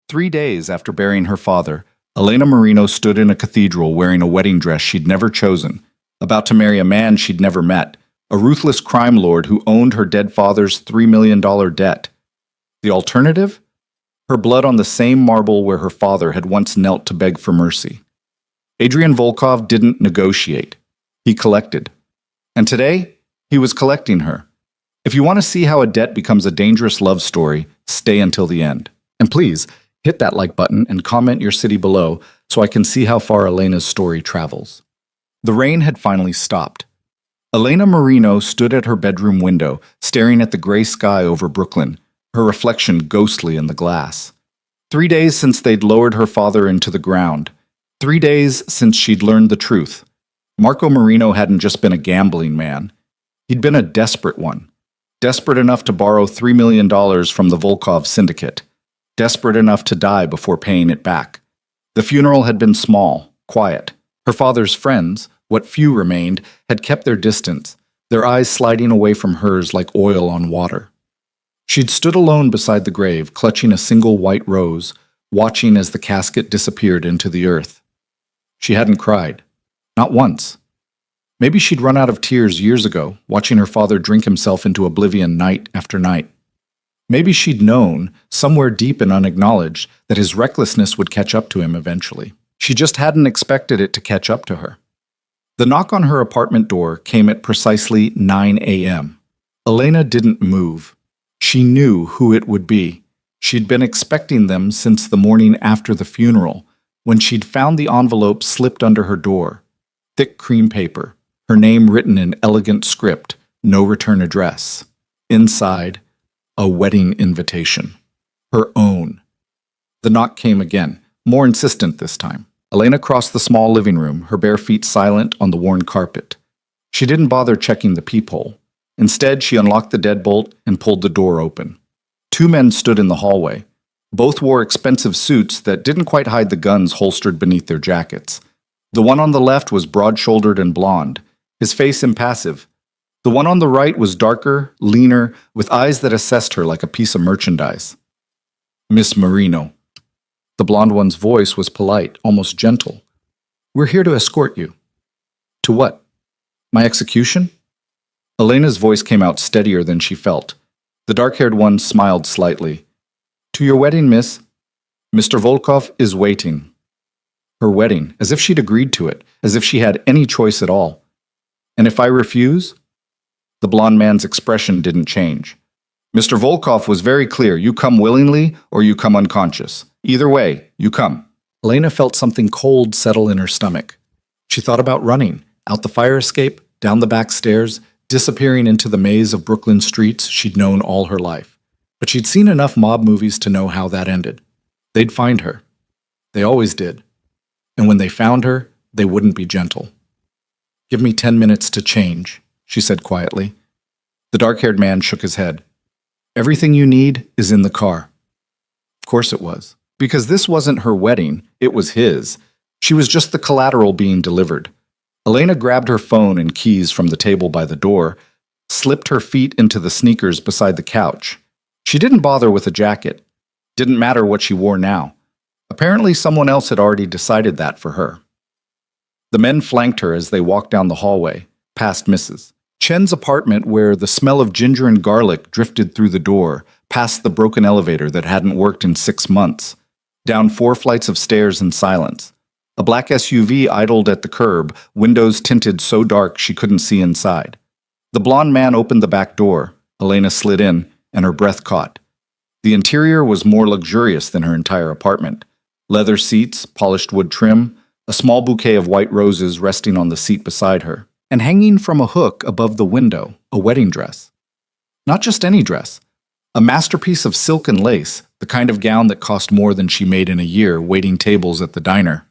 3 days after burying her father, Elena Marino stood in a cathedral wearing a wedding dress she'd never chosen, about to marry a man she'd never met, a ruthless crime lord who owned her dead father's $3 million debt. The alternative? Her blood on the same marble where her father had once knelt to beg for mercy. Adrian Volkov didn't negotiate. He collected. And today, he was collecting her. If you want to see how a debt becomes a dangerous love story, stay until the end. And please, hit that like button and comment your city below so I can see how far Elena's story travels. The rain had finally stopped. Elena Marino stood at her bedroom window, staring at the gray sky over Brooklyn, her reflection ghostly in the glass. 3 days since they'd lowered her father into the ground. 3 days since she'd learned the truth. Marco Marino hadn't just been a gambling man. He'd been a desperate one. Desperate enough to borrow $3 million from the Volkov syndicate. Desperate enough to die before paying it back. The funeral had been small, quiet. Her father's friends, what few remained, had kept their distance, their eyes sliding away from hers like oil on water. She'd stood alone beside the grave, clutching a single white rose, watching as the casket disappeared into the earth. She hadn't cried. Not once. Maybe she'd run out of tears years ago, watching her father drink himself into oblivion night after night. Maybe she'd known, somewhere deep and unacknowledged, that his recklessness would catch up to him eventually. She just hadn't expected it to catch up to her. The knock on her apartment door came at precisely 9 a.m. Elena didn't move. She knew who it would be. She'd been expecting them since the morning after the funeral, when she'd found the envelope slipped under her door. Thick cream paper, her name written in elegant script, no return address. Inside, a wedding invitation. Her own. The knock came again, more insistent this time. Elena crossed the small living room, her bare feet silent on the worn carpet. She didn't bother checking the peephole. Instead, she unlocked the deadbolt and pulled the door open. 2 men stood in the hallway. Both wore expensive suits that didn't quite hide the guns holstered beneath their jackets. The one on the left was broad-shouldered and blonde, his face impassive. The one on the right was darker, leaner, with eyes that assessed her like a piece of merchandise. "Miss Marino." The blonde one's voice was polite, almost gentle. "We're here to escort you." "To what? My execution?" Elena's voice came out steadier than she felt. The dark-haired one smiled slightly. "To your wedding, miss. Mr. Volkov is waiting." Her wedding, as if she'd agreed to it, as if she had any choice at all. "And if I refuse?" The blonde man's expression didn't change. "Mr. Volkov was very clear. You come willingly or you come unconscious. Either way, you come." Elena felt something cold settle in her stomach. She thought about running, out the fire escape, down the back stairs, disappearing into the maze of Brooklyn streets she'd known all her life. But she'd seen enough mob movies to know how that ended. They'd find her. They always did. And when they found her, they wouldn't be gentle. "Give me 10 minutes to change," she said quietly. The dark-haired man shook his head. "Everything you need is in the car." Of course it was. Because this wasn't her wedding, it was his. She was just the collateral being delivered. Elena grabbed her phone and keys from the table by the door, slipped her feet into the sneakers beside the couch. She didn't bother with a jacket. Didn't matter what she wore now. Apparently someone else had already decided that for her. The men flanked her as they walked down the hallway, past Mrs. Chen's apartment where the smell of ginger and garlic drifted through the door, past the broken elevator that hadn't worked in 6 months. Down 4 flights of stairs in silence. A black SUV idled at the curb, windows tinted so dark she couldn't see inside. The blonde man opened the back door. Elena slid in, and her breath caught. The interior was more luxurious than her entire apartment. Leather seats, polished wood trim, a small bouquet of white roses resting on the seat beside her. And hanging from a hook above the window, a wedding dress. Not just any dress. A masterpiece of silk and lace, the kind of gown that cost more than she made in a year waiting tables at the diner.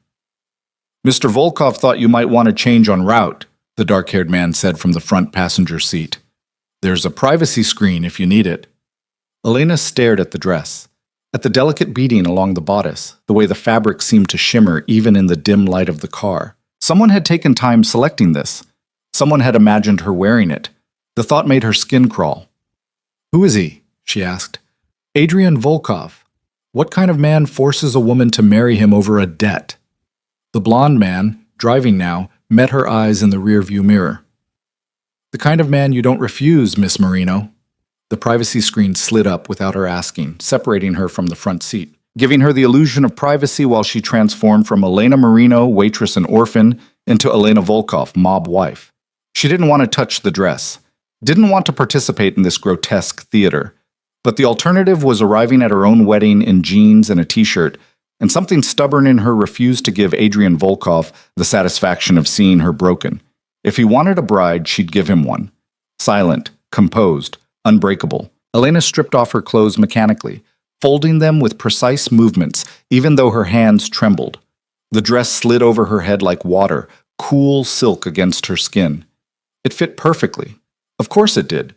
"Mr. Volkov thought you might want to change en route," the dark-haired man said from the front passenger seat. "There's a privacy screen if you need it." Elena stared at the dress, at the delicate beading along the bodice, the way the fabric seemed to shimmer even in the dim light of the car. Someone had taken time selecting this. Someone had imagined her wearing it. The thought made her skin crawl. "Who is he?" she asked. "Adrian Volkov." What kind of man forces a woman to marry him over a debt? The blonde man, driving now, met her eyes in the rearview mirror. The kind of man you don't refuse, Miss Marino. The privacy screen slid up without her asking, separating her from the front seat, giving her the illusion of privacy while she transformed from Elena Marino, waitress and orphan, into Elena Volkov, mob wife. She didn't want to touch the dress, didn't want to participate in this grotesque theater, but the alternative was arriving at her own wedding in jeans and a t-shirt, and something stubborn in her refused to give Adrian Volkov the satisfaction of seeing her broken. If he wanted a bride, she'd give him one. Silent, composed, unbreakable. Elena stripped off her clothes mechanically, folding them with precise movements, even though her hands trembled. The dress slid over her head like water, cool silk against her skin. It fit perfectly. Of course it did.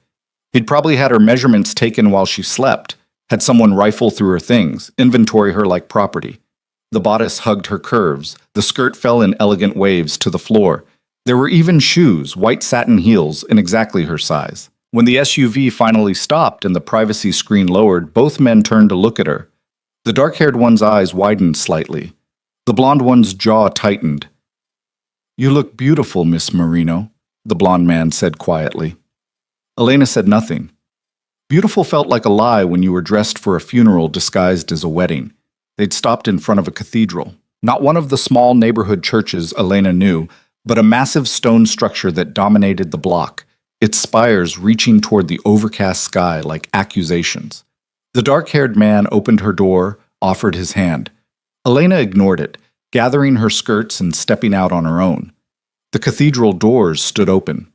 He'd probably had her measurements taken while she slept, had someone rifle through her things, inventory her like property. The bodice hugged her curves, the skirt fell in elegant waves to the floor. There were even shoes, white satin heels, in exactly her size. When the SUV finally stopped and the privacy screen lowered, both men turned to look at her. The dark-haired one's eyes widened slightly. The blonde one's jaw tightened. "You look beautiful, Miss Marino," the blonde man said quietly. Elena said nothing. Beautiful felt like a lie when you were dressed for a funeral disguised as a wedding. They'd stopped in front of a cathedral. Not one of the small neighborhood churches Elena knew, but a massive stone structure that dominated the block, its spires reaching toward the overcast sky like accusations. The dark-haired man opened her door, offered his hand. Elena ignored it, gathering her skirts and stepping out on her own. The cathedral doors stood open.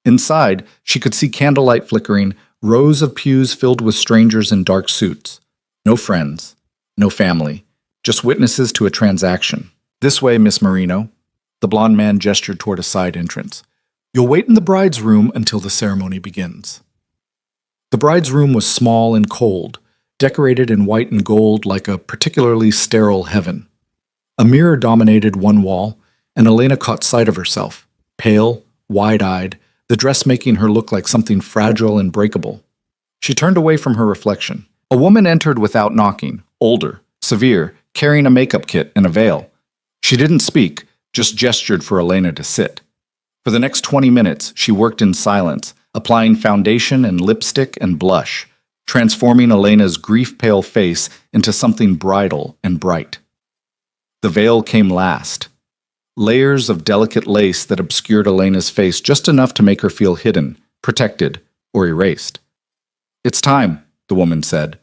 Inside, she could see candlelight flickering, rows of pews filled with strangers in dark suits. No friends, no family, just witnesses to a transaction. "This way, Miss Marino." The blonde man gestured toward a side entrance. "You'll wait in the bride's room until the ceremony begins." The bride's room was small and cold, decorated in white and gold like a particularly sterile heaven. A mirror dominated one wall, and Elena caught sight of herself, pale, wide-eyed, the dress making her look like something fragile and breakable. She turned away from her reflection. A woman entered without knocking, older, severe, carrying a makeup kit and a veil. She didn't speak, just gestured for Elena to sit. For the next 20 minutes, she worked in silence, applying foundation and lipstick and blush, transforming Elena's grief-pale face into something bridal and bright. The veil came last. Layers of delicate lace that obscured Elena's face just enough to make her feel hidden, protected, or erased. "It's time," the woman said,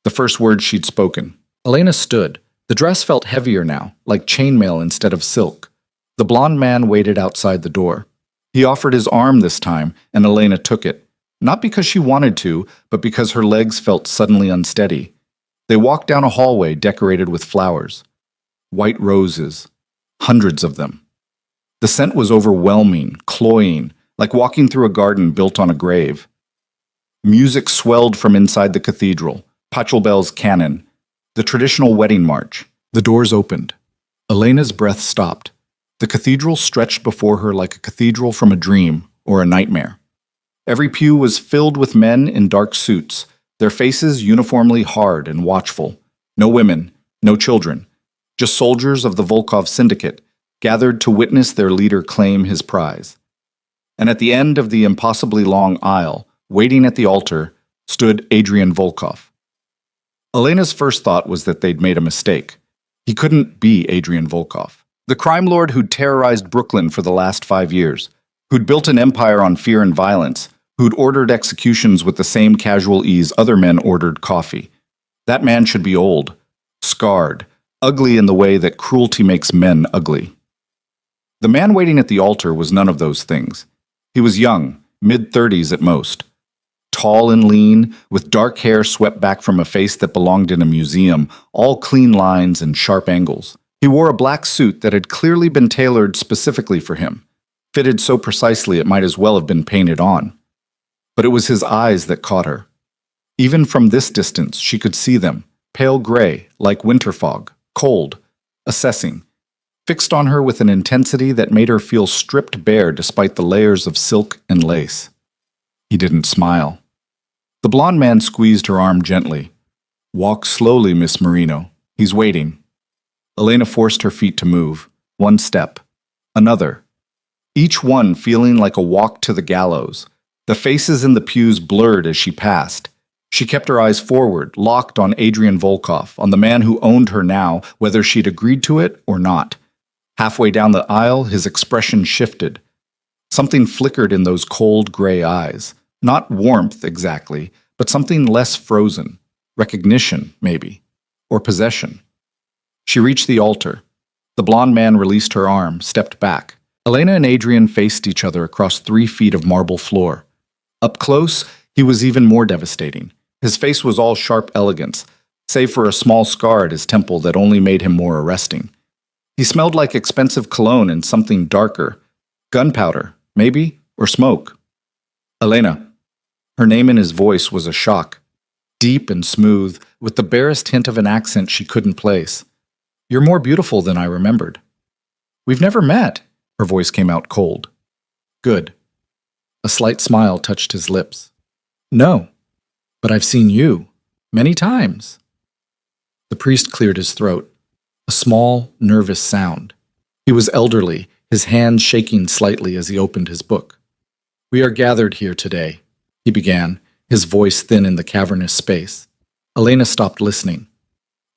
the first words she'd spoken. Elena stood. The dress felt heavier now, like chainmail instead of silk. The blonde man waited outside the door. He offered his arm this time, and Elena took it, not because she wanted to, but because her legs felt suddenly unsteady. They walked down a hallway decorated with flowers. White roses. Hundreds of them. The scent was overwhelming, cloying, like walking through a garden built on a grave. Music swelled from inside the cathedral, Pachelbel's canon, the traditional wedding march. The doors opened. Elena's breath stopped. The cathedral stretched before her like a cathedral from a dream or a nightmare. Every pew was filled with men in dark suits, their faces uniformly hard and watchful. No women, no children. Just soldiers of the Volkov syndicate, gathered to witness their leader claim his prize. And at the end of the impossibly long aisle, waiting at the altar, stood Adrian Volkov. Elena's first thought was that they'd made a mistake. He couldn't be Adrian Volkov, the crime lord who'd terrorized Brooklyn for the last 5 years, who'd built an empire on fear and violence, who'd ordered executions with the same casual ease other men ordered coffee. That man should be old, scarred, ugly in the way that cruelty makes men ugly. The man waiting at the altar was none of those things. He was young, mid-30s at most. Tall and lean, with dark hair swept back from a face that belonged in a museum, all clean lines and sharp angles. He wore a black suit that had clearly been tailored specifically for him, fitted so precisely it might as well have been painted on. But it was his eyes that caught her. Even from this distance, she could see them, pale gray, like winter fog. Cold, assessing, fixed on her with an intensity that made her feel stripped bare despite the layers of silk and lace. He didn't smile. The blonde man squeezed her arm gently. Walk slowly, Miss Marino. He's waiting. Elena forced her feet to move. One step. Another. Each one feeling like a walk to the gallows. The faces in the pews blurred as she passed. She kept her eyes forward, locked on Adrian Volkov, on the man who owned her now, whether she'd agreed to it or not. Halfway down the aisle, his expression shifted. Something flickered in those cold gray eyes. Not warmth, exactly, but something less frozen. Recognition, maybe. Or possession. She reached the altar. The blonde man released her arm, stepped back. Elena and Adrian faced each other across 3 feet of marble floor. Up close, he was even more devastating. His face was all sharp elegance, save for a small scar at his temple that only made him more arresting. He smelled like expensive cologne and something darker. Gunpowder, maybe, or smoke. Elena. Her name in his voice was a shock. Deep and smooth, with the barest hint of an accent she couldn't place. You're more beautiful than I remembered. We've never met. Her voice came out cold. Good. A slight smile touched his lips. No, but I've seen you. Many times. The priest cleared his throat. A small, nervous sound. He was elderly, his hands shaking slightly as he opened his book. We are gathered here today, he began, his voice thin in the cavernous space. Elena stopped listening.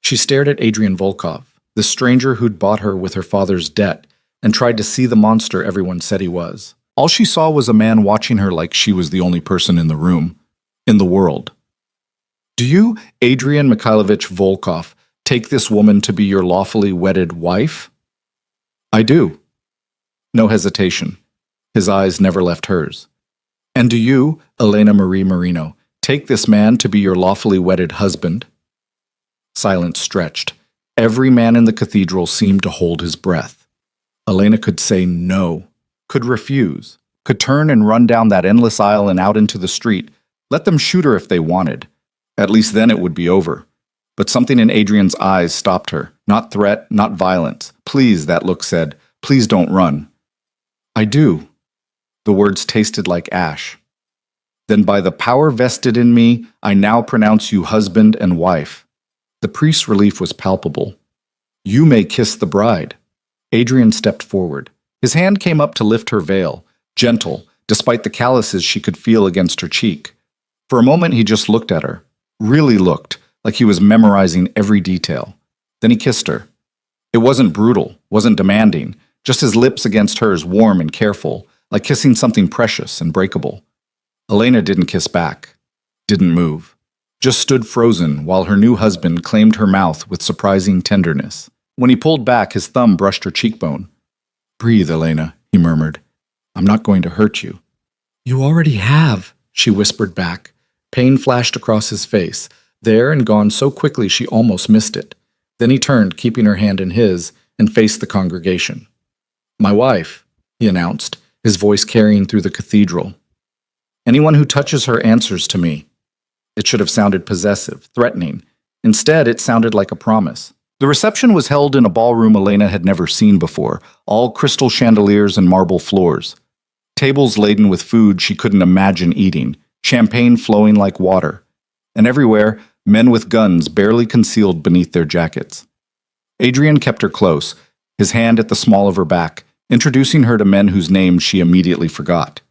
She stared at Adrian Volkov, the stranger who'd bought her with her father's debt, and tried to see the monster everyone said he was. All she saw was a man watching her like she was the only person in the room, in the world. Do you, Adrian Mikhailovich Volkov, take this woman to be your lawfully wedded wife? I do. No hesitation. His eyes never left hers. And do you, Elena Marie Marino, take this man to be your lawfully wedded husband? Silence stretched. Every man in the cathedral seemed to hold his breath. Elena could say no, could refuse, could turn and run down that endless aisle and out into the street. Let them shoot her if they wanted. At least then it would be over. But something in Adrian's eyes stopped her. Not threat, not violence. Please, that look said. Please don't run. I do. The words tasted like ash. Then by the power vested in me, I now pronounce you husband and wife. The priest's relief was palpable. You may kiss the bride. Adrian stepped forward. His hand came up to lift her veil, gentle, despite the calluses she could feel against her cheek. For a moment he just looked at her, really looked, like he was memorizing every detail. Then he kissed her. It wasn't brutal, wasn't demanding, just his lips against hers, warm and careful, like kissing something precious and breakable. Elena didn't kiss back, didn't move, just stood frozen while her new husband claimed her mouth with surprising tenderness. When he pulled back, his thumb brushed her cheekbone. Breathe, Elena, he murmured. I'm not going to hurt you. You already have, she whispered back. Pain flashed across his face, there and gone so quickly she almost missed it. Then he turned, keeping her hand in his, and faced the congregation. My wife, he announced, his voice carrying through the cathedral. Anyone who touches her answers to me. It should have sounded possessive, threatening. Instead, it sounded like a promise. The reception was held in a ballroom Elena had never seen before, all crystal chandeliers and marble floors. Tables laden with food she couldn't imagine eating, champagne flowing like water. And everywhere, men with guns barely concealed beneath their jackets. Adrian kept her close, his hand at the small of her back, introducing her to men whose names she immediately forgot.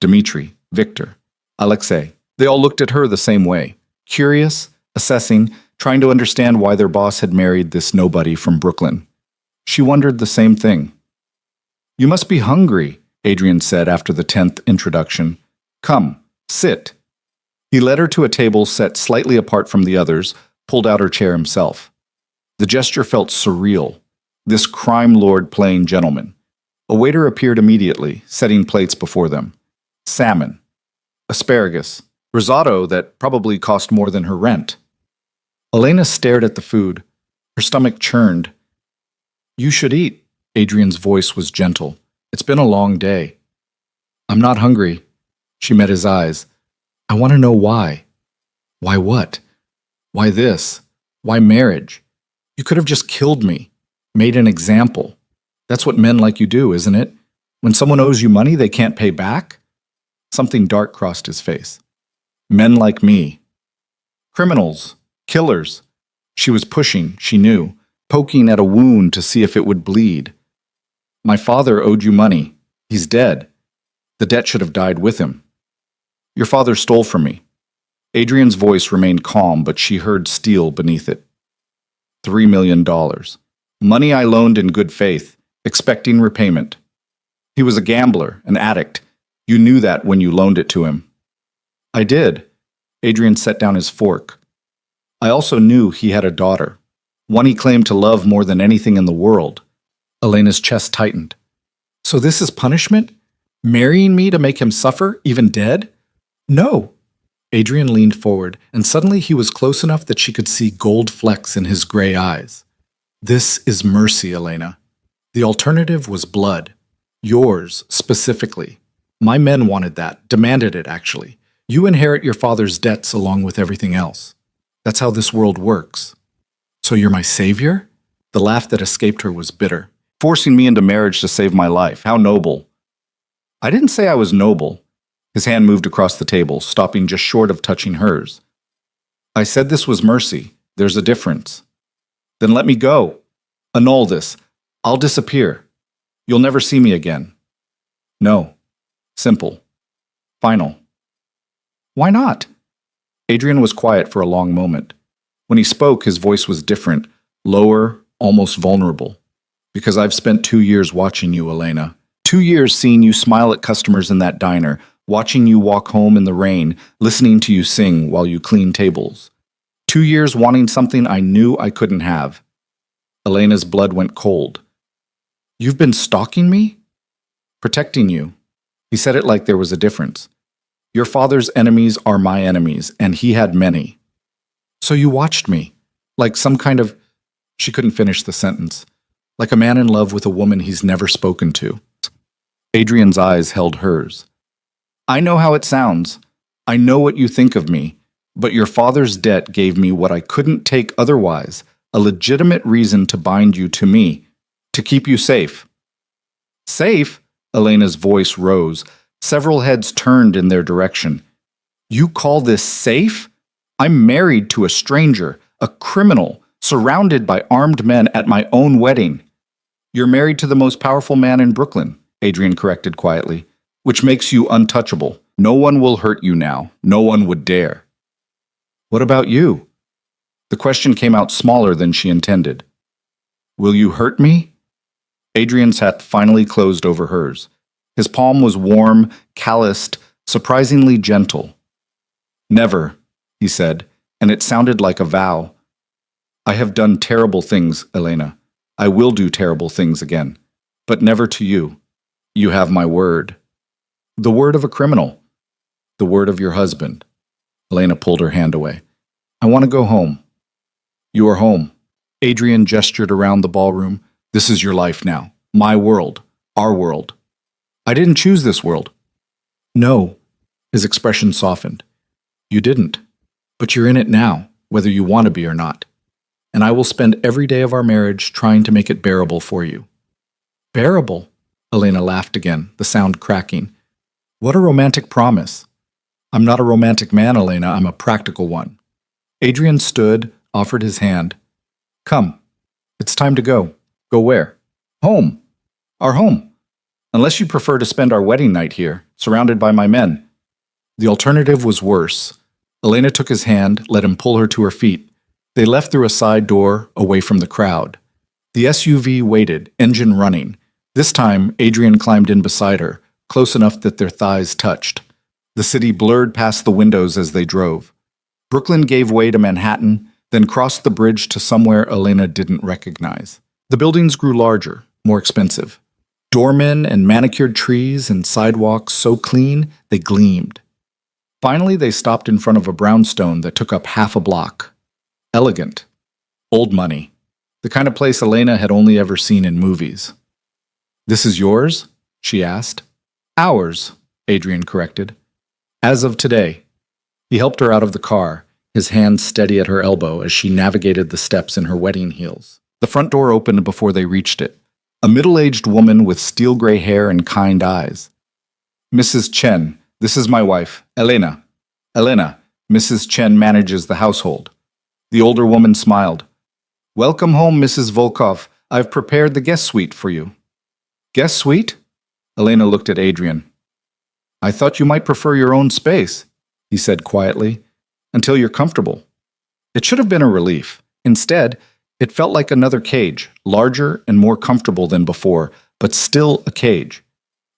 Dmitri, Victor, Alexei. They all looked at her the same way, curious, assessing, trying to understand why their boss had married this nobody from Brooklyn. She wondered the same thing. You must be hungry, Adrian said after the 10th introduction. Come, sit. He led her to a table set slightly apart from the others, pulled out her chair himself. The gesture felt surreal, this crime lord playing gentleman. A waiter appeared immediately, setting plates before them. Salmon, asparagus, risotto that probably cost more than her rent. Elena stared at the food. Her stomach churned. You should eat. Adrian's voice was gentle. It's been a long day. I'm not hungry. She met his eyes. I want to know why. Why what? Why this? Why marriage? You could have just killed me, made an example. That's what men like you do, isn't it? When someone owes you money they can't pay back? Something dark crossed his face. Men like me. Criminals, Killers. She was pushing, she knew, poking at a wound to see if it would bleed. My father owed you money. He's dead. The debt should have died with him. Your father stole from me. Adrian's voice remained calm, but she heard steel beneath it. $3 million. Money I loaned in good faith, expecting repayment. He was a gambler, an addict. You knew that when you loaned it to him. I did. Adrian set down his fork. I also knew he had a daughter, one he claimed to love more than anything in the world. Elena's chest tightened. So this is punishment? Marrying me to make him suffer, even dead? No. Adrian leaned forward, and suddenly he was close enough that she could see gold flecks in his gray eyes. This is mercy, Elena. The alternative was blood. Yours, specifically. My men wanted that, demanded it, actually. You inherit your father's debts along with everything else. That's how this world works. So you're my savior? The laugh that escaped her was bitter. Forcing me into marriage to save my life. How noble. I didn't say I was noble. His hand moved across the table, stopping just short of touching hers. I said this was mercy. There's a difference. Then let me go. Annul this. I'll disappear. You'll never see me again. No. Simple. Final. Why not? Adrian was quiet for a long moment. When he spoke, his voice was different, lower, almost vulnerable. Because I've spent 2 years watching you, Elena. 2 years seeing you smile at customers in that diner, watching you walk home in the rain, listening to you sing while you clean tables. 2 years wanting something I knew I couldn't have. Elena's blood went cold. You've been stalking me? Protecting you. He said it like there was a difference. Your father's enemies are my enemies, and he had many. So you watched me, like some kind of... She couldn't finish the sentence. Like a man in love with a woman he's never spoken to. Adrian's eyes held hers. I know how it sounds. I know what you think of me. But your father's debt gave me what I couldn't take otherwise, a legitimate reason to bind you to me, to keep you safe. Safe? Elena's voice rose. Several heads turned in their direction. You call this safe? I'm married to a stranger, a criminal, surrounded by armed men at my own wedding. You're married to the most powerful man in Brooklyn, Adrian corrected quietly, which makes you untouchable. No one will hurt you now. No one would dare. What about you? The question came out smaller than she intended. Will you hurt me? Adrian's hat finally closed over hers. His palm was warm, calloused, surprisingly gentle. Never, he said, and it sounded like a vow. I have done terrible things, Elena. I will do terrible things again, but never to you. You have my word. The word of a criminal. The word of your husband. Elena pulled her hand away. I want to go home. You are home. Adrian gestured around the ballroom. This is your life now. My world. Our world. I didn't choose this world. No. His expression softened. You didn't. But you're in it now, whether you want to be or not. And I will spend every day of our marriage trying to make it bearable for you. Bearable? Elena laughed again, the sound cracking. What a romantic promise. I'm not a romantic man, Elena. I'm a practical one. Adrian stood, offered his hand. Come. It's time to go. Go where? Home. Our home. Unless you prefer to spend our wedding night here, surrounded by my men. The alternative was worse. Elena took his hand, let him pull her to her feet. They left through a side door, away from the crowd. The SUV waited, engine running. This time, Adrian climbed in beside her, close enough that their thighs touched. The city blurred past the windows as they drove. Brooklyn gave way to Manhattan, then crossed the bridge to somewhere Elena didn't recognize. The buildings grew larger, more expensive. Doormen and manicured trees and sidewalks so clean they gleamed. Finally, they stopped in front of a brownstone that took up half a block. Elegant. Old money. The kind of place Elena had only ever seen in movies. This is yours? She asked. Ours, Adrian corrected. As of today. He helped her out of the car, his hand steady at her elbow as she navigated the steps in her wedding heels. The front door opened before they reached it. A middle-aged woman with steel gray hair and kind eyes. Mrs. Chen, this is my wife, Elena. Elena, Mrs. Chen manages the household. The older woman smiled. Welcome home, Mrs. Volkov. I've prepared the guest suite for you. Guest suite? Elena looked at Adrian. I thought you might prefer your own space, he said quietly, until you're comfortable. It should have been a relief. Instead, it felt like another cage, larger and more comfortable than before, but still a cage.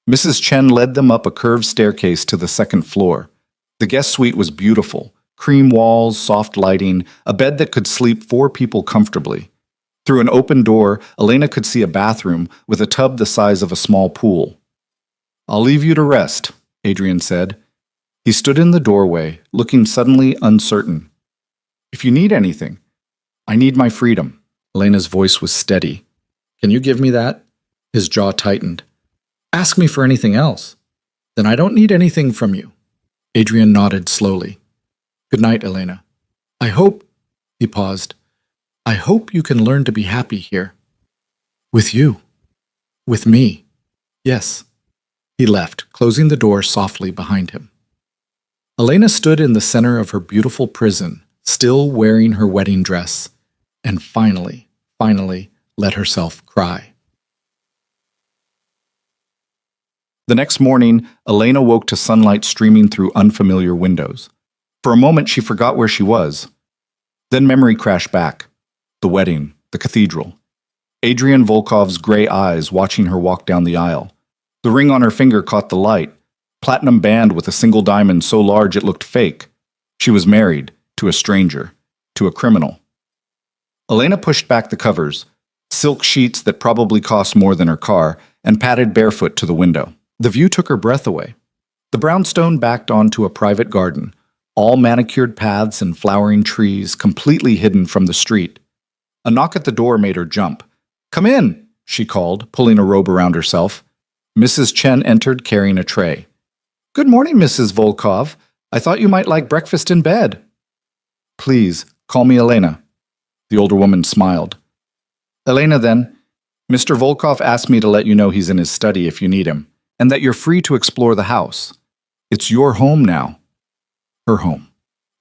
Mrs. Chen led them up a curved staircase to the second floor. The guest suite was beautiful. Cream walls, soft lighting, a bed that could sleep 4 people comfortably. Through an open door, Elena could see a bathroom with a tub the size of a small pool. I'll leave you to rest, Adrian said. He stood in the doorway, looking suddenly uncertain. If you need anything, I need my freedom. Elena's voice was steady. Can you give me that? His jaw tightened. Ask me for anything else. Then I don't need anything from you. Adrian nodded slowly. Good night, Elena. I hope, he paused, I hope you can learn to be happy here. With you. With me. Yes. He left, closing the door softly behind him. Elena stood in the center of her beautiful prison, still wearing her wedding dress, and finally let herself cry. The next morning, Elena woke to sunlight streaming through unfamiliar windows. For a moment, she forgot where she was. Then memory crashed back. The wedding, the cathedral. Adrian Volkov's gray eyes watching her walk down the aisle. The ring on her finger caught the light. Platinum band with a single diamond so large it looked fake. She was married to a stranger, to a criminal. Elena pushed back the covers, silk sheets that probably cost more than her car, and padded barefoot to the window. The view took her breath away. The brownstone backed onto a private garden, all manicured paths and flowering trees completely hidden from the street. A knock at the door made her jump. Come in, she called, pulling a robe around herself. Mrs. Chen entered carrying a tray. Good morning, Mrs. Volkov. I thought you might like breakfast in bed. Please, call me Elena. The older woman smiled. Elena, then. Mr. Volkov asked me to let you know he's in his study if you need him, and that you're free to explore the house. It's your home now. Her home.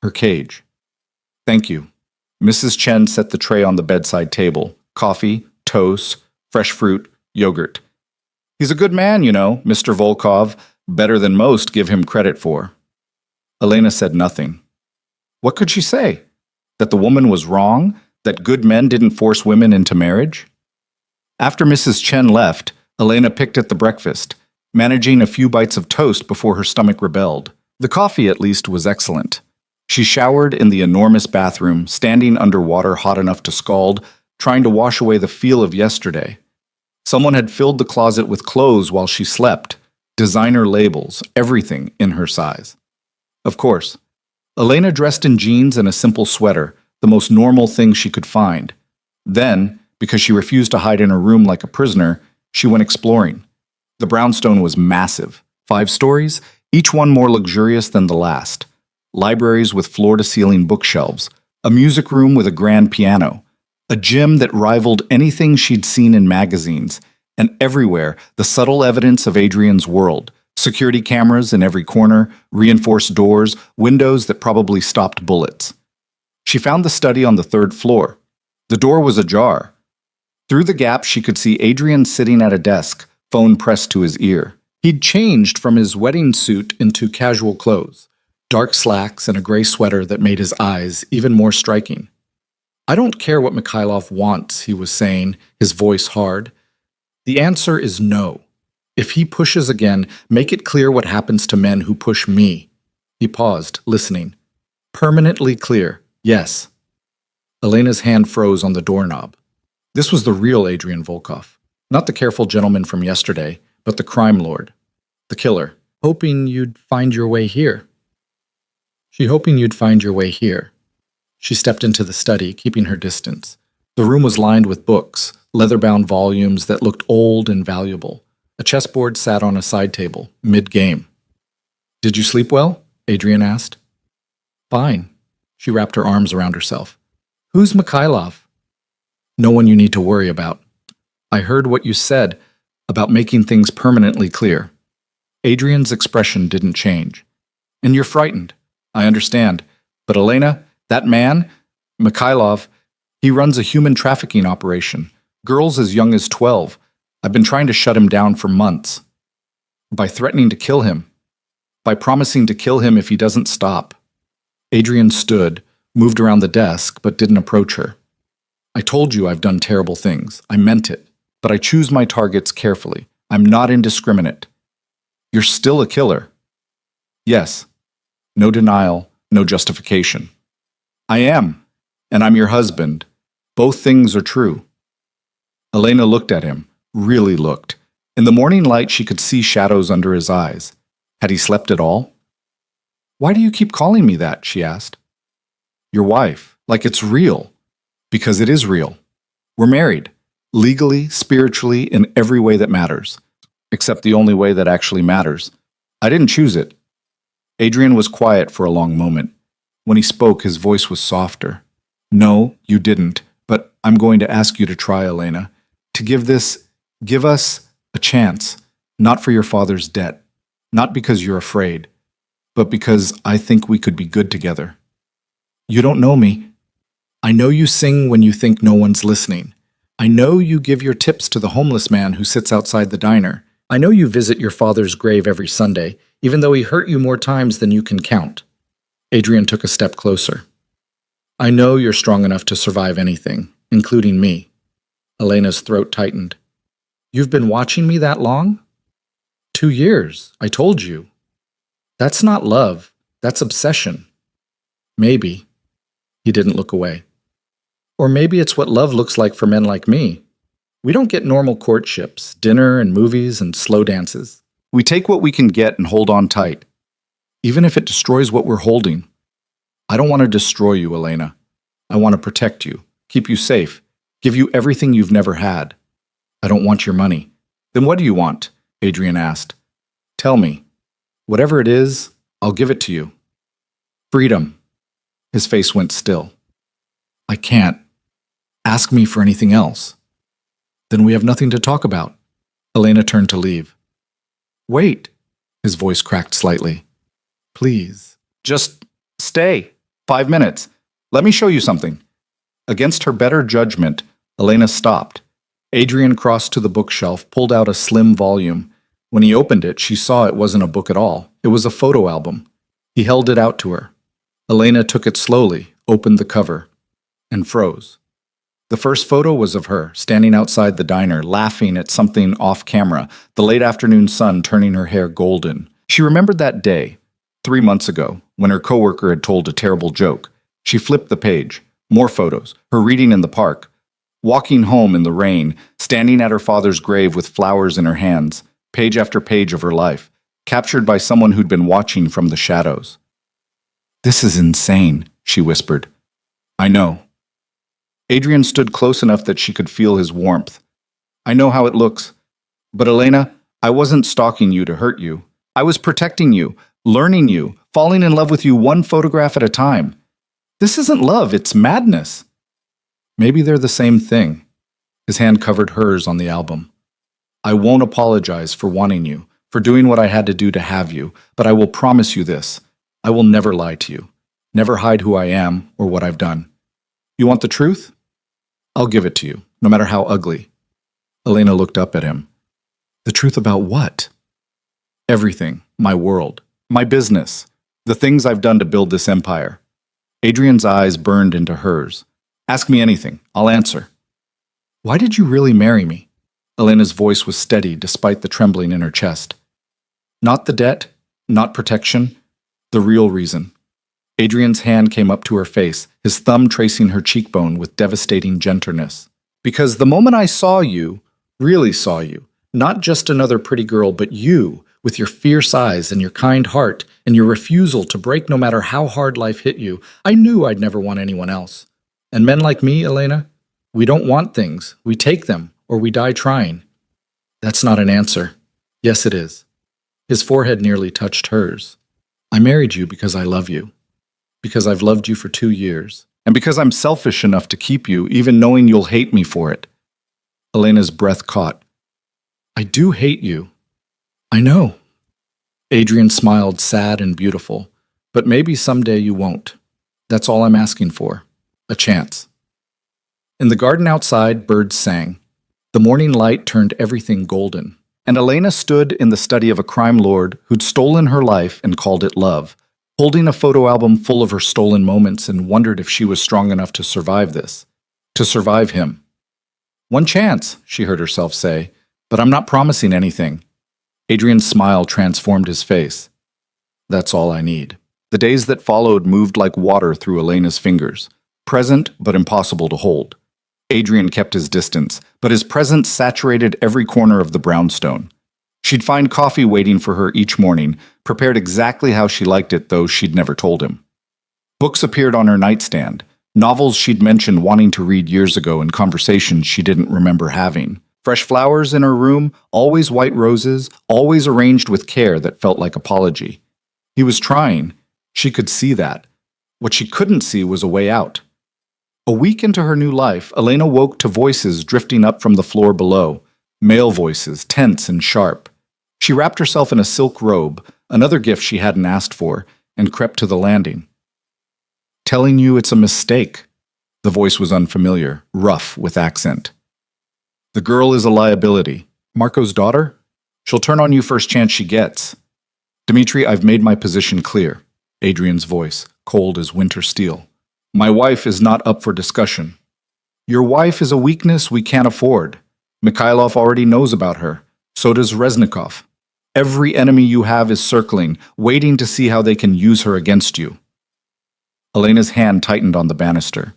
Her cage. Thank you. Mrs. Chen set the tray on the bedside table. Coffee, toast, fresh fruit, yogurt. He's a good man, you know, Mr. Volkov. Better than most give him credit for. Elena said nothing. What could she say? That the woman was wrong? That good men didn't force women into marriage? After Mrs. Chen left, Elena picked at the breakfast, managing a few bites of toast before her stomach rebelled. The coffee, at least, was excellent. She showered in the enormous bathroom, standing under water hot enough to scald, trying to wash away the feel of yesterday. Someone had filled the closet with clothes while she slept, designer labels, everything in her size. Of course, Elena dressed in jeans and a simple sweater, the most normal thing she could find. Then, because she refused to hide in her room like a prisoner, she went exploring. The brownstone was massive, 5 stories, each one more luxurious than the last. Libraries with floor-to-ceiling bookshelves, a music room with a grand piano, a gym that rivaled anything she'd seen in magazines, and everywhere the subtle evidence of Adrian's world. Security cameras in every corner, reinforced doors, windows that probably stopped bullets. She found the study on the 3rd floor. The door was ajar. Through the gap, she could see Adrian sitting at a desk, phone pressed to his ear. He'd changed from his wedding suit into casual clothes, dark slacks and a gray sweater that made his eyes even more striking. I don't care what Mikhailov wants, he was saying, his voice hard. The answer is no. If he pushes again, make it clear what happens to men who push me. He paused, listening. Permanently clear, yes. Elena's hand froze on the doorknob. This was the real Adrian Volkov. Not the careful gentleman from yesterday, but the crime lord. The killer. Hoping you'd find your way here. Hoping you'd find your way here. She stepped into the study, keeping her distance. The room was lined with books, leather-bound volumes that looked old and valuable. A chessboard sat on a side table, mid-game. Did you sleep well? Adrian asked. Fine. She wrapped her arms around herself. Who's Mikhailov? No one you need to worry about. I heard what you said about making things permanently clear. Adrian's expression didn't change. And you're frightened. I understand. But Elena, that man, Mikhailov, he runs a human trafficking operation. Girls as young as 12. I've been trying to shut him down for months. By threatening to kill him. By promising to kill him if he doesn't stop. Adrian stood, moved around the desk, but didn't approach her. I told you I've done terrible things. I meant it. But I choose my targets carefully. I'm not indiscriminate. You're still a killer. Yes. No denial, no justification. I am, and I'm your husband. Both things are true. Elena looked at him, really looked. In the morning light, she could see shadows under his eyes. Had he slept at all? Why do you keep calling me that? She asked. Your wife, like it's real. Because it is real. We're married. Legally, spiritually, in every way that matters. Except the only way that actually matters. I didn't choose it. Adrian was quiet for a long moment. When he spoke, his voice was softer. No, you didn't, but I'm going to ask you to try, Elena. To give us a chance, not for your father's debt, not because you're afraid, but because I think we could be good together. You don't know me. I know you sing when you think no one's listening. I know you give your tips to the homeless man who sits outside the diner. I know you visit your father's grave every Sunday, even though he hurt you more times than you can count. Adrian took a step closer. I know you're strong enough to survive anything, including me. Elena's throat tightened. You've been watching me that long? 2 years, I told you. That's not love, that's obsession. Maybe. He didn't look away. Or maybe it's what love looks like for men like me. We don't get normal courtships, dinner and movies and slow dances. We take what we can get and hold on tight, even if it destroys what we're holding. I don't want to destroy you, Elena. I want to protect you, keep you safe, give you everything you've never had. I don't want your money. Then what do you want? Adrian asked. Tell me. Whatever it is, I'll give it to you. Freedom. His face went still. I can't. Ask me for anything else. Then we have nothing to talk about. Elena turned to leave. Wait. His voice cracked slightly. Please. Just stay. 5 minutes. Let me show you something. Against her better judgment, Elena stopped. Adrian crossed to the bookshelf, pulled out a slim volume. When he opened it, she saw it wasn't a book at all. It was a photo album. He held it out to her. Elena took it slowly, opened the cover, and froze. The first photo was of her, standing outside the diner, laughing at something off camera, the late afternoon sun turning her hair golden. She remembered that day, 3 months ago, when her coworker had told a terrible joke. She flipped the page. More photos, her reading in the park, walking home in the rain, standing at her father's grave with flowers in her hands, page after page of her life, captured by someone who'd been watching from the shadows. This is insane, she whispered. I know. Adrian stood close enough that she could feel his warmth. I know how it looks. But Elena, I wasn't stalking you to hurt you. I was protecting you, learning you, falling in love with you one photograph at a time. This isn't love, it's madness. Maybe they're the same thing. His hand covered hers on the album. I won't apologize for wanting you, for doing what I had to do to have you, but I will promise you this. I will never lie to you, never hide who I am or what I've done. You want the truth? I'll give it to you, no matter how ugly. Elena looked up at him. The truth about what? Everything, my world, my business, the things I've done to build this empire. Adrian's eyes burned into hers. Ask me anything, I'll answer. Why did you really marry me? Elena's voice was steady despite the trembling in her chest. Not the debt, not protection, the real reason. Adrian's hand came up to her face, his thumb tracing her cheekbone with devastating gentleness. Because the moment I saw you, really saw you, not just another pretty girl, but you, with your fierce eyes and your kind heart and your refusal to break no matter how hard life hit you, I knew I'd never want anyone else. And men like me, Elena, we don't want things. We take them, or we die trying. That's not an answer. Yes, it is. His forehead nearly touched hers. I married you because I love you. Because I've loved you for 2 years. And because I'm selfish enough to keep you, even knowing you'll hate me for it. Elena's breath caught. I do hate you. I know. Adrian smiled, sad and beautiful. But maybe someday you won't. That's all I'm asking for. A chance. In the garden outside, birds sang. The morning light turned everything golden, and Elena stood in the study of a crime lord who'd stolen her life and called it love, holding a photo album full of her stolen moments, and wondered if she was strong enough to survive this, to survive him. One chance, she heard herself say, but I'm not promising anything. Adrian's smile transformed his face. That's all I need. The days that followed moved like water through Elena's fingers, present but impossible to hold. Adrian kept his distance, but his presence saturated every corner of the brownstone. She'd find coffee waiting for her each morning, prepared exactly how she liked it, though she'd never told him. Books appeared on her nightstand, novels she'd mentioned wanting to read years ago in conversations she didn't remember having. Fresh flowers in her room, always white roses, always arranged with care that felt like apology. He was trying. She could see that. What she couldn't see was a way out. A week into her new life, Elena woke to voices drifting up from the floor below, male voices, tense and sharp. She wrapped herself in a silk robe, another gift she hadn't asked for, and crept to the landing. Telling you it's a mistake. The voice was unfamiliar, rough with accent. The girl is a liability. Marco's daughter? She'll turn on you first chance she gets. Dimitri, I've made my position clear. Adrian's voice, cold as winter steel. My wife is not up for discussion. Your wife is a weakness we can't afford. Mikhailov already knows about her. So does Reznikov. Every enemy you have is circling, waiting to see how they can use her against you. Elena's hand tightened on the banister.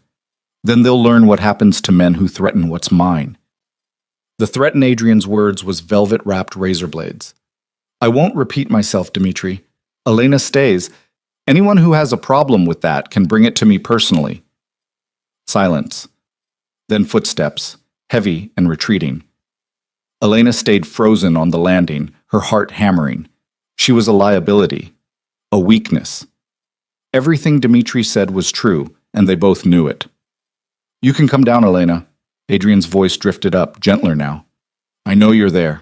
Then they'll learn what happens to men who threaten what's mine. The threat in Adrian's words was velvet-wrapped razor blades. I won't repeat myself, Dimitri. Elena stays. Anyone who has a problem with that can bring it to me personally. Silence. Then footsteps, heavy and retreating. Elena stayed frozen on the landing, her heart hammering. She was a liability, a weakness. Everything Dimitri said was true, and they both knew it. You can come down, Elena. Adrian's voice drifted up, gentler now. I know you're there.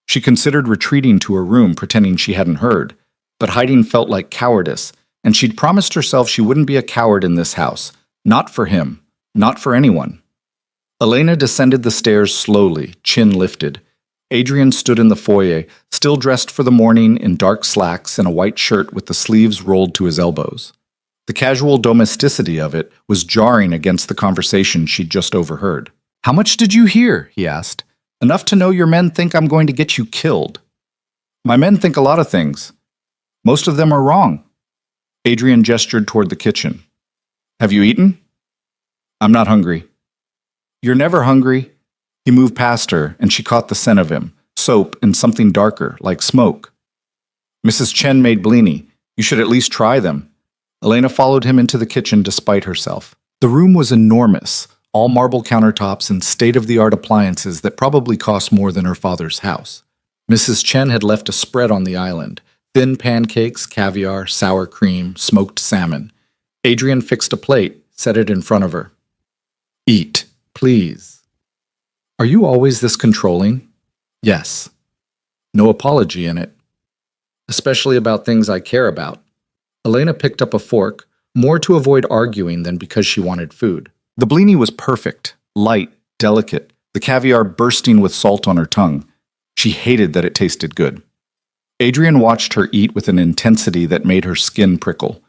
She considered retreating to her room, pretending she hadn't heard. But hiding felt like cowardice, and she'd promised herself she wouldn't be a coward in this house. Not for him. Not for anyone. Elena descended the stairs slowly, chin lifted. Adrian stood in the foyer, still dressed for the morning in dark slacks and a white shirt with the sleeves rolled to his elbows. The casual domesticity of it was jarring against the conversation she'd just overheard. How much did you hear? He asked. Enough to know your men think I'm going to get you killed. My men think a lot of things. Most of them are wrong. Adrian gestured toward the kitchen. Have you eaten? I'm not hungry. You're never hungry. He moved past her, and she caught the scent of him, soap and something darker, like smoke. Mrs. Chen made blini. You should at least try them. Elena followed him into the kitchen despite herself. The room was enormous, all marble countertops and state-of-the-art appliances that probably cost more than her father's house. Mrs. Chen had left a spread on the island. Thin pancakes, caviar, sour cream, smoked salmon. Adrian fixed a plate, set it in front of her. Eat, please. Are you always this controlling? Yes. No apology in it. Especially about things I care about. Elena picked up a fork, more to avoid arguing than because she wanted food. The blini was perfect, light, delicate, the caviar bursting with salt on her tongue. She hated that it tasted good. Adrian watched her eat with an intensity that made her skin prickle.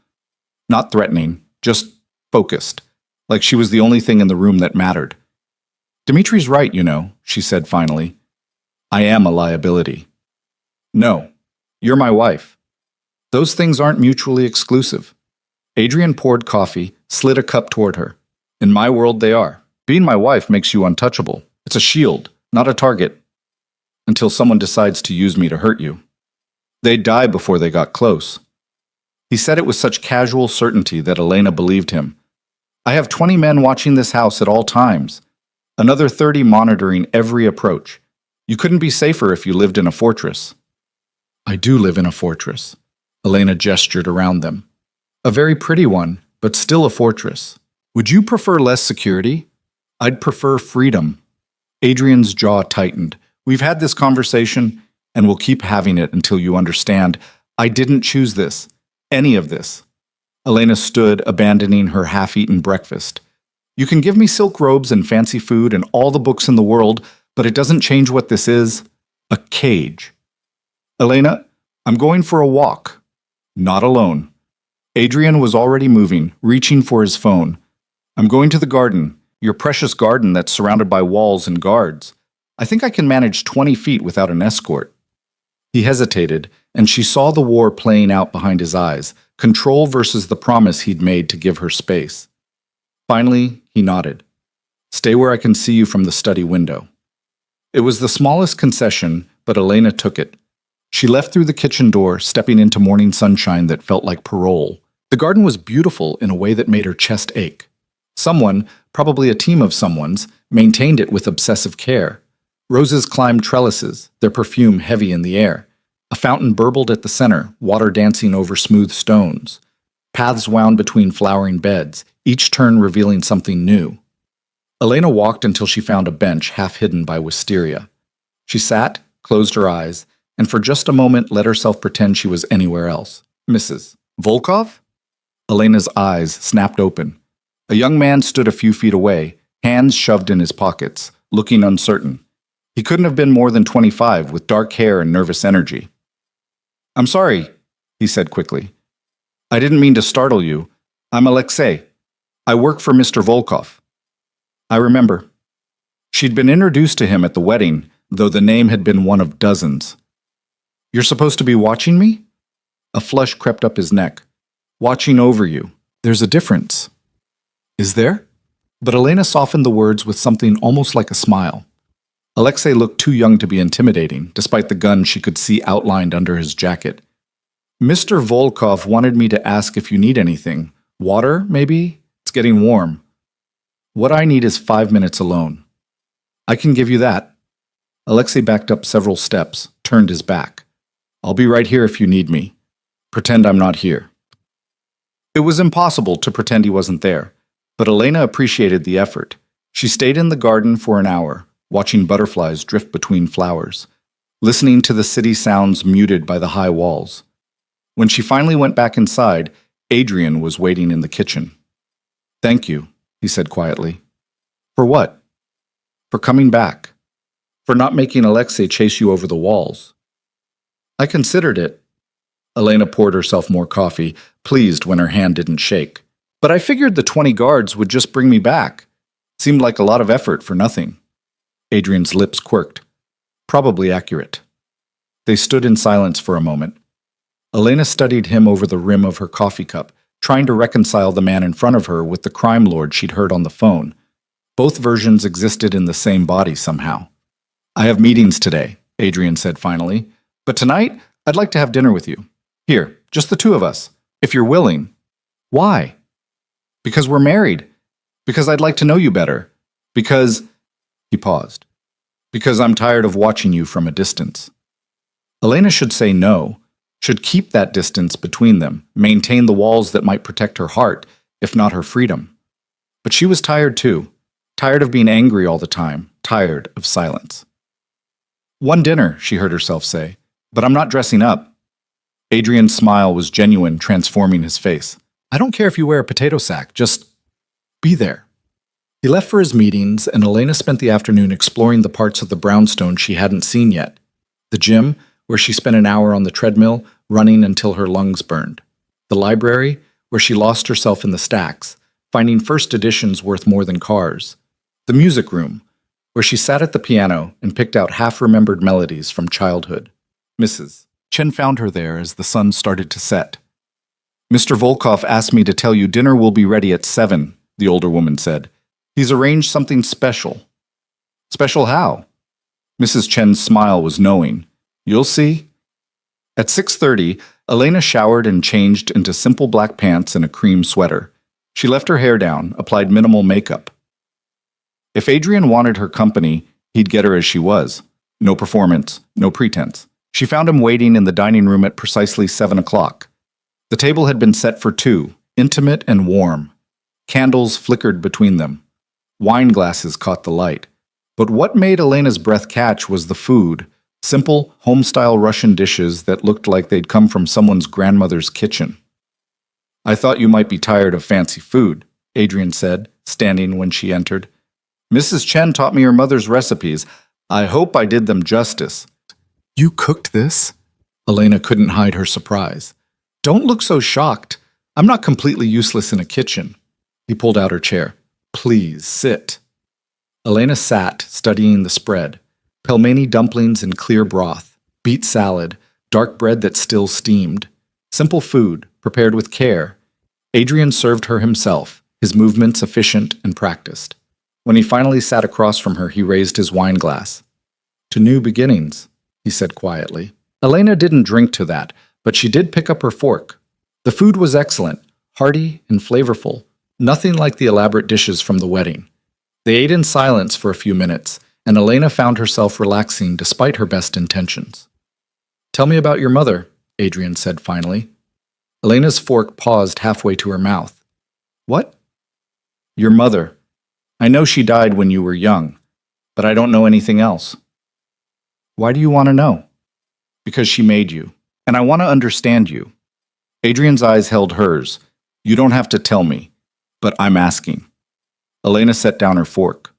Not threatening, just focused, like she was the only thing in the room that mattered. Dimitri's right, you know, she said finally. I am a liability. No, you're my wife. Those things aren't mutually exclusive. Adrian poured coffee, slid a cup toward her. In my world, they are. Being my wife makes you untouchable. It's a shield, not a target. Until someone decides to use me to hurt you. They'd die before they got close. He said it with such casual certainty that Elena believed him. I have 20 men watching this house at all times. Another 30 monitoring every approach. You couldn't be safer if you lived in a fortress. I do live in a fortress. Elena gestured around them. A very pretty one, but still a fortress. Would you prefer less security? I'd prefer freedom. Adrian's jaw tightened. We've had this conversation, and we'll keep having it until you understand. I didn't choose this. Any of this. Elena stood, abandoning her half-eaten breakfast. You can give me silk robes and fancy food and all the books in the world, but it doesn't change what this is. A cage. Elena, I'm going for a walk. Not alone. Adrian was already moving, reaching for his phone. I'm going to the garden, your precious garden that's surrounded by walls and guards. I think I can manage 20 feet without an escort. He hesitated, and she saw the war playing out behind his eyes, control versus the promise he'd made to give her space. Finally, he nodded. Stay where I can see you from the study window. It was the smallest concession, but Elena took it. She left through the kitchen door, stepping into morning sunshine that felt like parole. The garden was beautiful in a way that made her chest ache. Someone, probably a team of someones, maintained it with obsessive care. Roses climbed trellises, their perfume heavy in the air. A fountain burbled at the center, water dancing over smooth stones. Paths wound between flowering beds, each turn revealing something new. Elena walked until she found a bench half hidden by wisteria. She sat, closed her eyes, and for just a moment let herself pretend she was anywhere else. Mrs. Volkov? Elena's eyes snapped open. A young man stood a few feet away, hands shoved in his pockets, looking uncertain. He couldn't have been more than 25, with dark hair and nervous energy. I'm sorry, he said quickly. I didn't mean to startle you. I'm Alexei. I work for Mr. Volkov. I remember. She'd been introduced to him at the wedding, though the name had been one of dozens. You're supposed to be watching me? A flush crept up his neck. Watching over you. There's a difference. Is there? But Elena softened the words with something almost like a smile. Alexei looked too young to be intimidating, despite the gun she could see outlined under his jacket. Mr. Volkov wanted me to ask if you need anything. Water, maybe? It's getting warm. What I need is 5 minutes alone. I can give you that. Alexei backed up several steps, turned his back. I'll be right here if you need me. Pretend I'm not here. It was impossible to pretend he wasn't there, but Elena appreciated the effort. She stayed in the garden for an hour, watching butterflies drift between flowers, listening to the city sounds muted by the high walls. When she finally went back inside, Adrian was waiting in the kitchen. Thank you, he said quietly. For what? For coming back. For not making Alexei chase you over the walls. I considered it. Elena poured herself more coffee, pleased when her hand didn't shake. But I figured the 20 guards would just bring me back. Seemed like a lot of effort for nothing. Adrian's lips quirked. Probably accurate. They stood in silence for a moment. Elena studied him over the rim of her coffee cup, trying to reconcile the man in front of her with the crime lord she'd heard on the phone. Both versions existed in the same body somehow. I have meetings today, Adrian said finally. But tonight, I'd like to have dinner with you. Here, just the two of us, if you're willing. Why? Because we're married. Because I'd like to know you better. Because... He paused. Because I'm tired of watching you from a distance. Elena should say no, should keep that distance between them, maintain the walls that might protect her heart, if not her freedom. But she was tired too, tired of being angry all the time, tired of silence. One dinner, she heard herself say, but I'm not dressing up. Adrian's smile was genuine, transforming his face. I don't care if you wear a potato sack, just be there. He left for his meetings, and Elena spent the afternoon exploring the parts of the brownstone she hadn't seen yet. The gym, where she spent an hour on the treadmill, running until her lungs burned. The library, where she lost herself in the stacks, finding first editions worth more than cars. The music room, where she sat at the piano and picked out half-remembered melodies from childhood. Mrs. Chen found her there as the sun started to set. Mr. Volkov asked me to tell you dinner will be ready at 7, the older woman said. He's arranged something special. Special how? Mrs. Chen's smile was knowing. You'll see. At 6:30, Elena showered and changed into simple black pants and a cream sweater. She left her hair down, applied minimal makeup. If Adrian wanted her company, he'd get her as she was. No performance, no pretense. She found him waiting in the dining room at precisely 7 o'clock. The table had been set for two, intimate and warm. Candles flickered between them. Wine glasses caught the light. But what made Elena's breath catch was the food, simple, home-style Russian dishes that looked like they'd come from someone's grandmother's kitchen. I thought you might be tired of fancy food, Adrian said, standing when she entered. Mrs. Chen taught me her mother's recipes. I hope I did them justice. You cooked this? Elena couldn't hide her surprise. Don't look so shocked. I'm not completely useless in a kitchen. He pulled out her chair. Please, sit. Elena sat, studying the spread. Pelmeni dumplings in clear broth, beet salad, dark bread that still steamed. Simple food, prepared with care. Adrian served her himself, his movements efficient and practiced. When he finally sat across from her, he raised his wine glass. To new beginnings, he said quietly. Elena didn't drink to that, but she did pick up her fork. The food was excellent, hearty and flavorful, nothing like the elaborate dishes from the wedding. They ate in silence for a few minutes, and Elena found herself relaxing despite her best intentions. Tell me about your mother, Adrian said finally. Elena's fork paused halfway to her mouth. What? Your mother. I know she died when you were young, but I don't know anything else. Why do you want to know? Because she made you, and I want to understand you. Adrian's eyes held hers. You don't have to tell me, but I'm asking. Elena set down her fork.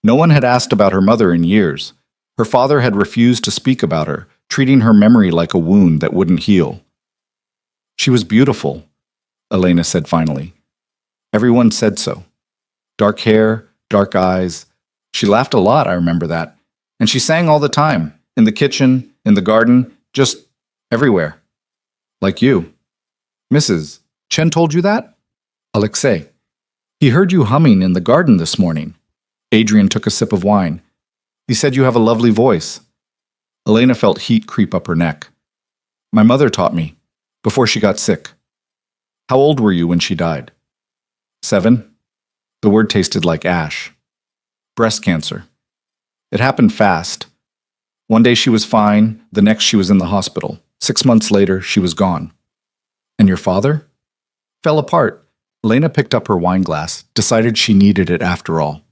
No one had asked about her mother in years. Her father had refused to speak about her, treating her memory like a wound that wouldn't heal. She was beautiful, Elena said finally. Everyone said so. Dark hair, dark eyes. She laughed a lot, I remember that. And she sang all the time, in the kitchen, in the garden, just everywhere. Like you. Mrs. Chen told you that? Alexei. He heard you humming in the garden this morning. Adrian took a sip of wine. He said you have a lovely voice. Elena felt heat creep up her neck. My mother taught me, before she got sick. How old were you when she died? 7. The word tasted like ash. Breast cancer. It happened fast. One day she was fine, the next she was in the hospital. 6 months later, she was gone. And your father? Fell apart. Elena picked up her wine glass, decided she needed it after all.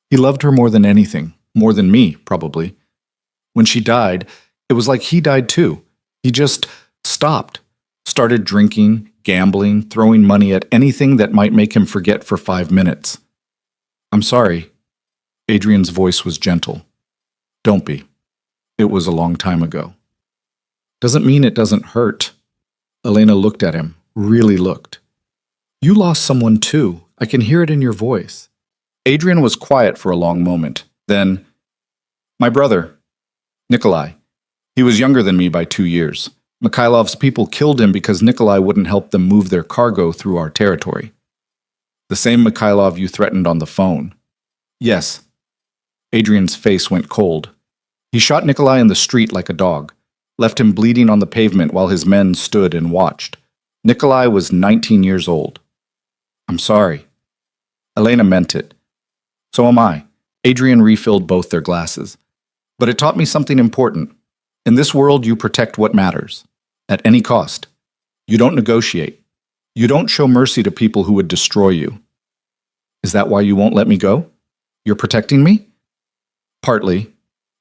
He loved her more than anything, more than me, probably. When she died, it was like he died too. He just stopped, started drinking, gambling, throwing money at anything that might make him forget for 5 minutes. I'm sorry. Adrian's voice was gentle. Don't be. It was a long time ago. Doesn't mean it doesn't hurt. Elena looked at him, really looked. You lost someone too. I can hear it in your voice. Adrian was quiet for a long moment. Then, my brother, Nikolai. He was younger than me by 2 years. Mikhailov's people killed him because Nikolai wouldn't help them move their cargo through our territory. The same Mikhailov you threatened on the phone. Yes. Adrian's face went cold. He shot Nikolai in the street like a dog, left him bleeding on the pavement while his men stood and watched. Nikolai was 19 years old. I'm sorry. Elena meant it. So am I. Adrian refilled both their glasses. But it taught me something important. In this world, you protect what matters, at any cost. You don't negotiate. You don't show mercy to people who would destroy you. Is that why you won't let me go? You're protecting me? Partly.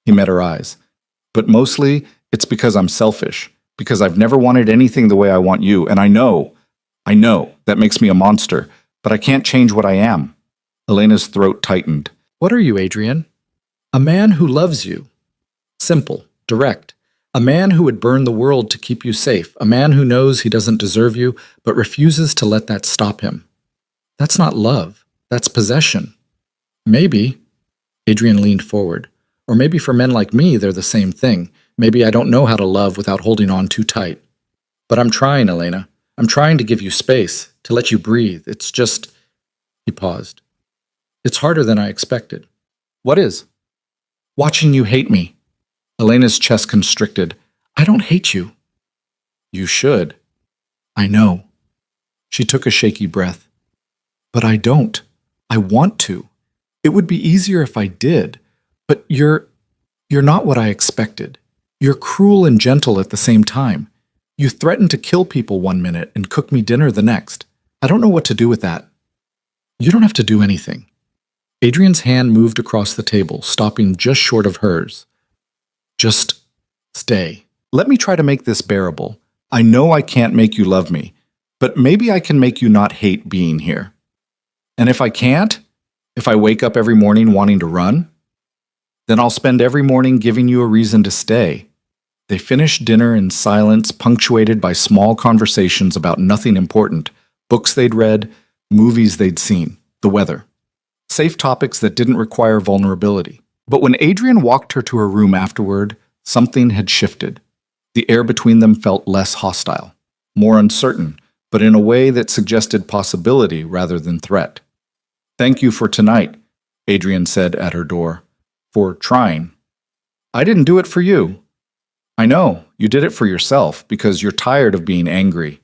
He met her eyes. But mostly, it's because I'm selfish, because I've never wanted anything the way I want you, and I know, that makes me a monster, but I can't change what I am. Elena's throat tightened. What are you, Adrian? A man who loves you. Simple, direct. A man who would burn the world to keep you safe. A man who knows he doesn't deserve you, but refuses to let that stop him. That's not love. That's possession. Maybe. Adrian leaned forward. Or maybe for men like me, they're the same thing. Maybe I don't know how to love without holding on too tight. But I'm trying, Elena. I'm trying to give you space, to let you breathe. It's just... He paused. It's harder than I expected. What is? Watching you hate me. Elena's chest constricted. I don't hate you. You should. I know. She took a shaky breath. But I don't. I want to. It would be easier if I did. But you're not what I expected. You're cruel and gentle at the same time. You threaten to kill people 1 minute and cook me dinner the next. I don't know what to do with that. You don't have to do anything. Adrian's hand moved across the table, stopping just short of hers. Just stay. Let me try to make this bearable. I know I can't make you love me, but maybe I can make you not hate being here. And if I can't, if I wake up every morning wanting to run, then I'll spend every morning giving you a reason to stay. They finished dinner in silence, punctuated by small conversations about nothing important, books they'd read, movies they'd seen, the weather. Safe topics that didn't require vulnerability. But when Adrian walked her to her room afterward, something had shifted. The air between them felt less hostile, more uncertain, but in a way that suggested possibility rather than threat. "Thank you for tonight," Adrian said at her door. "For trying. I didn't do it for you. I know, you did it for yourself, because you're tired of being angry."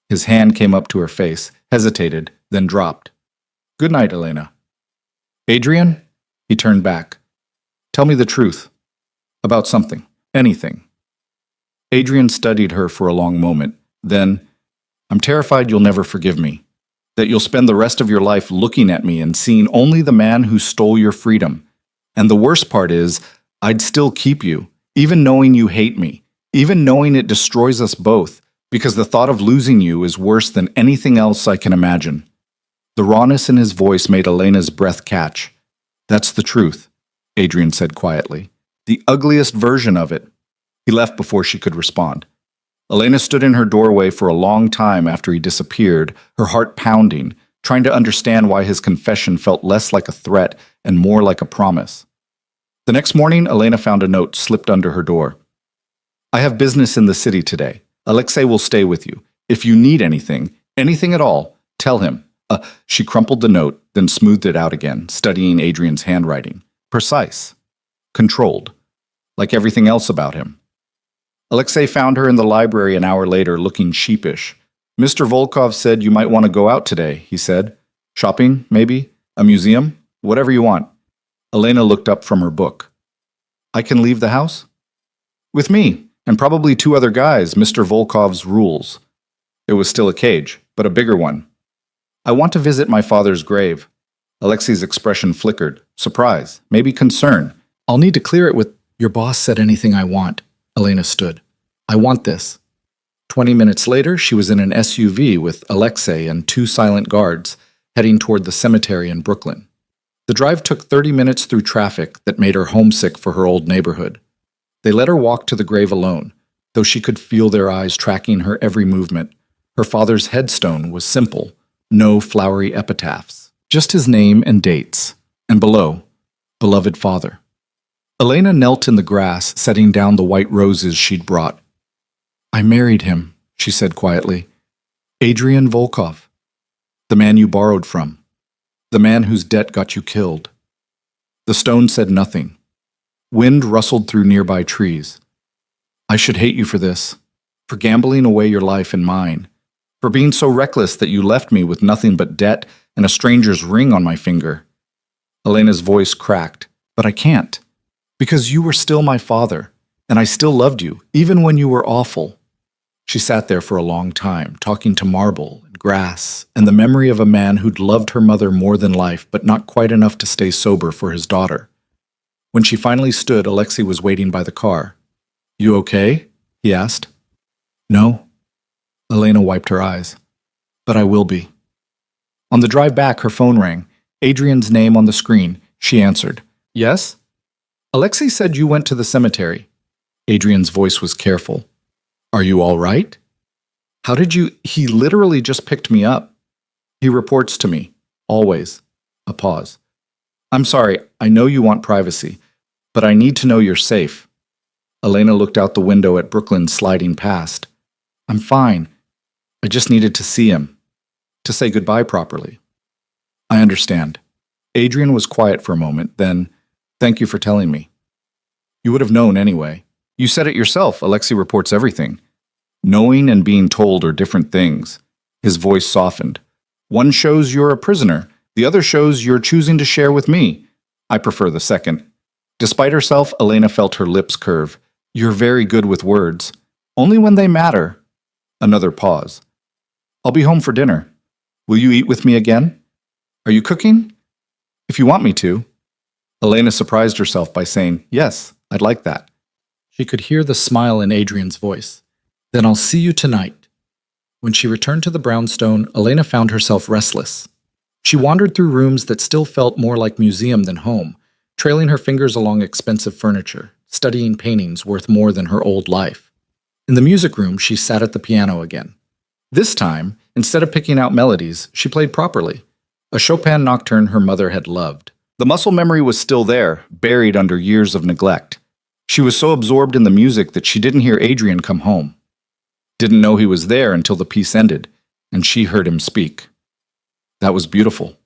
His hand came up to her face, hesitated, then dropped. "Good night, Elena." "Adrian?" He turned back. "Tell me the truth. About something. Anything." Adrian studied her for a long moment. Then, "I'm terrified you'll never forgive me. That you'll spend the rest of your life looking at me and seeing only the man who stole your freedom. And the worst part is, I'd still keep you, even knowing you hate me, even knowing it destroys us both, because the thought of losing you is worse than anything else I can imagine." The rawness in his voice made Elena's breath catch. "That's the truth," Adrian said quietly. "The ugliest version of it." He left before she could respond. Elena stood in her doorway for a long time after he disappeared, her heart pounding, trying to understand why his confession felt less like a threat and more like a promise. The next morning, Elena found a note slipped under her door. "I have business in the city today. Alexei will stay with you. If you need anything, anything at all, tell him." She crumpled the note, then smoothed it out again, studying Adrian's handwriting. Precise. Controlled. Like everything else about him. Alexei found her in the library an hour later, looking sheepish. "Mr. Volkov said you might want to go out today," he said. "Shopping, maybe? A museum? Whatever you want." Elena looked up from her book. "I can leave the house?" "With me, and probably 2 other guys, Mr. Volkov's rules." It was still a cage, but a bigger one. "I want to visit my father's grave." Alexei's expression flickered. Surprise, maybe concern. "I'll need to clear it with—" "Your boss said anything I want." Elena stood. "I want this." 20 minutes later, she was in an SUV with Alexei and 2 silent guards, heading toward the cemetery in Brooklyn. The drive took 30 minutes through traffic that made her homesick for her old neighborhood. They let her walk to the grave alone, though she could feel their eyes tracking her every movement. Her father's headstone was simple, no flowery epitaphs, just his name and dates, and below, "Beloved Father." Elena knelt in the grass, setting down the white roses she'd brought. "I married him," she said quietly. "Adrian Volkov. The man you borrowed from. The man whose debt got you killed." The stone said nothing. Wind rustled through nearby trees. "I should hate you for this, for gambling away your life and mine, for being so reckless that you left me with nothing but debt and a stranger's ring on my finger." Elena's voice cracked. "But I can't. Because you were still my father, and I still loved you, even when you were awful." She sat there for a long time, talking to marble and grass, and the memory of a man who'd loved her mother more than life, but not quite enough to stay sober for his daughter. When she finally stood, Alexei was waiting by the car. "You okay?" he asked. "No." Elena wiped her eyes. "But I will be." On the drive back, her phone rang. Adrian's name on the screen. She answered. "Yes?" "Alexei said you went to the cemetery." Adrian's voice was careful. "Are you all right?" "How did you—" "He literally just picked me up. He reports to me. Always." A pause. "I'm sorry, I know you want privacy, but I need to know you're safe." Elena looked out the window at Brooklyn sliding past. "I'm fine. I just needed to see him. To say goodbye properly." "I understand." Adrian was quiet for a moment, then, "Thank you for telling me." "You would have known anyway. You said it yourself, Alexei reports everything." "Knowing and being told are different things." His voice softened. "One shows you're a prisoner. The other shows you're choosing to share with me. I prefer the second." Despite herself, Elena felt her lips curve. "You're very good with words. Only when they matter." Another pause. "I'll be home for dinner. Will you eat with me again? Are you cooking?" "If you want me to." Elena surprised herself by saying, "Yes, I'd like that." She could hear the smile in Adrian's voice. "Then I'll see you tonight." When she returned to the brownstone, Elena found herself restless. She wandered through rooms that still felt more like museum than home, trailing her fingers along expensive furniture, studying paintings worth more than her old life. In the music room, she sat at the piano again. This time, instead of picking out melodies, she played properly, a Chopin nocturne her mother had loved. The muscle memory was still there, buried under years of neglect. She was so absorbed in the music that she didn't hear Adrian come home. Didn't know he was there until the piece ended, and she heard him speak. That was beautiful.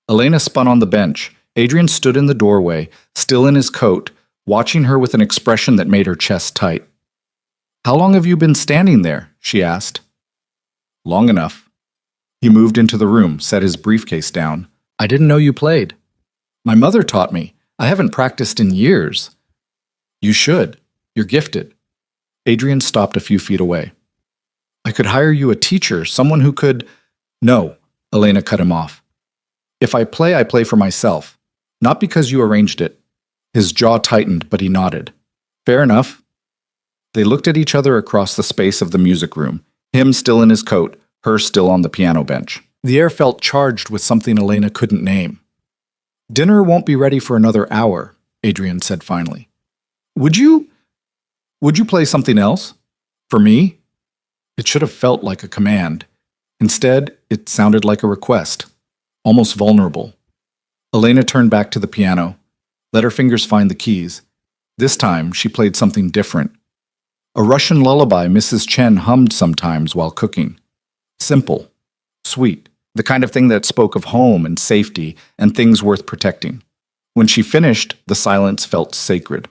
Elena spun on the bench. Adrian stood in the doorway, still in his coat, watching her with an expression that made her chest tight. "How long have you been standing there?" she asked. "Long enough." He moved into the room, set his briefcase down. "I didn't know you played." "My mother taught me. I haven't practiced in years." "You should. You're gifted." Adrian stopped a few feet away. "I could hire you a teacher, someone who could—" "No," Elena cut him off. "If I play for myself. Not because you arranged it." His jaw tightened, but he nodded. "Fair enough." They looked at each other across the space of the music room, him still in his coat, her still on the piano bench. The air felt charged with something Elena couldn't name. "Dinner won't be ready for another hour," Adrian said finally. Would you play something else? For me?" It should have felt like a command. Instead, it sounded like a request, almost vulnerable. Elena turned back to the piano, let her fingers find the keys. This time, she played something different. A Russian lullaby Mrs. Chen hummed sometimes while cooking. Simple, sweet, the kind of thing that spoke of home and safety and things worth protecting. When she finished, the silence felt sacred.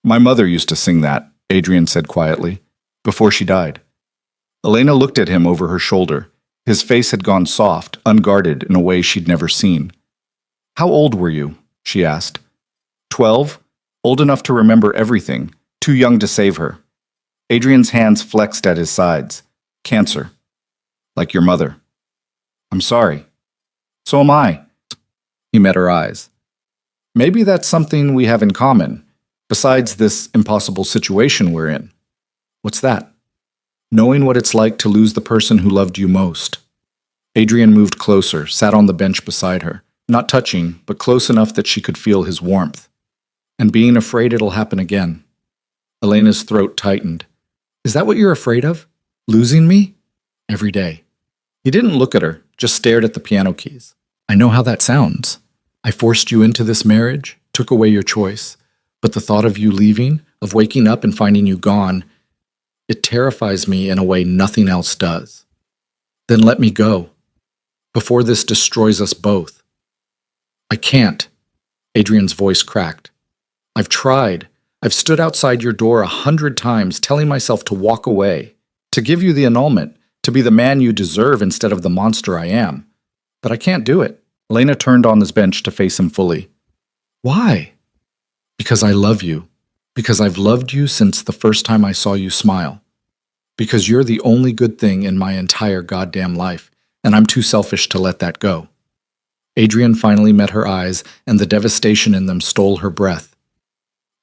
"My mother used to sing that," Adrian said quietly, "before she died." Elena looked at him over her shoulder. His face had gone soft, unguarded in a way she'd never seen. "How old were you?" she asked. 12, old enough to remember everything, too young to save her. Adrian's hands flexed at his sides. "Cancer. Like your mother." "I'm sorry." "So am I." He met her eyes. "Maybe that's something we have in common, besides this impossible situation we're in." "What's that?" "Knowing what it's like to lose the person who loved you most." Adrian moved closer, sat on the bench beside her, not touching, but close enough that she could feel his warmth. "And being afraid it'll happen again." Elena's throat tightened. "Is that what you're afraid of? Losing me?" "Every day." He didn't look at her, just stared at the piano keys. "I know how that sounds. I forced you into this marriage, took away your choice, but the thought of you leaving, of waking up and finding you gone, it terrifies me in a way nothing else does. Then let me go, before this destroys us both." "I can't." Adrian's voice cracked. "I've tried. I've stood outside your door 100 times, telling myself to walk away, to give you the annulment, to be the man you deserve instead of the monster I am. But I can't do it." Elena turned on his bench to face him fully. "Why?" "Because I love you. Because I've loved you since the first time I saw you smile. Because you're the only good thing in my entire goddamn life, and I'm too selfish to let that go." Adrian finally met her eyes, and the devastation in them stole her breath.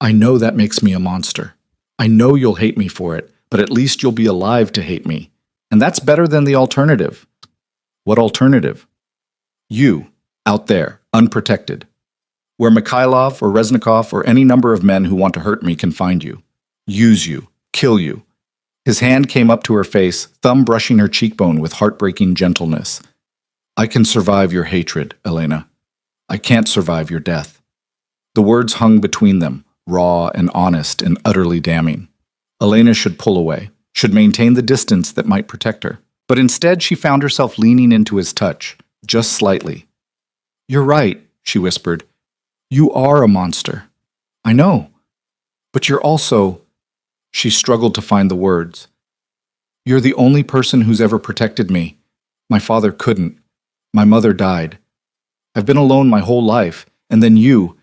"I know that makes me a monster. I know you'll hate me for it, but at least you'll be alive to hate me. And that's better than the alternative." "What alternative?" "You, out there, unprotected. Where Mikhailov or Reznikov or any number of men who want to hurt me can find you. Use you. Kill you." His hand came up to her face, thumb brushing her cheekbone with heartbreaking gentleness. "I can survive your hatred, Elena. I can't survive your death." The words hung between them, raw and honest and utterly damning. Elena should pull away, should maintain the distance that might protect her. But instead she found herself leaning into his touch, just slightly. "You're right," she whispered. "You are a monster. I know. But you're also—" She struggled to find the words. "You're the only person who's ever protected me. My father couldn't. My mother died. I've been alone my whole life, and then you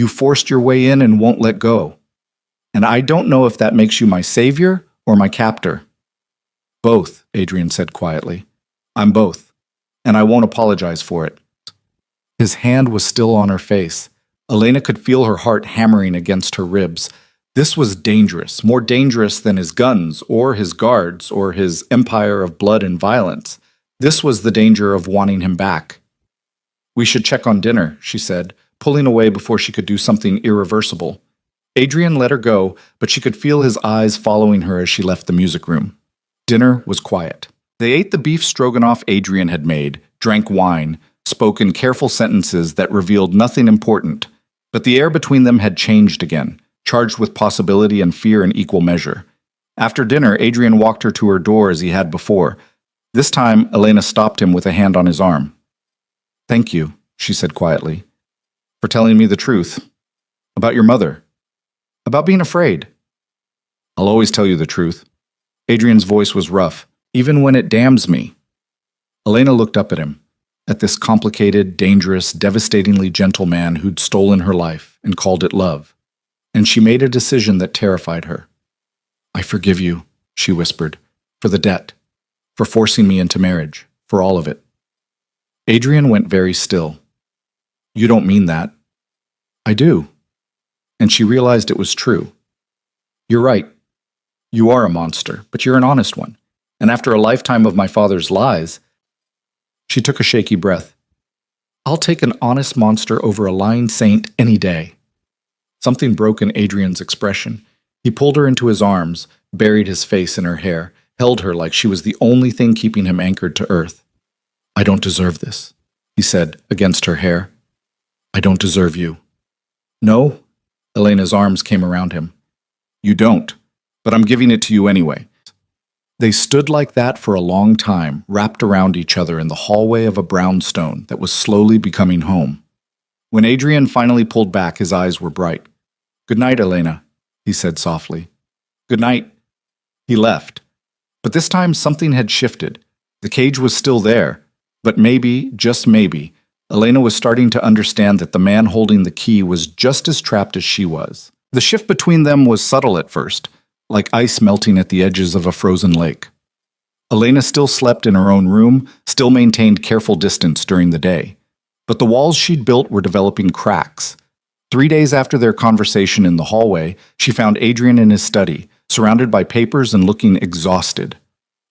forced your way in and won't let go. And I don't know if that makes you my savior or my captor." "Both," Adrian said quietly. "I'm both, and I won't apologize for it." His hand was still on her face. Elena could feel her heart hammering against her ribs, This was dangerous, more dangerous than his guns or his guards or his empire of blood and violence. This was the danger of wanting him back. "We should check on dinner," she said, pulling away before she could do something irreversible. Adrian let her go, but she could feel his eyes following her as she left the music room. Dinner was quiet. They ate the beef stroganoff Adrian had made, drank wine, spoke in careful sentences that revealed nothing important. But the air between them had changed again, charged with possibility and fear in equal measure. After dinner, Adrian walked her to her door as he had before. This time, Elena stopped him with a hand on his arm. "Thank you," she said quietly, "for telling me the truth. About your mother. About being afraid." "I'll always tell you the truth." Adrian's voice was rough, "even when it damns me." Elena looked up at him, at this complicated, dangerous, devastatingly gentle man who'd stolen her life and called it love. And she made a decision that terrified her. "I forgive you," she whispered, "for the debt, for forcing me into marriage, for all of it." Adrian went very still. "You don't mean that." "I do." And she realized it was true. "You're right. You are a monster, but you're an honest one. And after a lifetime of my father's lies..." She took a shaky breath. "I'll take an honest monster over a lying saint any day." Something broke in Adrian's expression. He pulled her into his arms, buried his face in her hair, held her like she was the only thing keeping him anchored to earth. "I don't deserve this," he said, against her hair. "I don't deserve you." "No?" Elena's arms came around him. "You don't, but I'm giving it to you anyway." They stood like that for a long time, wrapped around each other in the hallway of a brownstone that was slowly becoming home. When Adrian finally pulled back, his eyes were bright. "Good night, Elena," he said softly. "Good night." He left. But this time something had shifted. The cage was still there, but maybe, just maybe, Elena was starting to understand that the man holding the key was just as trapped as she was. The shift between them was subtle at first, like ice melting at the edges of a frozen lake. Elena still slept in her own room, still maintained careful distance during the day. But the walls she'd built were developing cracks. 3 days after their conversation in the hallway, she found Adrian in his study, surrounded by papers and looking exhausted.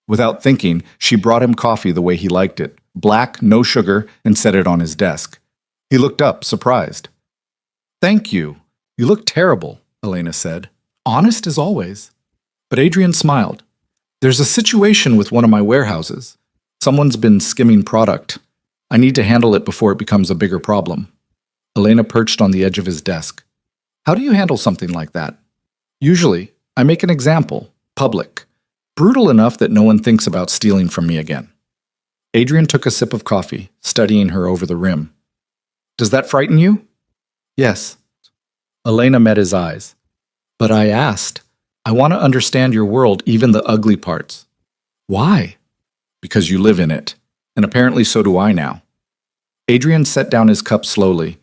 Without thinking, she brought him coffee the way he liked it, black, no sugar, and set it on his desk. He looked up, surprised. "Thank you. You look terrible," Elena said. "Honest as always." But Adrian smiled. "There's a situation with one of my warehouses. Someone's been skimming product. I need to handle it before it becomes a bigger problem." Elena perched on the edge of his desk. "How do you handle something like that?" "Usually, I make an example, public. Brutal enough that no one thinks about stealing from me again." Adrian took a sip of coffee, studying her over the rim. "Does that frighten you?" "Yes." Elena met his eyes. "But I asked. I want to understand your world, even the ugly parts." "Why?" "Because you live in it. And apparently so do I now." Adrian set down his cup slowly.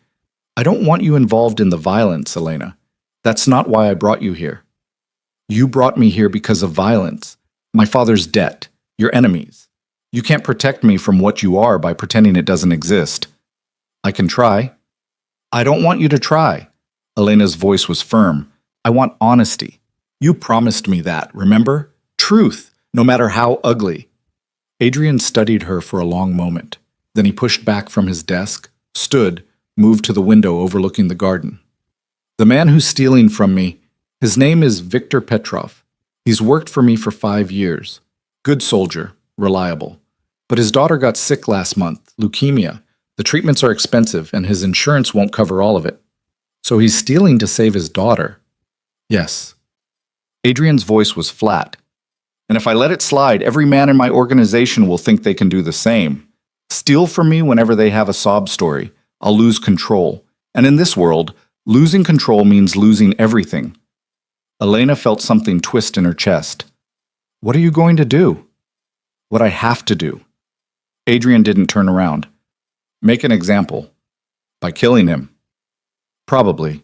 "I don't want you involved in the violence, Elena. That's not why I brought you here. You brought me here because of violence. My father's debt. Your enemies. You can't protect me from what you are by pretending it doesn't exist." "I can try." "I don't want you to try." Elena's voice was firm. "I want honesty. You promised me that, remember? Truth, no matter how ugly." Adrian studied her for a long moment. Then he pushed back from his desk, stood, moved to the window overlooking the garden. "The man who's stealing from me, his name is Viktor Petrov. He's worked for me for 5 years. Good soldier, reliable. But his daughter got sick last month, leukemia. The treatments are expensive, and his insurance won't cover all of it. So he's stealing to save his daughter." "Yes." Adrian's voice was flat. "And if I let it slide, every man in my organization will think they can do the same. Steal from me whenever they have a sob story. I'll lose control. And in this world, losing control means losing everything." Elena felt something twist in her chest. "What are you going to do?" "What I have to do." Adrian didn't turn around. "Make an example." "By killing him." "Probably."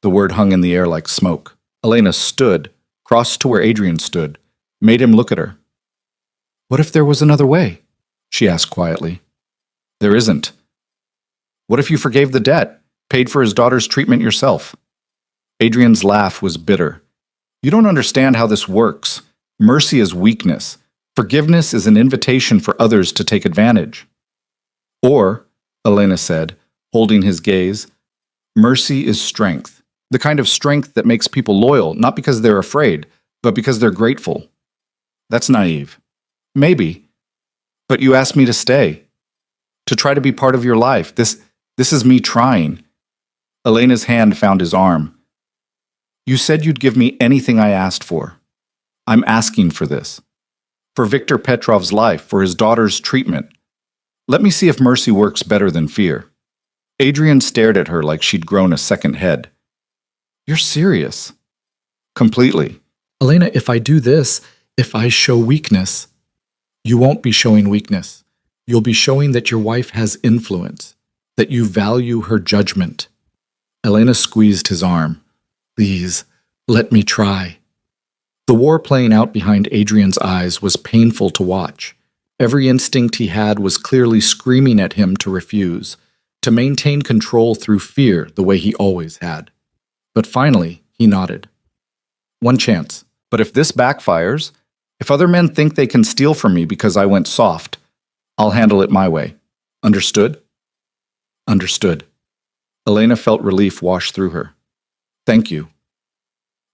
The word hung in the air like smoke. Elena stood, crossed to where Adrian stood, made him look at her. "What if there was another way?" she asked quietly. "There isn't." "What if you forgave the debt, paid for his daughter's treatment yourself?" Adrian's laugh was bitter. You don't understand how this works. Mercy is weakness. Forgiveness is an invitation for others to take advantage. Or, Elena said, holding his gaze, mercy is strength. The kind of strength that makes people loyal, not because they're afraid, but because they're grateful. That's naive. Maybe. But you asked me to stay. To try to be part of your life. This is me trying. Elena's hand found his arm. You said you'd give me anything I asked for. I'm asking for this. For Viktor Petrov's life, for his daughter's treatment. Let me see if mercy works better than fear. Adrian stared at her like she'd grown a second head. You're serious. Completely. Elena, if I do this, if I show weakness, you won't be showing weakness. You'll be showing that your wife has influence, that you value her judgment. Elena squeezed his arm. Please, let me try. The war playing out behind Adrian's eyes was painful to watch. Every instinct he had was clearly screaming at him to refuse, to maintain control through fear the way he always had. But finally, he nodded. One chance. But if this backfires, if other men think they can steal from me because I went soft, I'll handle it my way. Understood? Understood. Elena felt relief wash through her. Thank you.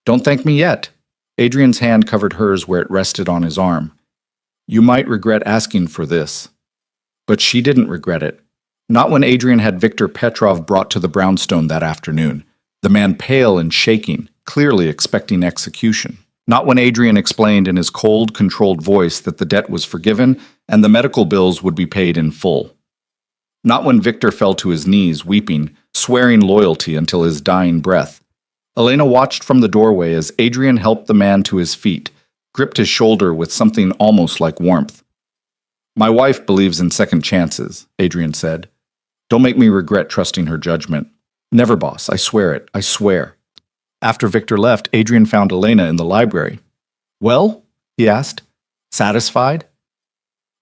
Don't thank me yet. Adrian's hand covered hers where it rested on his arm. You might regret asking for this. But she didn't regret it. Not when Adrian had Viktor Petrov brought to the brownstone that afternoon, the man pale and shaking, clearly expecting execution. Not when Adrian explained in his cold, controlled voice that the debt was forgiven and the medical bills would be paid in full. Not when Viktor fell to his knees, weeping, swearing loyalty until his dying breath. Elena watched from the doorway as Adrian helped the man to his feet, gripped his shoulder with something almost like warmth. My wife believes in second chances, Adrian said. Don't make me regret trusting her judgment. Never, boss, I swear it, I swear. After Viktor left, Adrian found Elena in the library. Well? He asked. Satisfied?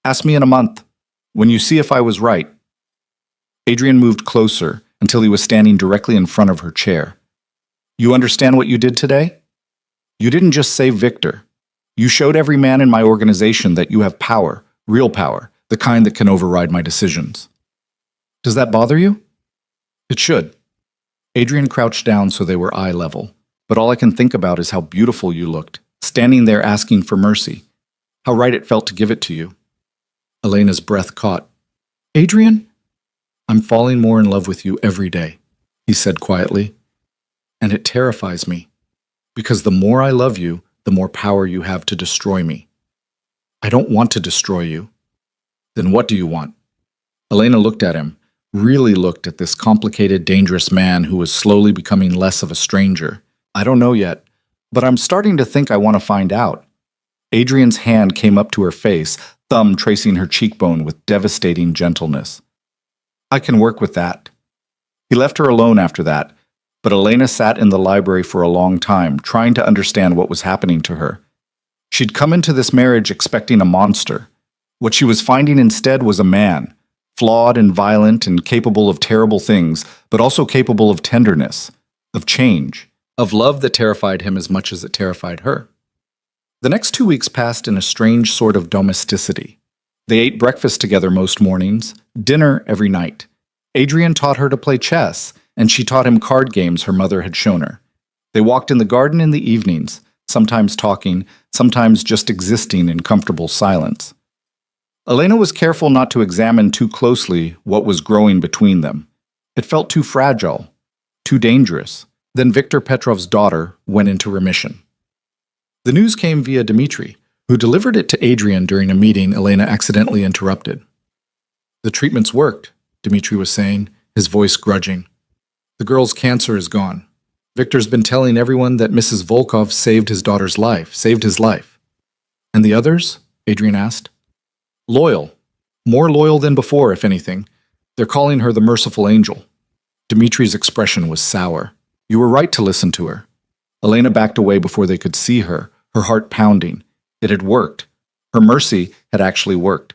Ask me in a month, when you see if I was right. Adrian moved closer until he was standing directly in front of her chair. You understand what you did today? You didn't just save Viktor. You showed every man in my organization that you have power, real power, the kind that can override my decisions. Does that bother you? It should. Adrian crouched down so they were eye level, but all I can think about is how beautiful you looked, standing there asking for mercy. How right it felt to give it to you. Elena's breath caught. Adrian? I'm falling more in love with you every day, he said quietly. And it terrifies me, because the more I love you, the more power you have to destroy me. I don't want to destroy you. Then what do you want? Elena looked at him, really looked at this complicated, dangerous man who was slowly becoming less of a stranger. I don't know yet, but I'm starting to think I want to find out. Adrian's hand came up to her face, thumb tracing her cheekbone with devastating gentleness. I can work with that. He left her alone after that, but Elena sat in the library for a long time, trying to understand what was happening to her. She'd come into this marriage expecting a monster. What she was finding instead was a man, flawed and violent and capable of terrible things, but also capable of tenderness, of change, of love that terrified him as much as it terrified her. The next 2 weeks passed in a strange sort of domesticity. They ate breakfast together most mornings, dinner every night. Adrian taught her to play chess, and she taught him card games her mother had shown her. They walked in the garden in the evenings, sometimes talking, sometimes just existing in comfortable silence. Elena was careful not to examine too closely what was growing between them. It felt too fragile, too dangerous. Then Viktor Petrov's daughter went into remission. The news came via Dmitri, who delivered it to Adrian during a meeting Elena accidentally interrupted. The treatments worked, Dmitri was saying, his voice grudging. The girl's cancer is gone. Viktor's been telling everyone that Mrs. Volkov saved his daughter's life, saved his life. And the others? Adrian asked. Loyal. More loyal than before, if anything. They're calling her the merciful angel. Dmitri's expression was sour. You were right to listen to her. Elena backed away before they could see her, her heart pounding. It had worked. Her mercy had actually worked.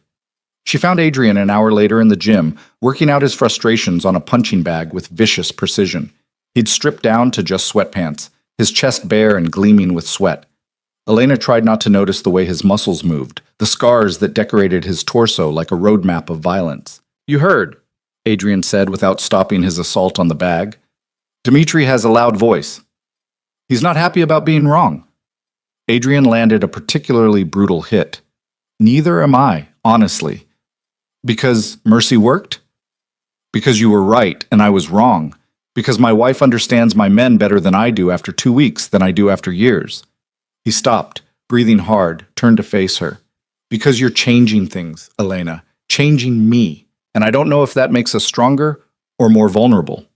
She found Adrian an hour later in the gym, working out his frustrations on a punching bag with vicious precision. He'd stripped down to just sweatpants, his chest bare and gleaming with sweat. Elena tried not to notice the way his muscles moved, the scars that decorated his torso like a roadmap of violence. "You heard," Adrian said without stopping his assault on the bag. "Dmitri has a loud voice. He's not happy about being wrong." Adrian landed a particularly brutal hit. "Neither am I, honestly. Because mercy worked? Because you were right and I was wrong. Because my wife understands my men better than I do after 2 weeks than I do after years." He stopped, breathing hard, turned to face her. "Because you're changing things, Elena. Changing me. And I don't know if that makes us stronger or more vulnerable."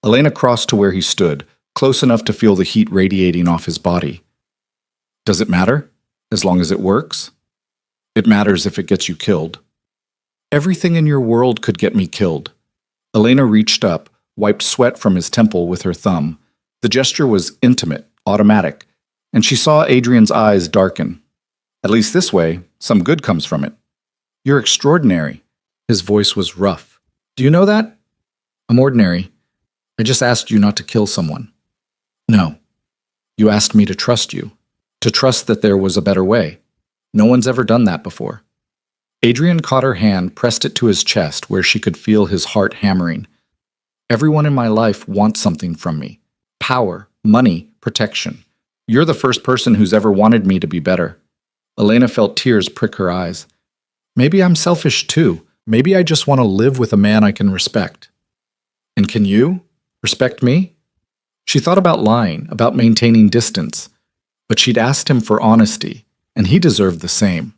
Elena crossed to where he stood, close enough to feel the heat radiating off his body. "Does it matter? As long as it works?" "It matters if it gets you killed." "Everything in your world could get me killed." Elena reached up, wiped sweat from his temple with her thumb. The gesture was intimate, automatic, and she saw Adrian's eyes darken. "At least this way, some good comes from it." "You're extraordinary." His voice was rough. "Do you know that?" "I'm ordinary. I just asked you not to kill someone." "No. You asked me to trust you, to trust that there was a better way. No one's ever done that before." Adrian caught her hand, pressed it to his chest where she could feel his heart hammering. "Everyone in my life wants something from me. Power, money, protection. You're the first person who's ever wanted me to be better." Elena felt tears prick her eyes. "Maybe I'm selfish too. Maybe I just want to live with a man I can respect." "And can you respect me?" She thought about lying, about maintaining distance, but she'd asked him for honesty, and he deserved the same.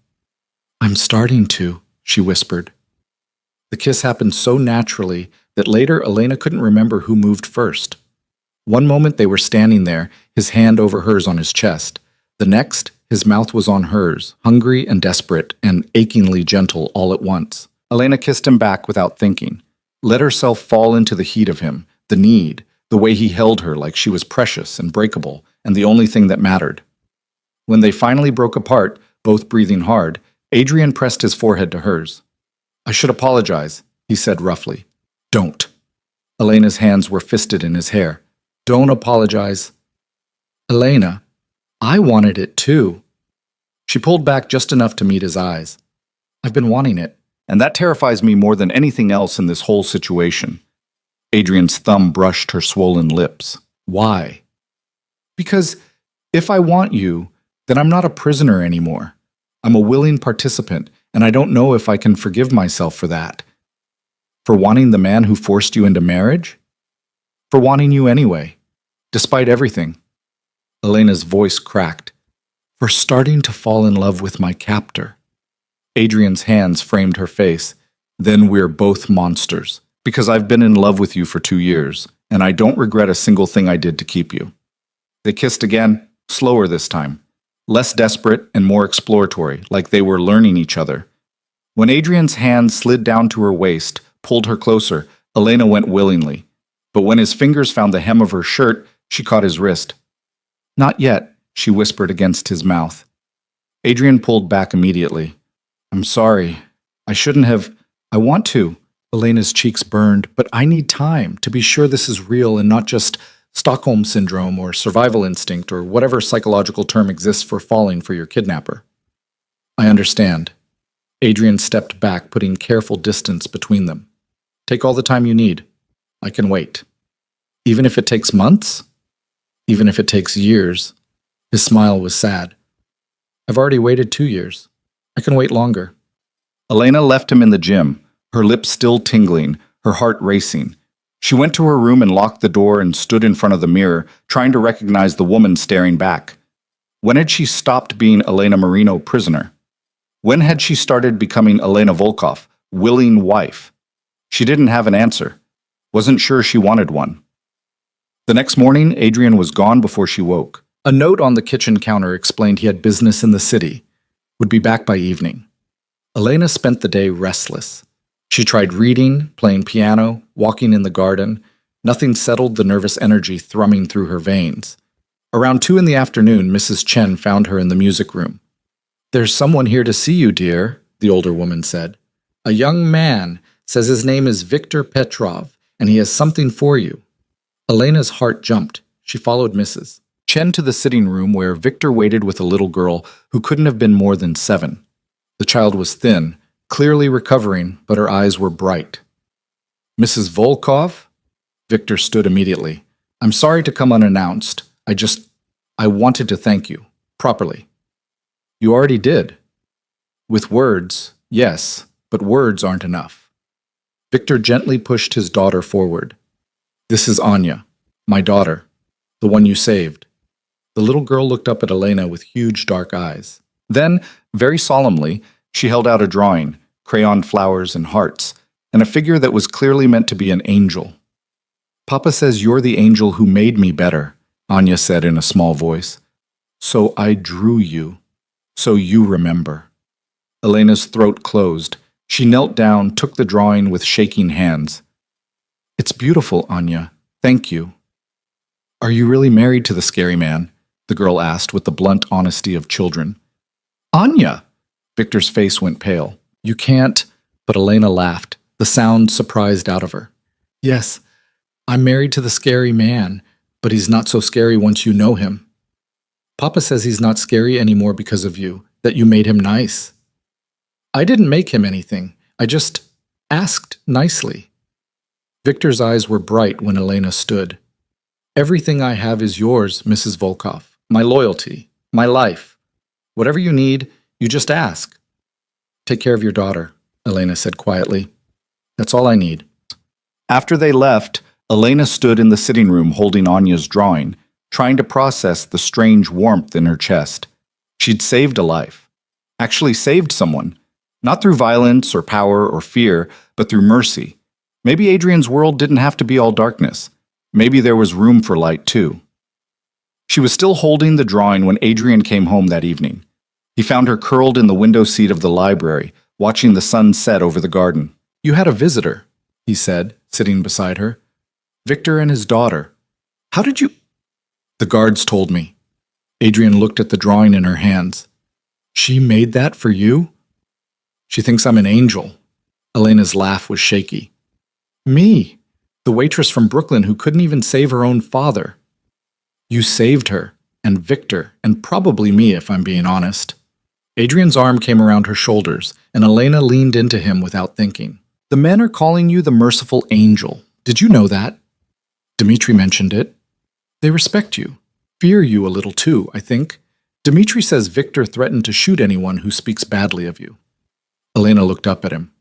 "I'm starting to," she whispered. The kiss happened so naturally that later Elena couldn't remember who moved first. One moment they were standing there, his hand over hers on his chest. The next, his mouth was on hers, hungry and desperate and achingly gentle all at once. Elena kissed him back without thinking, let herself fall into the heat of him, the need, the way he held her like she was precious and breakable and the only thing that mattered. When they finally broke apart, both breathing hard, Adrian pressed his forehead to hers. "I should apologize," he said roughly. "Don't." Elena's hands were fisted in his hair. "Don't apologize." "Elena, I wanted it too." She pulled back just enough to meet his eyes. "I've been wanting it, and that terrifies me more than anything else in this whole situation." Adrian's thumb brushed her swollen lips. "Why?" "Because if I want you, then I'm not a prisoner anymore. I'm a willing participant, and I don't know if I can forgive myself for that. For wanting the man who forced you into marriage? For wanting you anyway, despite everything." Elena's voice cracked. "For starting to fall in love with my captor." Adrian's hands framed her face. "Then we're both monsters, because I've been in love with you for 2 years, and I don't regret a single thing I did to keep you." They kissed again, slower this time. Less desperate and more exploratory, like they were learning each other. When Adrian's hand slid down to her waist, pulled her closer, Elena went willingly. But when his fingers found the hem of her shirt, she caught his wrist. "Not yet," she whispered against his mouth. Adrian pulled back immediately. "I'm sorry. I shouldn't have. I want to." Elena's cheeks burned, "But I need time to be sure this is real and not just Stockholm Syndrome or survival instinct or whatever psychological term exists for falling for your kidnapper." "I understand." Adrian stepped back, putting careful distance between them. "Take all the time you need. I can wait." "Even if it takes months?" "Even if it takes years." His smile was sad. "I've already waited 2 years. I can wait longer." Elena left him in the gym, her lips still tingling, her heart racing. She went to her room and locked the door and stood in front of the mirror, trying to recognize the woman staring back. When had she stopped being Elena Marino prisoner? When had she started becoming Elena Volkov, willing wife? She didn't have an answer. Wasn't sure she wanted one. The next morning, Adrian was gone before she woke. A note on the kitchen counter explained he had business in the city, would be back by evening. Elena spent the day restless. She tried reading, playing piano, walking in the garden. Nothing settled the nervous energy thrumming through her veins. Around 2 in the afternoon, Mrs. Chen found her in the music room. "There's someone here to see you, dear," the older woman said. "A young man, says his name is Viktor Petrov, and he has something for you." Elena's heart jumped. She followed Mrs. Chen to the sitting room where Victor waited with a little girl who couldn't have been more than 7. The child was thin, clearly recovering, but her eyes were bright. Mrs. Volkov? Victor stood immediately. I'm sorry to come unannounced. I wanted to thank you. Properly. You already did. With words, yes, but words aren't enough. Victor gently pushed his daughter forward. This is Anya, my daughter, the one you saved. The little girl looked up at Elena with huge dark eyes. Then, very solemnly, she held out a drawing, crayon flowers and hearts, and a figure that was clearly meant to be an angel. Papa says you're the angel who made me better, Anya said in a small voice. So I drew you, so you remember. Elena's throat closed. She knelt down, took the drawing with shaking hands. It's beautiful, Anya. Thank you. Are you really married to the scary man? The girl asked with the blunt honesty of children. Anya! Victor's face went pale. You can't, but Elena laughed, the sound surprised out of her. Yes, I'm married to the scary man, but he's not so scary once you know him. Papa says he's not scary anymore because of you, that you made him nice. I didn't make him anything. I just asked nicely. Victor's eyes were bright when Elena stood. Everything I have is yours, Mrs. Volkov. My loyalty, my life. Whatever you need, you just ask. Take care of your daughter, Elena said quietly. That's all I need. After they left, Elena stood in the sitting room holding Anya's drawing, trying to process the strange warmth in her chest. She'd saved a life. Actually saved someone. Not through violence or power or fear, but through mercy. Maybe Adrian's world didn't have to be all darkness. Maybe there was room for light, too. She was still holding the drawing when Adrian came home that evening. He found her curled in the window seat of the library, watching the sun set over the garden. You had a visitor, he said, sitting beside her. Victor and his daughter. How did you... The guards told me. Adrian looked at the drawing in her hands. She made that for you? She thinks I'm an angel. Elena's laugh was shaky. Me, the waitress from Brooklyn who couldn't even save her own father. You saved her, and Victor, and probably me if I'm being honest. Adrian's arm came around her shoulders, and Elena leaned into him without thinking. The men are calling you the merciful angel. Did you know that? Dmitri mentioned it. They respect you. Fear you a little too, I think. Dmitri says Victor threatened to shoot anyone who speaks badly of you. Elena looked up at him.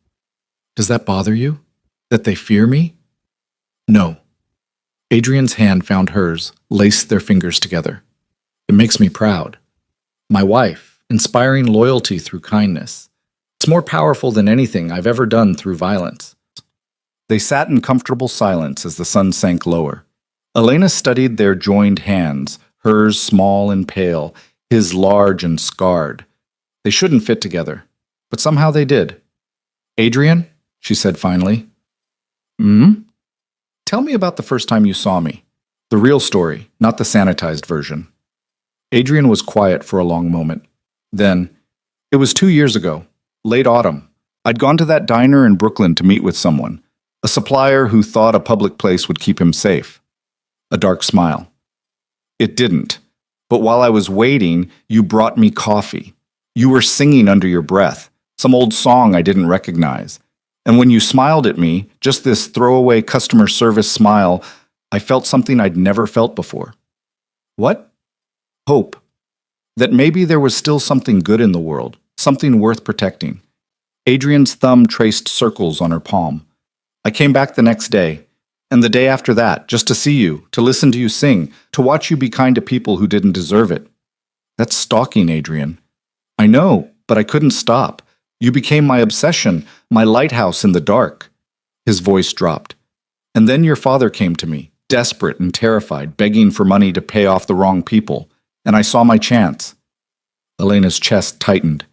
Does that bother you? That they fear me? No. Adrian's hand found hers, laced their fingers together. It makes me proud. My wife, inspiring loyalty through kindness. It's more powerful than anything I've ever done through violence. They sat in comfortable silence as the sun sank lower. Elena studied their joined hands, hers small and pale, his large and scarred. They shouldn't fit together, but somehow they did. Adrian, she said finally. Tell me about the first time you saw me. The real story, not the sanitized version. Adrian was quiet for a long moment. Then, it was 2 years ago, late autumn. I'd gone to that diner in Brooklyn to meet with someone, a supplier who thought a public place would keep him safe. A dark smile. It didn't. But while I was waiting, you brought me coffee. You were singing under your breath, some old song I didn't recognize. And when you smiled at me, just this throwaway customer service smile, I felt something I'd never felt before. What? Hope. That maybe there was still something good in the world, something worth protecting. Adrian's thumb traced circles on her palm. I came back the next day, and the day after that, just to see you, to listen to you sing, to watch you be kind to people who didn't deserve it. That's stalking, Adrian. I know, but I couldn't stop. You became my obsession, my lighthouse in the dark. His voice dropped. And then your father came to me, desperate and terrified, begging for money to pay off the wrong people, and I saw my chance. Elena's chest tightened.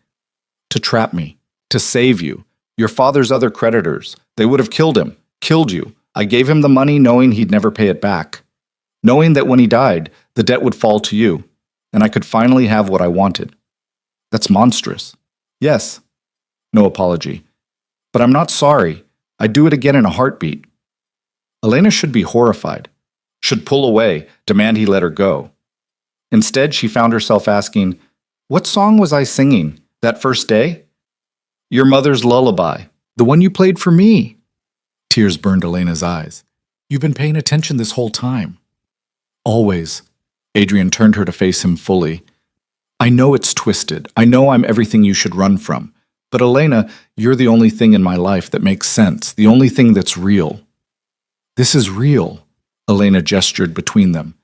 To trap me, to save you. Your father's other creditors. They would have killed him, killed you. I gave him the money knowing he'd never pay it back. Knowing that when he died, the debt would fall to you, and I could finally have what I wanted. That's monstrous. Yes. No apology. But I'm not sorry. I'd do it again in a heartbeat. Elena should be horrified. should pull away, demand he let her go. Instead, she found herself asking, "What song was I singing that first day?" "Your mother's lullaby, the one you played for me." Tears burned Elena's eyes. "You've been paying attention this whole time." "Always." Adrian turned her to face him fully. "I know it's twisted. I know I'm everything you should run from. But Elena, you're the only thing in my life that makes sense, the only thing that's real." "This is real," Elena gestured between them.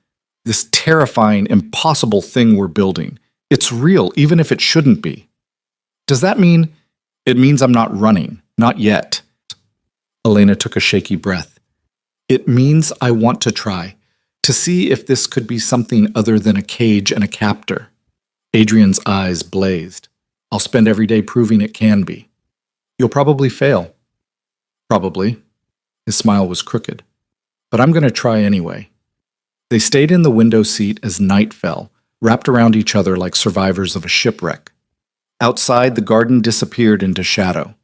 "This terrifying, impossible thing we're building. It's real, even if it shouldn't be." "Does that mean—" "It means I'm not running. Not yet." Elena took a shaky breath. "It means I want to try, to see if this could be something other than a cage and a captor." Adrian's eyes blazed. "I'll spend every day proving it can be." "You'll probably fail." "Probably." His smile was crooked. "But I'm going to try anyway." They stayed in the window seat as night fell, wrapped around each other like survivors of a shipwreck. Outside, the garden disappeared into shadow.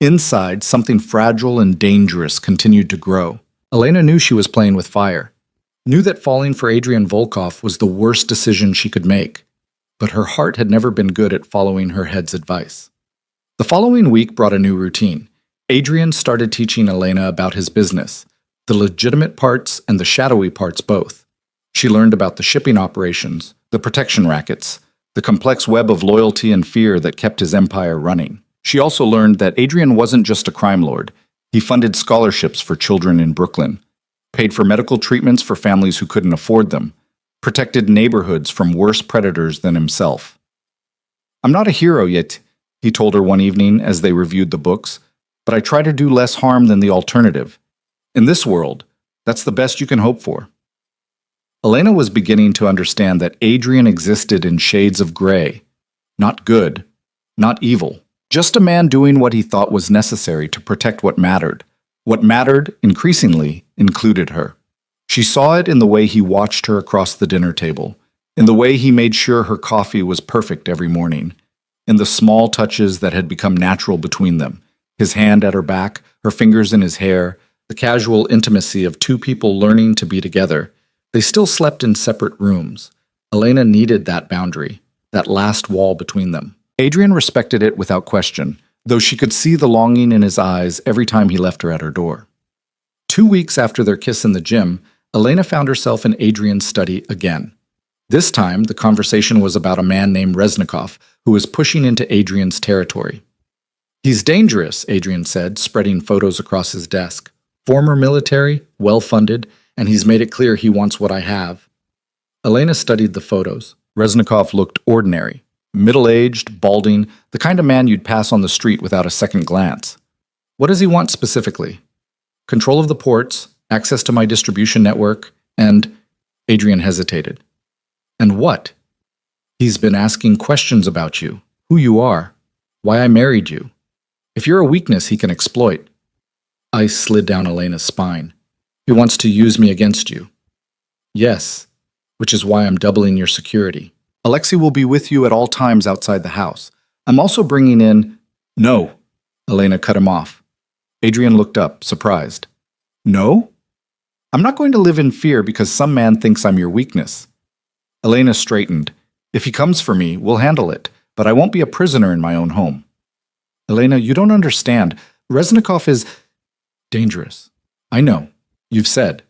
Inside, something fragile and dangerous continued to grow. Elena knew she was playing with fire, knew that falling for Adrian Volkov was the worst decision she could make, but her heart had never been good at following her head's advice. The following week brought a new routine. Adrian started teaching Elena about his business, the legitimate parts and the shadowy parts both. She learned about the shipping operations, the protection rackets, the complex web of loyalty and fear that kept his empire running. She also learned that Adrian wasn't just a crime lord. He funded scholarships for children in Brooklyn, paid for medical treatments for families who couldn't afford them, protected neighborhoods from worse predators than himself. "I'm not a hero yet," he told her one evening as they reviewed the books, "but I try to do less harm than the alternative. In this world, that's the best you can hope for." Elena was beginning to understand that Adrian existed in shades of gray. Not good, not evil. Just a man doing what he thought was necessary to protect what mattered. What mattered, increasingly, included her. She saw it in the way he watched her across the dinner table, in the way he made sure her coffee was perfect every morning, in the small touches that had become natural between them, his hand at her back, her fingers in his hair, the casual intimacy of two people learning to be together. They still slept in separate rooms. Elena needed that boundary, that last wall between them. Adrian respected it without question, though she could see the longing in his eyes every time he left her at her door. 2 weeks after their kiss in the gym, Elena found herself in Adrian's study again. This time, the conversation was about a man named Reznikov, who was pushing into Adrian's territory. "He's dangerous," Adrian said, spreading photos across his desk. "Former military, well-funded, and he's made it clear he wants what I have." Elena studied the photos. Reznikov looked ordinary. Middle-aged, balding, the kind of man you'd pass on the street without a second glance. "What does he want specifically?" "Control of the ports, access to my distribution network, and—" Adrian hesitated. "And what?" "He's been asking questions about you, who you are, why I married you. If you're a weakness, he can exploit." Ice slid down Elena's spine. "He wants to use me against you." "Yes, which is why I'm doubling your security. Alexei will be with you at all times outside the house. I'm also bringing in—" "No," Elena cut him off. Adrian looked up, surprised. "No? I'm not going to live in fear because some man thinks I'm your weakness." Elena straightened. "If he comes for me, we'll handle it, but I won't be a prisoner in my own home." "Elena, you don't understand. Reznikov is dangerous." "I know. You've said."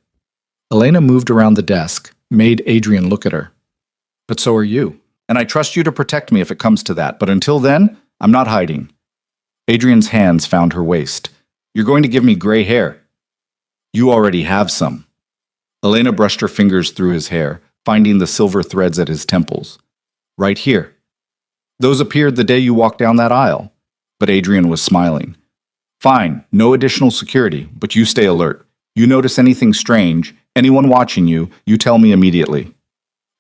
Elena moved around the desk, made Adrian look at her. "But so are you. And I trust you to protect me if it comes to that, but until then, I'm not hiding." Adrian's hands found her waist. "You're going to give me gray hair." "You already have some." Elena brushed her fingers through his hair, finding the silver threads at his temples. "Right here. Those appeared the day you walked down that aisle." But Adrian was smiling. "Fine, no additional security, but you stay alert. You notice anything strange, anyone watching you, you tell me immediately."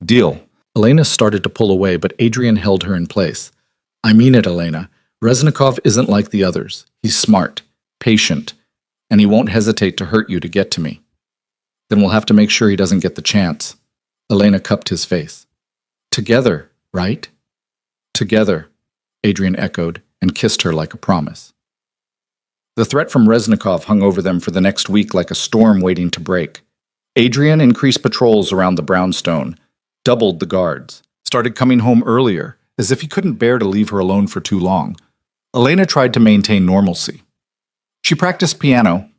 "Deal." Elena started to pull away, but Adrian held her in place. "I mean it, Elena. Reznikov isn't like the others. He's smart, patient, and he won't hesitate to hurt you to get to me." "Then we'll have to make sure he doesn't get the chance." Elena cupped his face. "Together, right?" "Together," Adrian echoed and kissed her like a promise. The threat from Reznikov hung over them for the next week like a storm waiting to break. Adrian increased patrols around the brownstone, doubled the guards, started coming home earlier, as if he couldn't bear to leave her alone for too long. Elena tried to maintain normalcy. She practiced piano,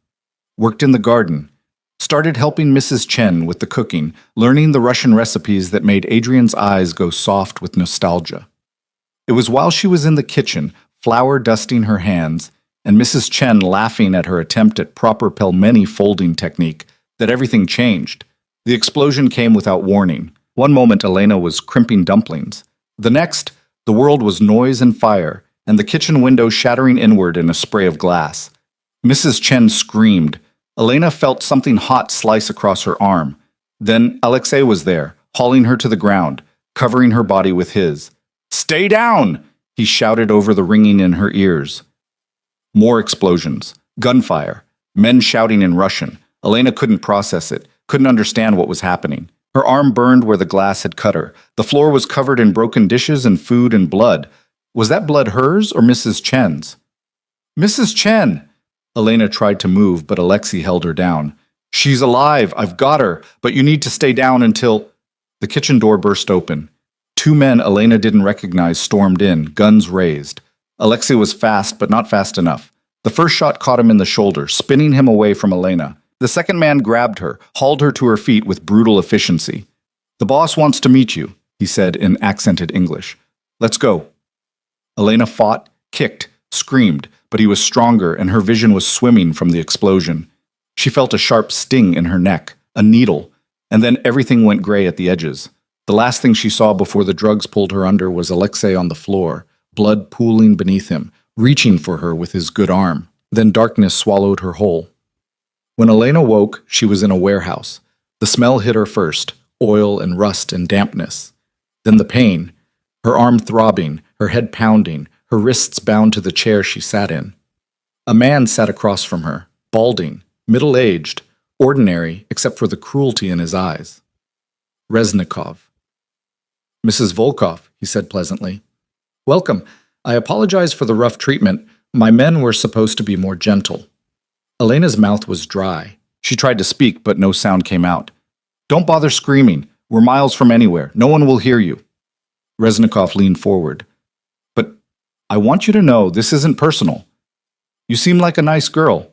worked in the garden, started helping Mrs. Chen with the cooking, learning the Russian recipes that made Adrian's eyes go soft with nostalgia. It was while she was in the kitchen, flour dusting her hands, and Mrs. Chen laughing at her attempt at proper pelmeni folding technique, that everything changed. The explosion came without warning. One moment Elena was crimping dumplings. The next, the world was noise and fire, and the kitchen window shattering inward in a spray of glass. Mrs. Chen screamed. Elena felt something hot slice across her arm. Then Alexei was there, hauling her to the ground, covering her body with his. "Stay down!" he shouted over the ringing in her ears. More explosions, gunfire, men shouting in Russian. Elena couldn't process it, couldn't understand what was happening. Her arm burned where the glass had cut her. The floor was covered in broken dishes and food and blood. Was that blood hers or Mrs. Chen's? "Mrs. Chen!" Elena tried to move, but Alexei held her down. "She's alive. I've got her. But you need to stay down until—" The kitchen door burst open. Two men Elena didn't recognize stormed in, guns raised. Alexei was fast, but not fast enough. The first shot caught him in the shoulder, spinning him away from Elena. The second man grabbed her, hauled her to her feet with brutal efficiency. "The boss wants to meet you," he said in accented English. "Let's go." Elena fought, kicked, screamed, but he was stronger and her vision was swimming from the explosion. She felt a sharp sting in her neck, a needle, and then everything went gray at the edges. The last thing she saw before the drugs pulled her under was Alexei on the floor, blood pooling beneath him, reaching for her with his good arm. Then darkness swallowed her whole. When Elena woke, she was in a warehouse. The smell hit her first, oil and rust and dampness. Then the pain, her arm throbbing, her head pounding, her wrists bound to the chair she sat in. A man sat across from her, balding, middle-aged, ordinary except for the cruelty in his eyes. Reznikov. "Mrs. Volkov," he said pleasantly. "Welcome. I apologize for the rough treatment. My men were supposed to be more gentle." Elena's mouth was dry. She tried to speak, but no sound came out. "Don't bother screaming. We're miles from anywhere. No one will hear you." Reznikov leaned forward. "But I want you to know this isn't personal. You seem like a nice girl.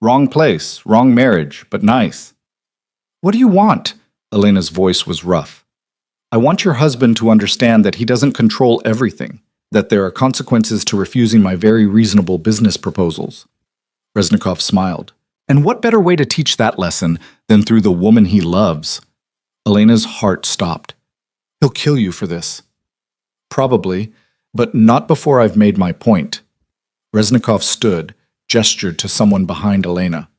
Wrong place, wrong marriage, but nice." "What do you want?" Elena's voice was rough. "I want your husband to understand that he doesn't control everything, that there are consequences to refusing my very reasonable business proposals." Reznikov smiled. "And what better way to teach that lesson than through the woman he loves?" Elena's heart stopped. "He'll kill you for this." "Probably, but not before I've made my point." Reznikov stood, gestured to someone behind Elena.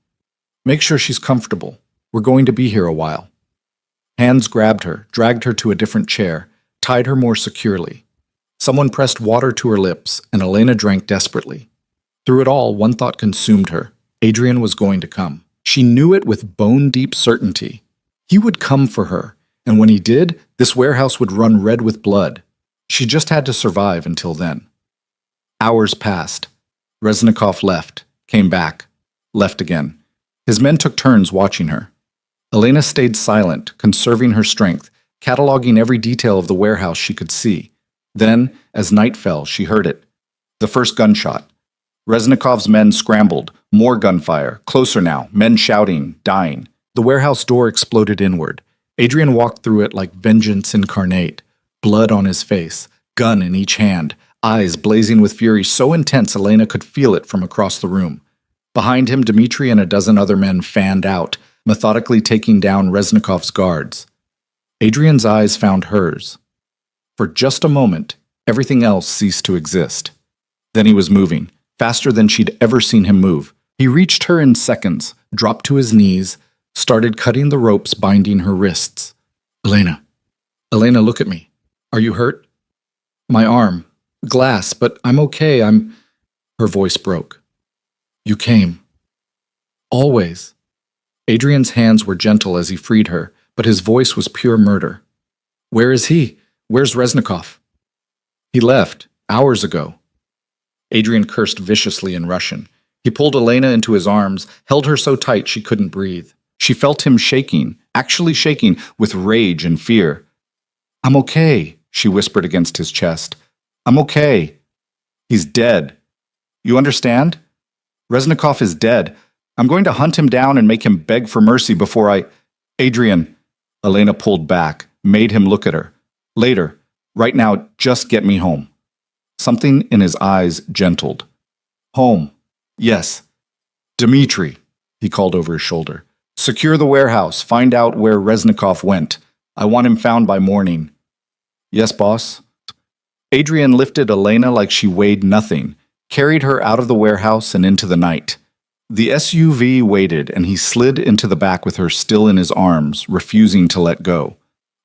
"Make sure she's comfortable. We're going to be here a while." Hands grabbed her, dragged her to a different chair, tied her more securely. Someone pressed water to her lips, and Elena drank desperately. Through it all, one thought consumed her. Adrian was going to come. She knew it with bone-deep certainty. He would come for her, and when he did, this warehouse would run red with blood. She just had to survive until then. Hours passed. Reznikov left, came back, left again. His men took turns watching her. Elena stayed silent, conserving her strength, cataloging every detail of the warehouse she could see. Then, as night fell, she heard it. The first gunshot. Reznikov's men scrambled. More gunfire. Closer now. Men shouting, dying. The warehouse door exploded inward. Adrian walked through it like vengeance incarnate. Blood on his face. Gun in each hand. Eyes blazing with fury so intense Elena could feel it from across the room. Behind him, Dmitri and a dozen other men fanned out, methodically taking down Reznikov's guards. Adrian's eyes found hers. For just a moment, everything else ceased to exist. Then he was moving, faster than she'd ever seen him move. He reached her in seconds, dropped to his knees, started cutting the ropes binding her wrists. Elena, look at me. Are you hurt?" "My arm. Glass, but I'm okay. Her voice broke. "You came. Always." Adrian's hands were gentle as he freed her, but his voice was pure murder. "Where is he? Where's Reznikov?" "He left, hours ago." Adrian cursed viciously in Russian. He pulled Elena into his arms, held her so tight she couldn't breathe. She felt him shaking, actually shaking, with rage and fear. "I'm okay," she whispered against his chest. "I'm okay. He's dead. You understand? Reznikov is dead. I'm going to hunt him down and make him beg for mercy before I—" "Adrian," Elena pulled back, made him look at her. "Later. Right now, just get me home." Something in his eyes gentled. "Home. Yes. Dmitri," he called over his shoulder. "Secure the warehouse. Find out where Reznikov went. I want him found by morning." "Yes, boss." Adrian lifted Elena like she weighed nothing, carried her out of the warehouse and into the night. The SUV waited, and he slid into the back with her still in his arms, refusing to let go.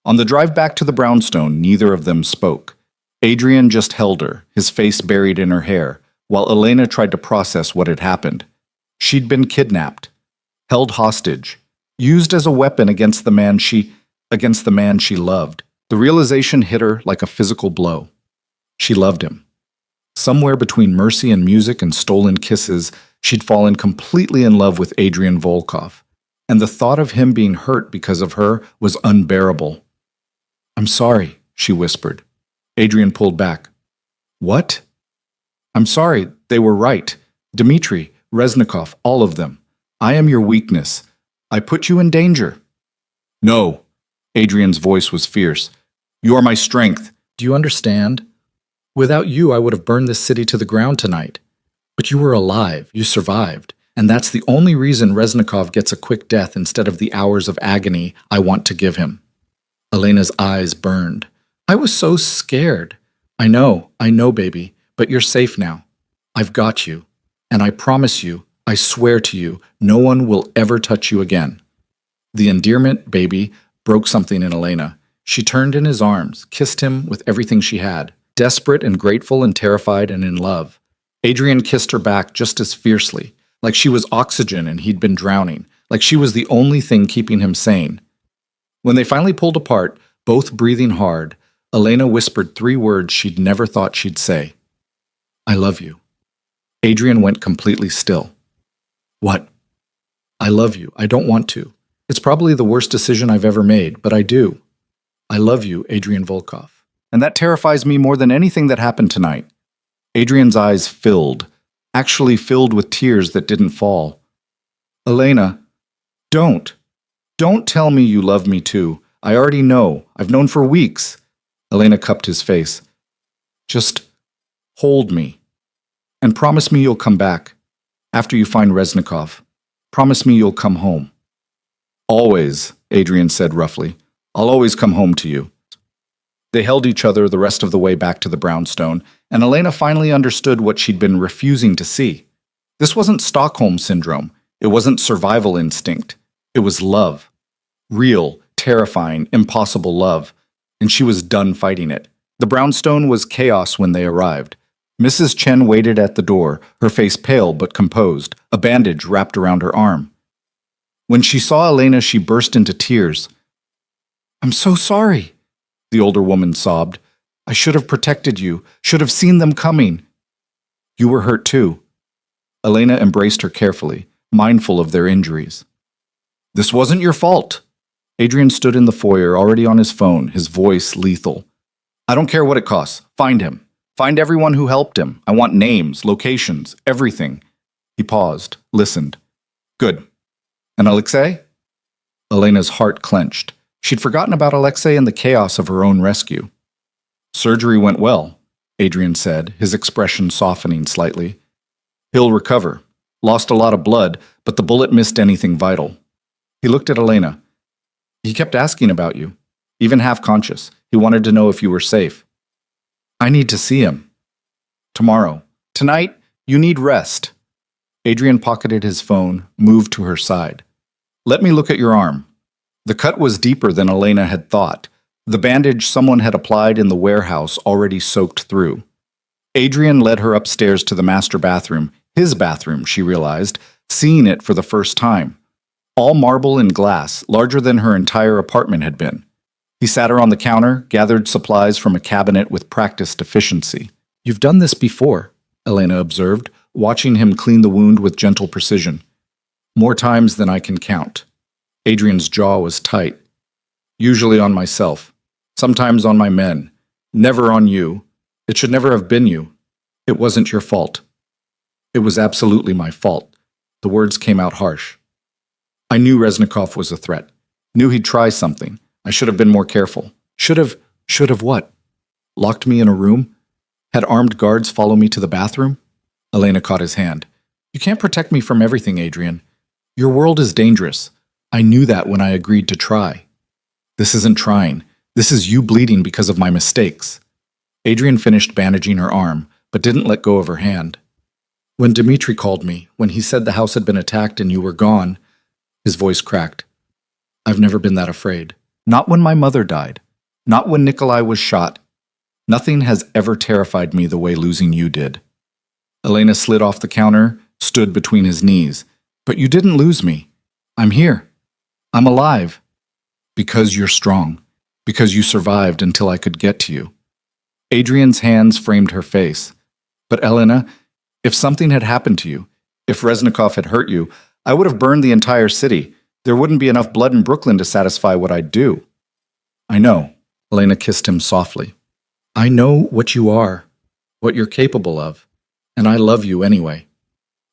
On the drive back to the brownstone, neither of them spoke. Adrian just held her, his face buried in her hair, while Elena tried to process what had happened. She'd been kidnapped, held hostage, used as a weapon against the man she loved. The realization hit her like a physical blow. She loved him. Somewhere between mercy and music and stolen kisses, she'd fallen completely in love with Adrian Volkov, and the thought of him being hurt because of her was unbearable. "I'm sorry," she whispered. Adrian pulled back. "What?" "I'm sorry, they were right. Dmitri, Reznikov, all of them. I am your weakness. I put you in danger." "No." Adrian's voice was fierce. "You are my strength." Do you understand? Without you, I would have burned this city to the ground tonight. But you were alive, you survived, and that's the only reason Reznikov gets a quick death instead of the hours of agony I want to give him. Elena's eyes burned. I was so scared. I know, baby, but you're safe now. I've got you. And I promise you, I swear to you, no one will ever touch you again. The endearment, baby, broke something in Elena. She turned in his arms, kissed him with everything she had, desperate and grateful and terrified and in love. Adrian kissed her back just as fiercely, like she was oxygen and he'd been drowning, like she was the only thing keeping him sane. When they finally pulled apart, both breathing hard, Elena whispered 3 words she'd never thought she'd say. I love you. Adrian went completely still. What? I love you. I don't want to. It's probably the worst decision I've ever made, but I do. I love you, Adrian Volkov. And that terrifies me more than anything that happened tonight. Adrian's eyes filled, actually filled with tears that didn't fall. Elena, don't. Don't tell me you love me too. I already know. I've known for weeks. Elena cupped his face. Just hold me. And promise me you'll come back. After you find Reznikov. Promise me you'll come home. Always, Adrian said roughly. I'll always come home to you. They held each other the rest of the way back to the brownstone, and Elena finally understood what she'd been refusing to see. This wasn't Stockholm Syndrome. It wasn't survival instinct. It was love. Real, terrifying, impossible love. And she was done fighting it. The brownstone was chaos when they arrived. Mrs. Chen waited at the door, her face pale but composed, a bandage wrapped around her arm. When she saw Elena, she burst into tears. I'm so sorry, the older woman sobbed. I should have protected you, should have seen them coming. You were hurt too. Elena embraced her carefully, mindful of their injuries. This wasn't your fault. Adrian stood in the foyer, already on his phone, his voice lethal. I don't care what it costs. Find him. Find everyone who helped him. I want names, locations, everything. He paused, listened. Good. And Alexei? Elena's heart clenched. She'd forgotten about Alexei and the chaos of her own rescue. Surgery went well, Adrian said, his expression softening slightly. He'll recover. Lost a lot of blood, but the bullet missed anything vital. He looked at Elena. He kept asking about you, even half-conscious. He wanted to know if you were safe. I need to see him. Tomorrow. Tonight, you need rest. Adrian pocketed his phone, moved to her side. Let me look at your arm. The cut was deeper than Elena had thought. The bandage someone had applied in the warehouse already soaked through. Adrian led her upstairs to the master bathroom, his bathroom, she realized, seeing it for the first time. All marble and glass, larger than her entire apartment had been. He sat her on the counter, gathered supplies from a cabinet with practiced efficiency. You've done this before, Elena observed, watching him clean the wound with gentle precision. More times than I can count. Adrian's jaw was tight. Usually on myself. Sometimes on my men. Never on you. It should never have been you. It wasn't your fault. It was absolutely my fault. The words came out harsh. I knew Reznikov was a threat. Knew he'd try something. I should have been more careful. Should have what? Locked me in a room? Had armed guards follow me to the bathroom? Elena caught his hand. You can't protect me from everything, Adrian. Your world is dangerous. I knew that when I agreed to try. This isn't trying. This is you bleeding because of my mistakes. Adrian finished bandaging her arm, but didn't let go of her hand. When Dmitri called me, when he said the house had been attacked and you were gone, his voice cracked. I've never been that afraid. Not when my mother died. Not when Nikolai was shot. Nothing has ever terrified me the way losing you did. Elena slid off the counter, stood between his knees. But you didn't lose me. I'm here. I'm alive. Because you're strong. Because you survived until I could get to you. Adrian's hands framed her face. But Elena, if something had happened to you, if Reznikov had hurt you, I would have burned the entire city. There wouldn't be enough blood in Brooklyn to satisfy what I'd do. I know. Elena kissed him softly. I know what you are, what you're capable of, and I love you anyway.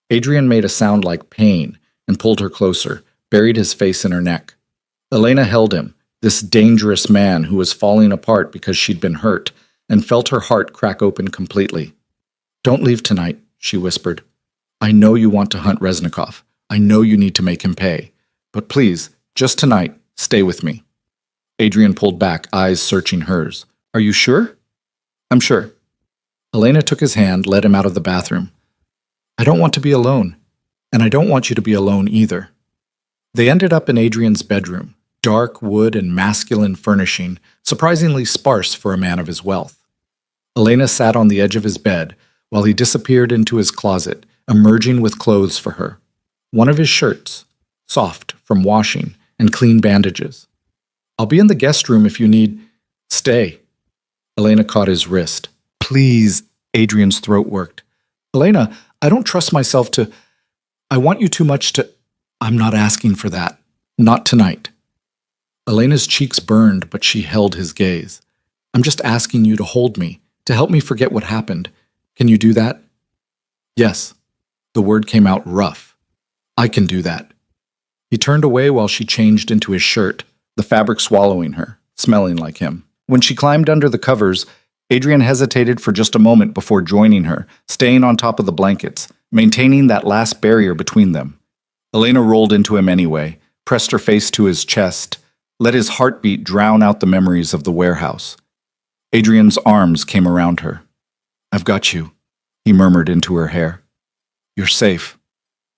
Adrian made a sound like pain and pulled her closer, buried his face in her neck. Elena held him, this dangerous man who was falling apart because she'd been hurt, and felt her heart crack open completely. Don't leave tonight, she whispered. I know you want to hunt Reznikov. I know you need to make him pay. But please, just tonight, stay with me. Adrian pulled back, eyes searching hers. Are you sure? I'm sure. Elena took his hand, led him out of the bathroom. I don't want to be alone, and I don't want you to be alone either. They ended up in Adrian's bedroom, dark wood and masculine furnishing, surprisingly sparse for a man of his wealth. Elena sat on the edge of his bed while he disappeared into his closet, emerging with clothes for her. One of his shirts, soft from washing, and clean bandages. I'll be in the guest room if you need. Stay. Elena caught his wrist. Please, Adrian's throat worked. Elena, I don't trust myself to. I want you too much to. I'm not asking for that. Not tonight. Elena's cheeks burned, but she held his gaze. I'm just asking you to hold me, to help me forget what happened. Can you do that? Yes. The word came out rough. I can do that. He turned away while she changed into his shirt, the fabric swallowing her, smelling like him. When she climbed under the covers, Adrian hesitated for just a moment before joining her, staying on top of the blankets, maintaining that last barrier between them. Elena rolled into him anyway, pressed her face to his chest, let his heartbeat drown out the memories of the warehouse. Adrian's arms came around her. I've got you, he murmured into her hair. You're safe.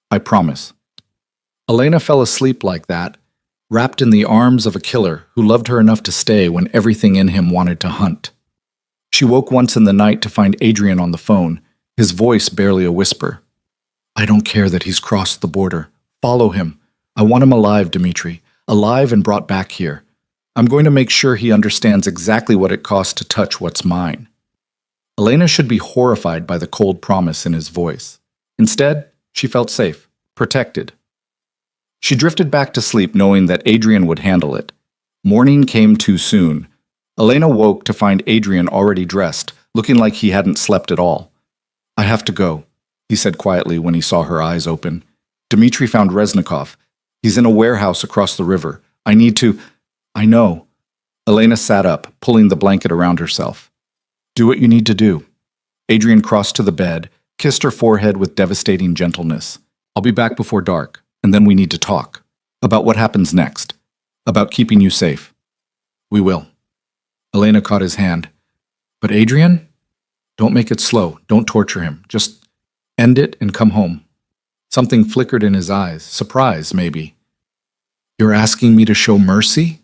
I promise. Elena fell asleep like that, wrapped in the arms of a killer who loved her enough to stay when everything in him wanted to hunt. She woke once in the night to find Adrian on the phone, his voice barely a whisper. I don't care that he's crossed the border. Follow him. I want him alive, Dmitri. Alive and brought back here. I'm going to make sure he understands exactly what it costs to touch what's mine. Elena should be horrified by the cold promise in his voice. Instead, she felt safe, protected. She drifted back to sleep knowing that Adrian would handle it. Morning came too soon. Elena woke to find Adrian already dressed, looking like he hadn't slept at all. I have to go, he said quietly when he saw her eyes open. Dmitri found Reznikov. He's in a warehouse across the river. I need to. I know. Elena sat up, pulling the blanket around herself. Do what you need to do. Adrian crossed to the bed, kissed her forehead with devastating gentleness. I'll be back before dark, and then we need to talk. About what happens next. About keeping you safe. We will. Elena caught his hand. But Adrian? Don't make it slow. Don't torture him. Just end it and come home. Something flickered in his eyes. Surprise, maybe. You're asking me to show mercy?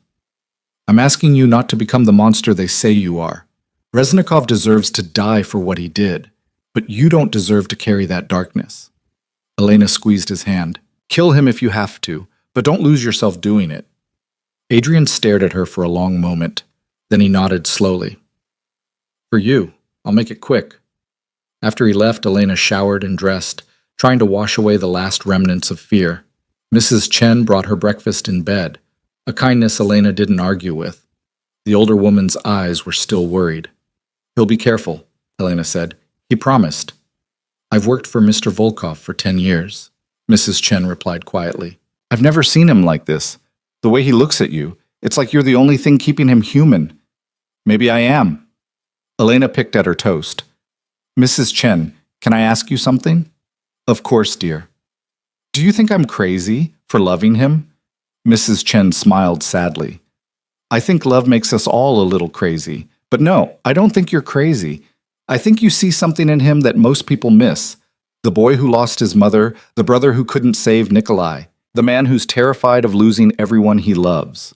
I'm asking you not to become the monster they say you are. Reznikov deserves to die for what he did, but you don't deserve to carry that darkness. Elena squeezed his hand. Kill him if you have to, but don't lose yourself doing it. Adrian stared at her for a long moment. Then he nodded slowly. For you, I'll make it quick. After he left, Elena showered and dressed, trying to wash away the last remnants of fear. Mrs. Chen brought her breakfast in bed, a kindness Elena didn't argue with. The older woman's eyes were still worried. "He'll be careful," Elena said. "He promised." "I've worked for Mr. Volkov for 10 years," Mrs. Chen replied quietly. "I've never seen him like this. The way he looks at you, it's like you're the only thing keeping him human. Maybe I am." Elena picked at her toast. "Mrs. Chen, can I ask you something?" "Of course, dear." "Do you think I'm crazy for loving him?" Mrs. Chen smiled sadly. "I think love makes us all a little crazy. But no, I don't think you're crazy. I think you see something in him that most people miss. The boy who lost his mother, the brother who couldn't save Nikolai, the man who's terrified of losing everyone he loves.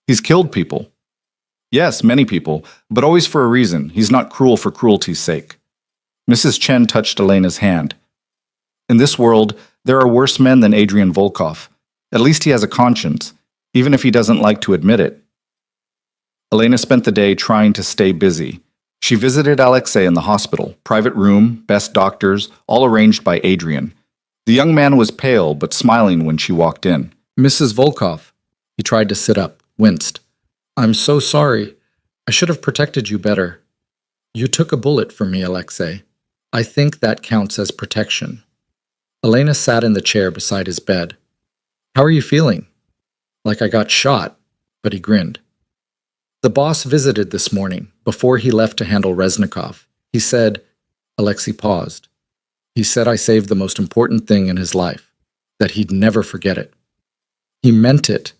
He's killed people. Yes, many people, but always for a reason. He's not cruel for cruelty's sake." Mrs. Chen touched Elena's hand. "In this world, there are worse men than Adrian Volkov. At least he has a conscience, even if he doesn't like to admit it." Elena spent the day trying to stay busy. She visited Alexei in the hospital, private room, best doctors, all arranged by Adrian. The young man was pale but smiling when she walked in. "Mrs. Volkov." He tried to sit up, winced. "I'm so sorry. I should have protected you better. You took a bullet for me, Alexei. I think that counts as protection." Elena sat in the chair beside his bed. "How are you feeling?" "Like I got shot," but he grinned. "The boss visited this morning, before he left to handle Reznikov. He said," Alexei paused. "He said I saved the most important thing in his life, that he'd never forget it." "He meant it."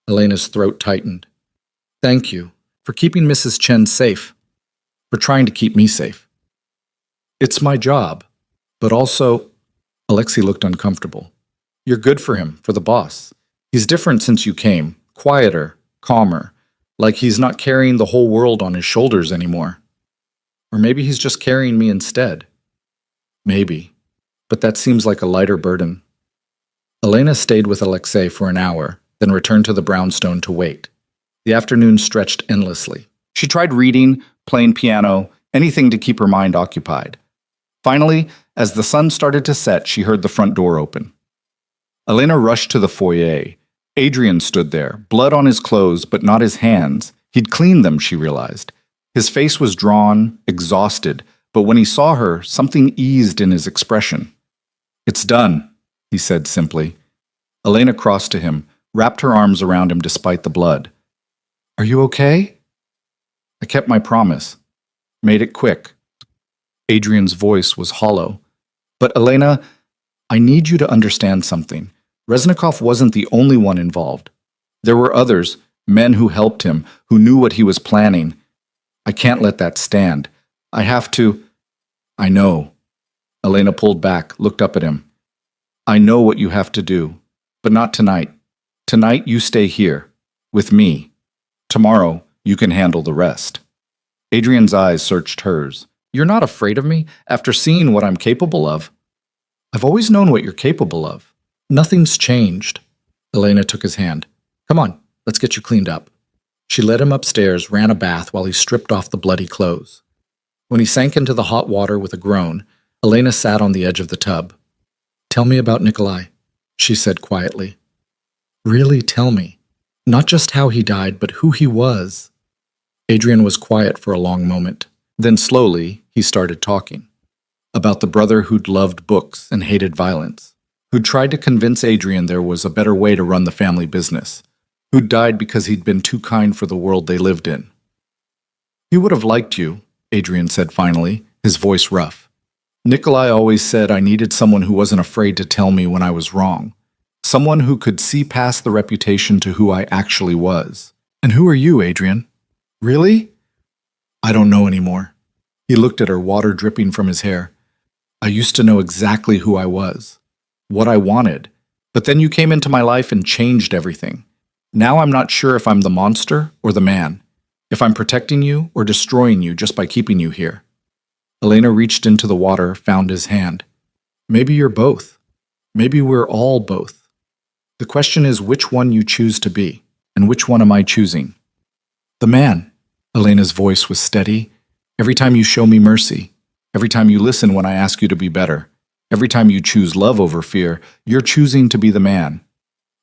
Elena's throat tightened. "Thank you for keeping Mrs. Chen safe, for trying to keep me safe. It's my job, but also..." Alexei looked uncomfortable. "You're good for him, for the boss. He's different since you came, quieter, calmer, like he's not carrying the whole world on his shoulders anymore. Or maybe he's just carrying me instead. Maybe, but that seems like a lighter burden." Elena stayed with Alexei for an hour, then returned to the brownstone to wait. The afternoon stretched endlessly. She tried reading, playing piano, anything to keep her mind occupied. Finally, as the sun started to set, she heard the front door open. Elena rushed to the foyer. Adrian stood there, blood on his clothes, but not his hands. He'd cleaned them, she realized. His face was drawn, exhausted, but when he saw her, something eased in his expression. "It's done," he said simply. Elena crossed to him, wrapped her arms around him despite the blood. "Are you okay?" "I kept my promise. Made it quick." Adrian's voice was hollow. "But Elena, I need you to understand something. Reznikov wasn't the only one involved. There were others, men who helped him, who knew what he was planning. I can't let that stand. I have to..." "I know." Elena pulled back, looked up at him. "I know what you have to do, but not tonight. Tonight you stay here, with me. Tomorrow you can handle the rest." Adrian's eyes searched hers. "You're not afraid of me after seeing what I'm capable of?" "I've always known what you're capable of. Nothing's changed." Elena took his hand. "Come on, let's get you cleaned up." She led him upstairs, ran a bath while he stripped off the bloody clothes. When he sank into the hot water with a groan, Elena sat on the edge of the tub. "Tell me about Nikolai," she said quietly. "Really tell me. Not just how he died, but who he was." Adrian was quiet for a long moment. Then slowly, he started talking. About the brother who'd loved books and hated violence, who'd tried to convince Adrian there was a better way to run the family business, who'd died because he'd been too kind for the world they lived in. "He would have liked you," Adrian said finally, his voice rough. "Nikolai always said I needed someone who wasn't afraid to tell me when I was wrong. Someone who could see past the reputation to who I actually was." "And who are you, Adrian?" "Really?" "I don't know anymore." He looked at her, water dripping from his hair. "I used to know exactly who I was, what I wanted, but then you came into my life and changed everything. Now I'm not sure if I'm the monster or the man, if I'm protecting you or destroying you just by keeping you here." Elena reached into the water, found his hand. "Maybe you're both. Maybe we're all both. The question is which one you choose to be, and which one am I choosing?" "The man." Elena's voice was steady. "Every time you show me mercy, every time you listen when I ask you to be better, every time you choose love over fear, you're choosing to be the man.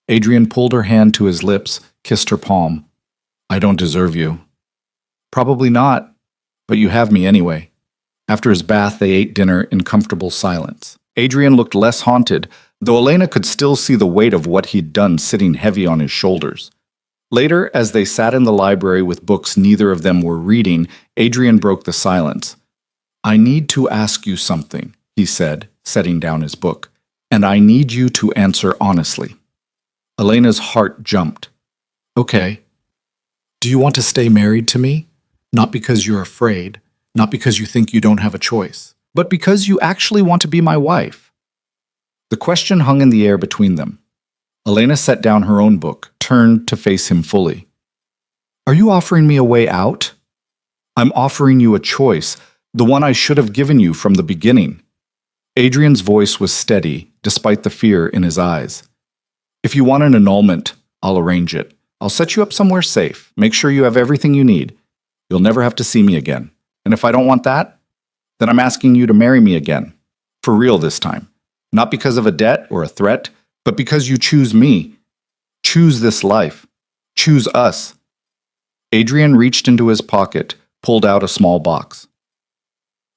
Adrian pulled her hand to his lips, kissed her palm. I don't deserve you. Probably not, but you have me anyway. After his bath, they ate dinner in comfortable silence. Adrian looked less haunted, though Elena could still see the weight of what he'd done sitting heavy on his shoulders. Later, as they sat in the library with books neither of them were reading, Adrian broke the silence. I need to ask you something, he said, setting down his book, and I need you to answer honestly. Elena's heart jumped. Okay. Do you want to stay married to me? Not because you're afraid, not because you think you don't have a choice, but because you actually want to be my wife. The question hung in the air between them. Elena set down her own book, turned to face him fully. Are you offering me a way out? I'm offering you a choice, the one I should have given you from the beginning. Adrian's voice was steady, despite the fear in his eyes. If you want an annulment, I'll arrange it. I'll set you up somewhere safe, make sure you have everything you need. You'll never have to see me again. And if I don't want that, then I'm asking you to marry me again. For real this time. Not because of a debt or a threat, but because you choose me. Choose this life. Choose us. Adrian reached into his pocket, pulled out a small box.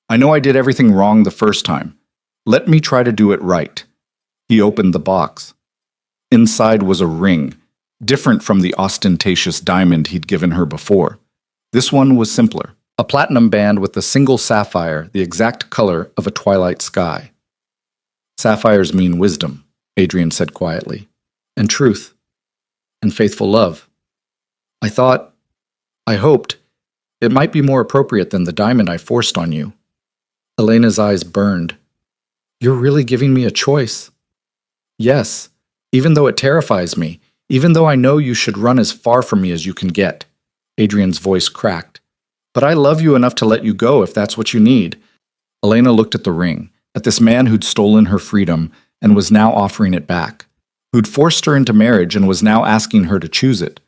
I know I did everything wrong the first time. Let me try to do it right. He opened the box. Inside was a ring, different from the ostentatious diamond he'd given her before. This one was simpler. A platinum band with a single sapphire, the exact color of a twilight sky. Sapphires mean wisdom, Adrian said quietly, and truth, and faithful love. I hoped, it might be more appropriate than the diamond I forced on you. Elena's eyes burned. You're really giving me a choice? Yes, even though it terrifies me, even though I know you should run as far from me as you can get. Adrian's voice cracked. But I love you enough to let you go if that's what you need. Elena looked at the ring, at this man who'd stolen her freedom and was now offering it back, who'd forced her into marriage and was now asking her to choose it.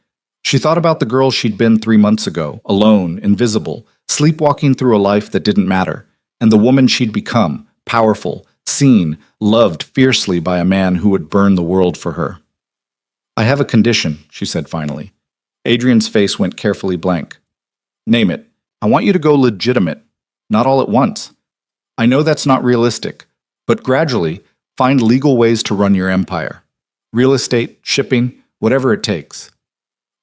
She thought about the girl she'd been 3 months ago, alone, invisible, sleepwalking through a life that didn't matter, and the woman she'd become, powerful, seen, loved fiercely by a man who would burn the world for her. I have a condition, she said finally. Adrian's face went carefully blank. Name it. I want you to go legitimate, not all at once. I know that's not realistic, but gradually find legal ways to run your empire. Real estate, shipping, whatever it takes.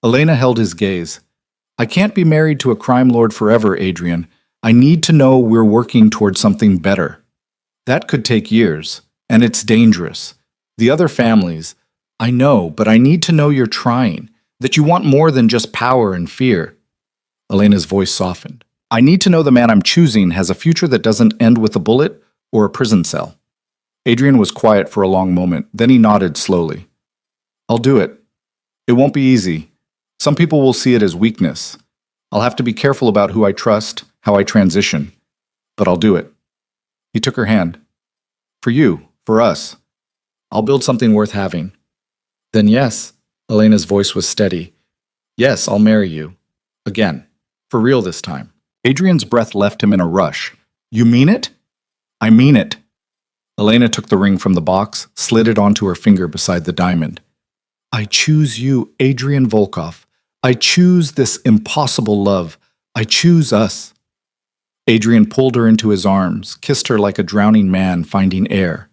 Elena held his gaze. I can't be married to a crime lord forever, Adrian. I need to know we're working toward something better. That could take years, and it's dangerous. The other families, I know, but I need to know you're trying, that you want more than just power and fear. Elena's voice softened. I need to know the man I'm choosing has a future that doesn't end with a bullet or a prison cell. Adrian was quiet for a long moment, then he nodded slowly. I'll do it. It won't be easy. Some people will see it as weakness. I'll have to be careful about who I trust, how I transition, but I'll do it. He took her hand. For you, for us. I'll build something worth having. Then yes, Elena's voice was steady. Yes, I'll marry you. Again. For real this time. Adrian's breath left him in a rush. You mean it? I mean it. Elena took the ring from the box, slid it onto her finger beside the diamond. I choose you, Adrian Volkov. I choose this impossible love. I choose us. Adrian pulled her into his arms, kissed her like a drowning man finding air.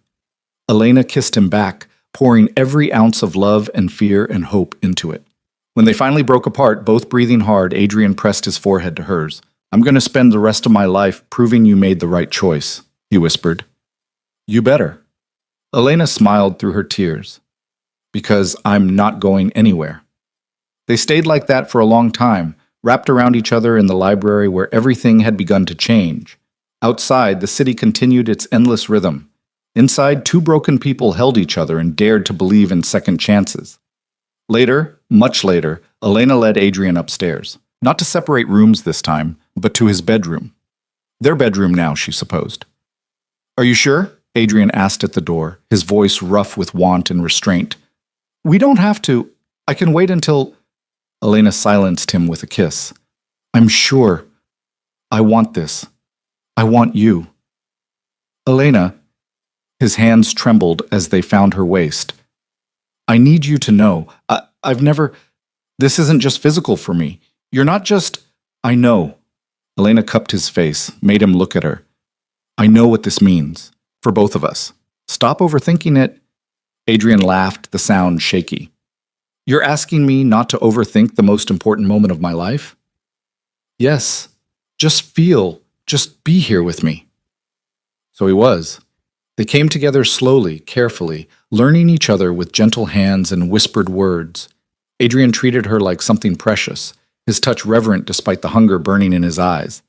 Elena kissed him back, pouring every ounce of love and fear and hope into it. When they finally broke apart, both breathing hard, Adrian pressed his forehead to hers. I'm going to spend the rest of my life proving you made the right choice, he whispered. You better. Elena smiled through her tears. Because I'm not going anywhere. They stayed like that for a long time, wrapped around each other in the library where everything had begun to change. Outside, the city continued its endless rhythm. Inside, 2 broken people held each other and dared to believe in second chances. Later, much later, Elena led Adrian upstairs. Not to separate rooms this time, but to his bedroom. Their bedroom now, she supposed. Are you sure? Adrian asked at the door, his voice rough with want and restraint. We don't have to. I can wait until... Elena silenced him with a kiss. I'm sure. I want this. I want you. Elena... His hands trembled as they found her waist. I need you to know. I've never. This isn't just physical for me. You're not just. I know. Elena cupped his face, made him look at her. I know what this means. For both of us. Stop overthinking it. Adrian laughed, the sound shaky. You're asking me not to overthink the most important moment of my life? Yes. Just be here with me. So he was. They came together slowly, carefully, learning each other with gentle hands and whispered words. Adrian treated her like something precious, his touch reverent despite the hunger burning in his eyes.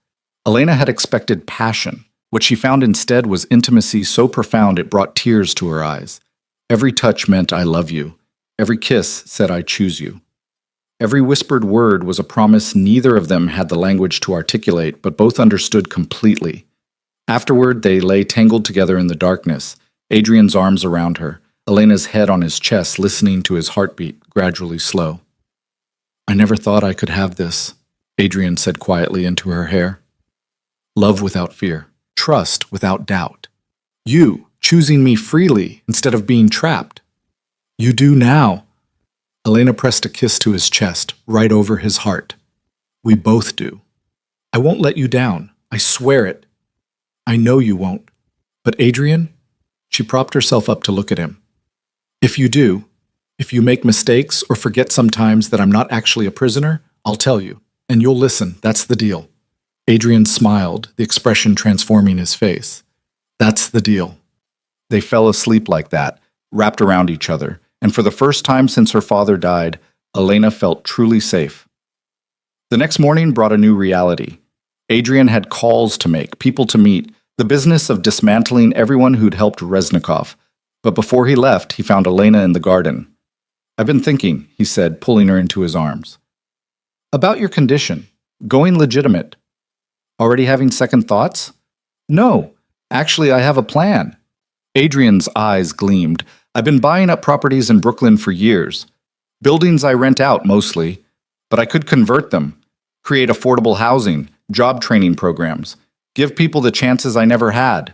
Elena had expected passion. What she found instead was intimacy so profound it brought tears to her eyes. Every touch meant I love you. Every kiss said I choose you. Every whispered word was a promise neither of them had the language to articulate, but both understood completely. Afterward, they lay tangled together in the darkness, Adrian's arms around her, Elena's head on his chest, listening to his heartbeat, gradually slow. I never thought I could have this, Adrian said quietly into her hair. Love without fear, trust without doubt. You, choosing me freely instead of being trapped. You do now. Elena pressed a kiss to his chest, right over his heart. We both do. I won't let you down. I swear it. I know you won't. But Adrian? She propped herself up to look at him. If you do, if you make mistakes or forget sometimes that I'm not actually a prisoner, I'll tell you, and you'll listen. That's the deal. Adrian smiled, the expression transforming his face. That's the deal. They fell asleep like that, wrapped around each other, and for the first time since her father died, Elena felt truly safe. The next morning brought a new reality. Adrian had calls to make, people to meet, the business of dismantling everyone who'd helped Reznikov. But before he left, he found Elena in the garden. I've been thinking, he said, pulling her into his arms. About your condition, going legitimate. Already having second thoughts? No, actually I have a plan. Adrian's eyes gleamed. I've been buying up properties in Brooklyn for years. Buildings I rent out mostly, but I could convert them, create affordable housing, job training programs, give people the chances I never had.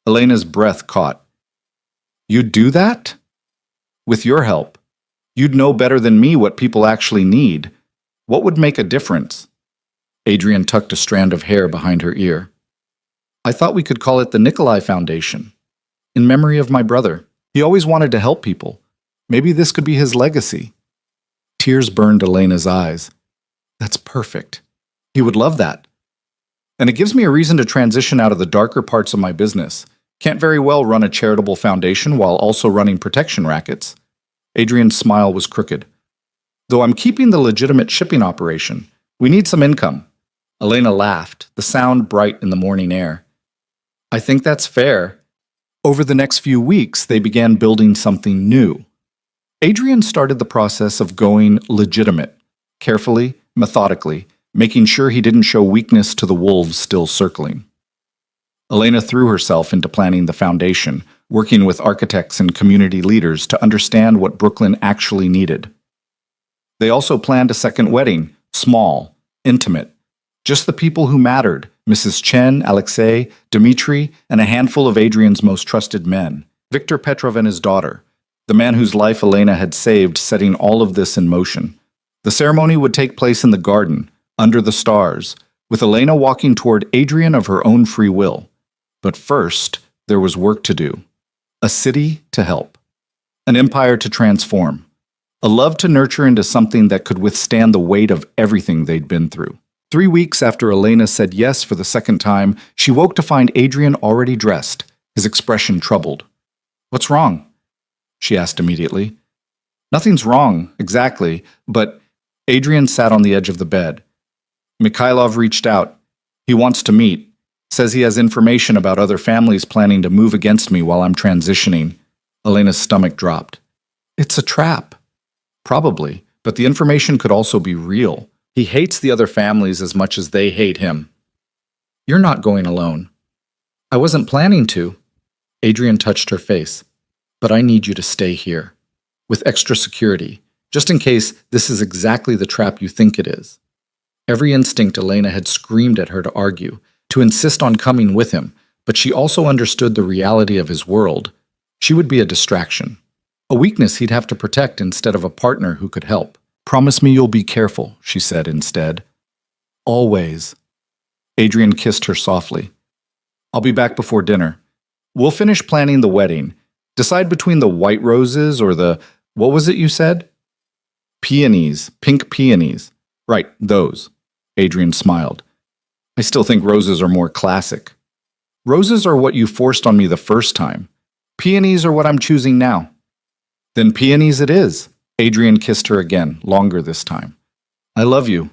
Elena's breath caught. You'd do that? With your help. You'd know better than me what people actually need. What would make a difference? Adrian tucked a strand of hair behind her ear. I thought we could call it the Nikolai Foundation. In memory of my brother. He always wanted to help people. Maybe this could be his legacy. Tears burned Elena's eyes. That's perfect. He would love that. And it gives me a reason to transition out of the darker parts of my business. Can't very well run a charitable foundation while also running protection rackets. Adrian's smile was crooked. Though I'm keeping the legitimate shipping operation, we need some income. Elena laughed, the sound bright in the morning air. I think that's fair. Over the next few weeks, they began building something new. Adrian started the process of going legitimate, carefully, methodically, making sure he didn't show weakness to the wolves still circling. Elena threw herself into planning the foundation, working with architects and community leaders to understand what Brooklyn actually needed. They also planned a second wedding, small, intimate. Just the people who mattered, Mrs. Chen, Alexei, Dmitri, and a handful of Adrian's most trusted men, Viktor Petrov and his daughter, the man whose life Elena had saved, setting all of this in motion. The ceremony would take place in the garden, under the stars, with Elena walking toward Adrian of her own free will. But first, there was work to do. A city to help. An empire to transform. A love to nurture into something that could withstand the weight of everything they'd been through. 3 weeks after Elena said yes for the second time, she woke to find Adrian already dressed, his expression troubled. What's wrong? She asked immediately. Nothing's wrong, exactly, but Adrian sat on the edge of the bed. Mikhailov reached out. He wants to meet. Says he has information about other families planning to move against me while I'm transitioning. Elena's stomach dropped. It's a trap. Probably, but the information could also be real. He hates the other families as much as they hate him. You're not going alone. I wasn't planning to. Adrian touched her face. But I need you to stay here. With extra security, just in case this is exactly the trap you think it is. Every instinct Elena had screamed at her to argue, to insist on coming with him, but she also understood the reality of his world. She would be a distraction. A weakness he'd have to protect instead of a partner who could help. "Promise me you'll be careful," she said instead. "Always." Adrian kissed her softly. "I'll be back before dinner. We'll finish planning the wedding. Decide between the white roses or what was it you said?" "Peonies, pink peonies." "Right, those." Adrian smiled. "I still think roses are more classic." "Roses are what you forced on me the first time. Peonies are what I'm choosing now." "Then peonies it is." Adrian kissed her again, longer this time. "I love you."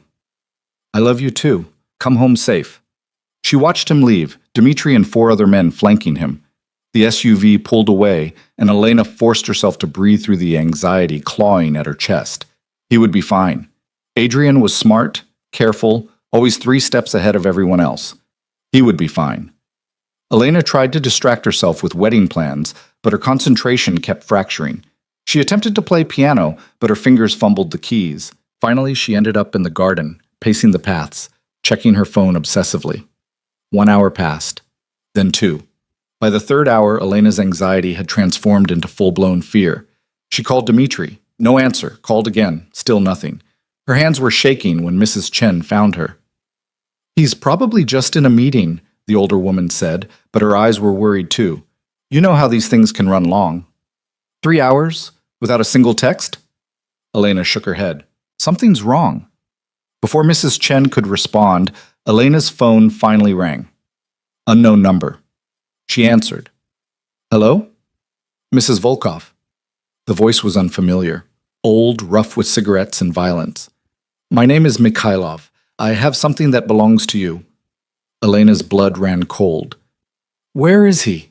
"I love you too. Come home safe." She watched him leave, Dmitri and 4 other men flanking him. The SUV pulled away, and Elena forced herself to breathe through the anxiety clawing at her chest. He would be fine. Adrian was smart, careful, always 3 steps ahead of everyone else. He would be fine. Elena tried to distract herself with wedding plans, but her concentration kept fracturing. She attempted to play piano, but her fingers fumbled the keys. Finally, she ended up in the garden, pacing the paths, checking her phone obsessively. 1 hour passed, then 2. By the 3rd hour, Elena's anxiety had transformed into full-blown fear. She called Dmitri. No answer. Called again. Still nothing. Her hands were shaking when Mrs. Chen found her. "He's probably just in a meeting," the older woman said, but her eyes were worried too. "You know how these things can run long." 3 hours? Without a single text? Elena shook her head. "Something's wrong." Before Mrs. Chen could respond, Elena's phone finally rang. Unknown number. She answered. "Hello? Mrs. Volkov." The voice was unfamiliar, old, rough with cigarettes and violence. "My name is Mikhailov. I have something that belongs to you." Elena's blood ran cold. "Where is he?"